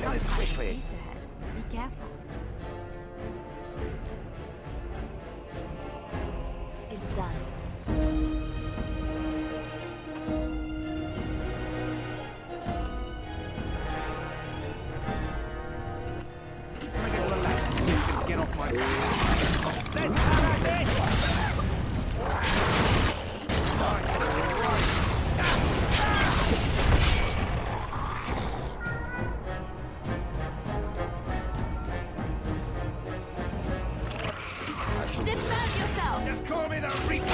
[SPEAKER 6] Kill it quickly.
[SPEAKER 4] East ahead. Be careful. It's done.
[SPEAKER 19] Can I get you a ladder so you can get off my back? Let's have at it!
[SPEAKER 4] Dismount yourself!
[SPEAKER 19] Just call me the Reaper!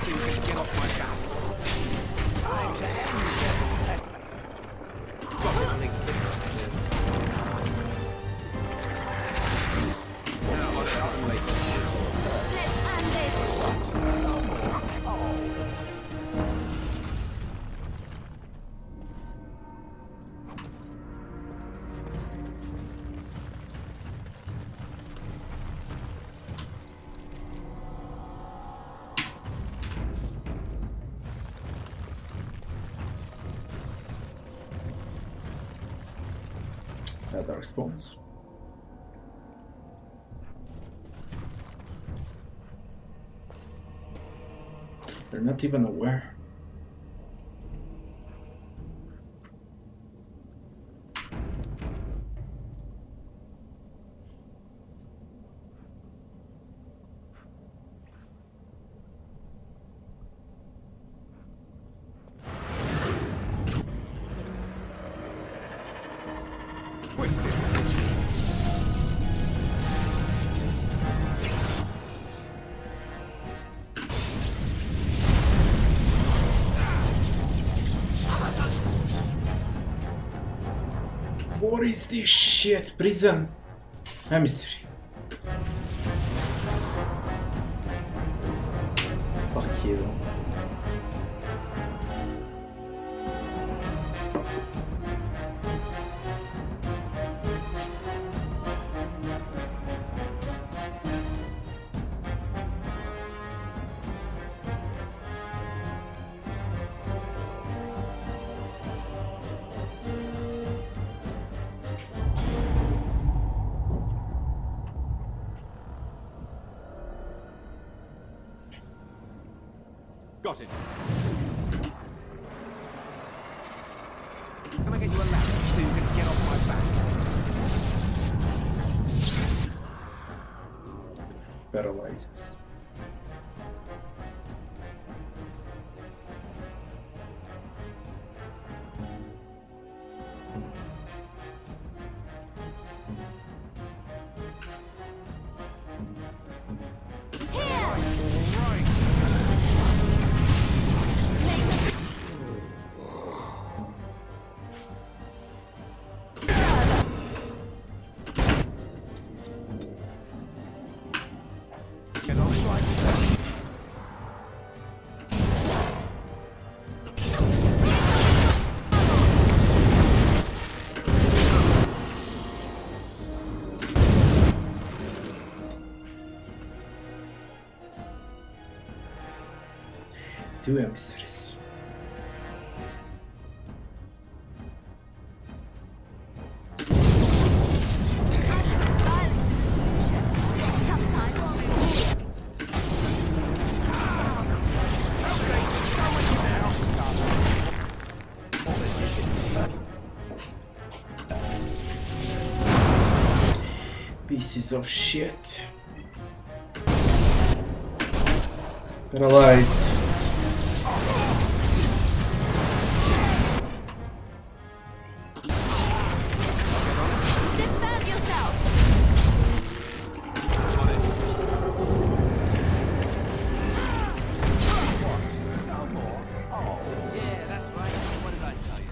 [SPEAKER 19] So you can get off my back. Time to end this. Got it, big cigarette. Now, what about later?
[SPEAKER 4] Let's end this!
[SPEAKER 2] Darkspawns. They're not even aware.
[SPEAKER 19] Twisted.
[SPEAKER 2] What is this shit? Prison emissary. Fuck you.
[SPEAKER 19] Got it. Can I get you a ladder so you can get off my back?
[SPEAKER 2] Paralyzes. Two emissaries. Pieces of shit. Paralyze.
[SPEAKER 4] Defend yourself!
[SPEAKER 22] No more. Oh. Yeah, that's right. What did I tell you?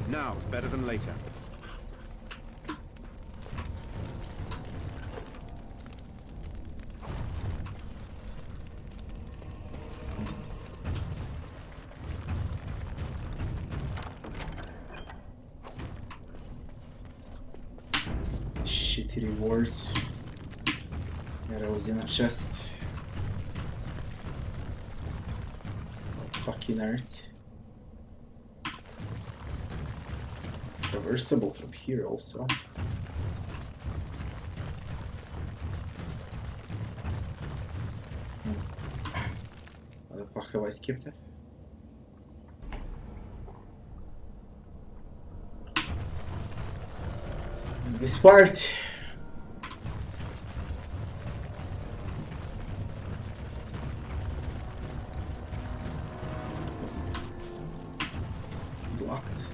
[SPEAKER 19] Now's better than later.
[SPEAKER 2] Shitty rewards. That was in a chest. Fucking art. It's traversable from here also. How the fuck have I skipped it? This part. Was blocked.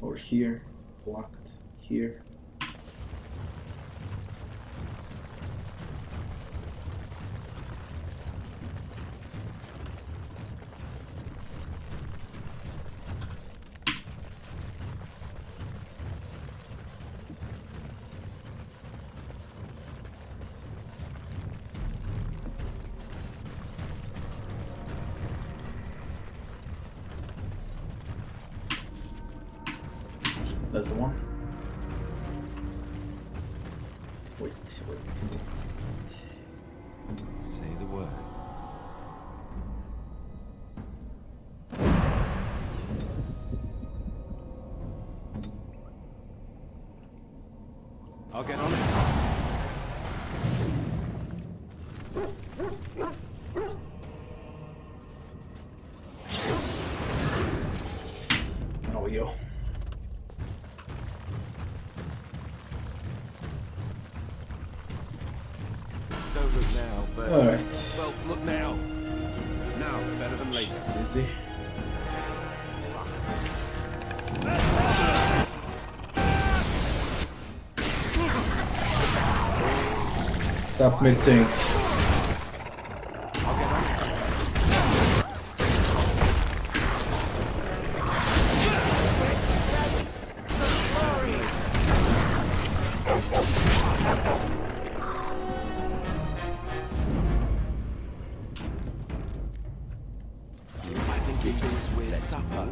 [SPEAKER 2] Or here, blocked. Here. That's the one. Wait.
[SPEAKER 5] Say the word.
[SPEAKER 19] I'll get on it.
[SPEAKER 2] Oh, yo.
[SPEAKER 19] Don't look now, but...
[SPEAKER 2] Alright.
[SPEAKER 19] Well, look now. Now's better than later.
[SPEAKER 2] It's easy. Stop missing.
[SPEAKER 19] I'll get on it. I think it goes with supper.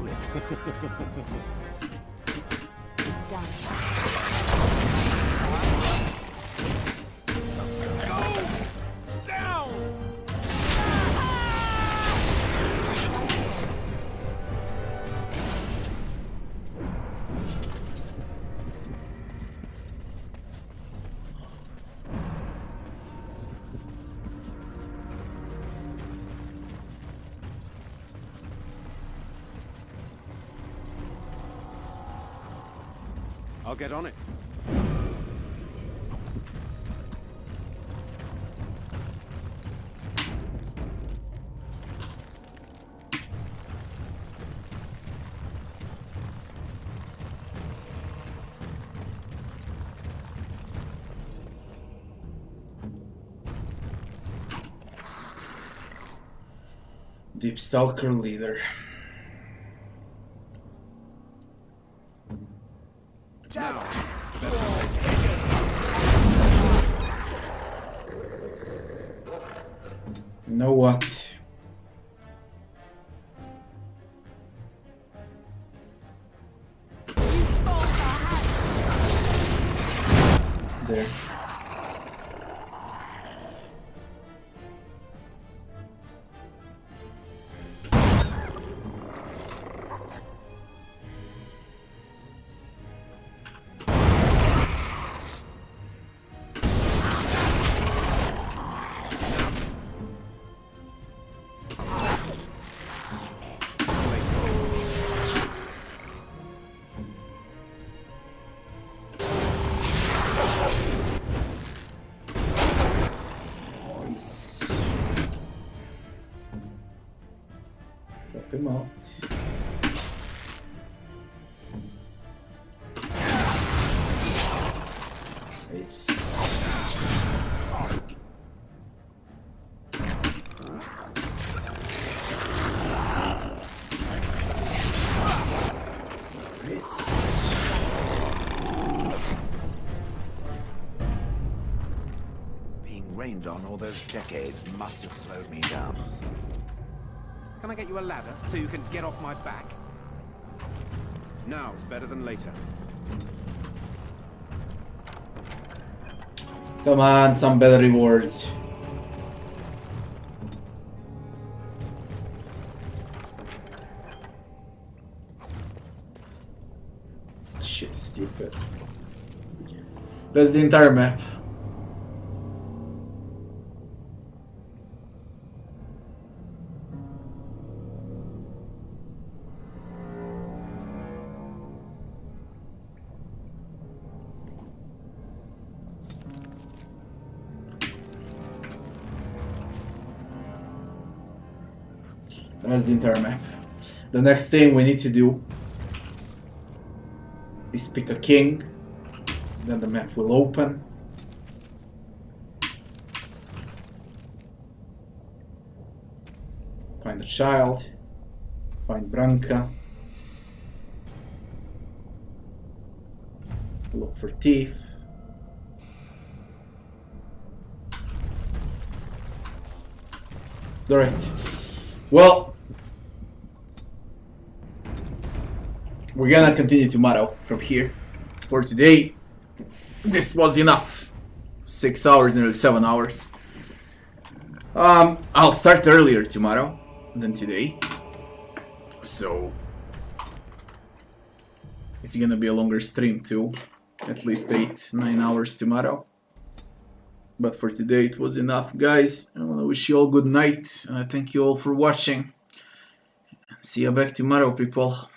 [SPEAKER 4] It's done.
[SPEAKER 19] I'll get on it.
[SPEAKER 2] Deep Stalker leader.
[SPEAKER 19] Now.
[SPEAKER 2] You know what? there. Drop him out. Nice.
[SPEAKER 6] Being rained on all those decades must have slowed me down.
[SPEAKER 19] Can I get you a ladder so you can get off my back? Now's better than later.
[SPEAKER 2] Come on, some better rewards. Shit is stupid. That's the entire map. That's the entire map. The next thing we need to do is pick a king. Then the map will open. Find a child. Find Branka. Look for thief. Alright. Well, we're gonna continue tomorrow from here. For today, this was enough. 6 hours, nearly 7 hours. I'll start earlier tomorrow than today. So it's gonna be a longer stream too. At least 8-9 hours tomorrow. But for today it was enough, guys. I wanna wish you all good night, and I thank you all for watching. See you back tomorrow, people.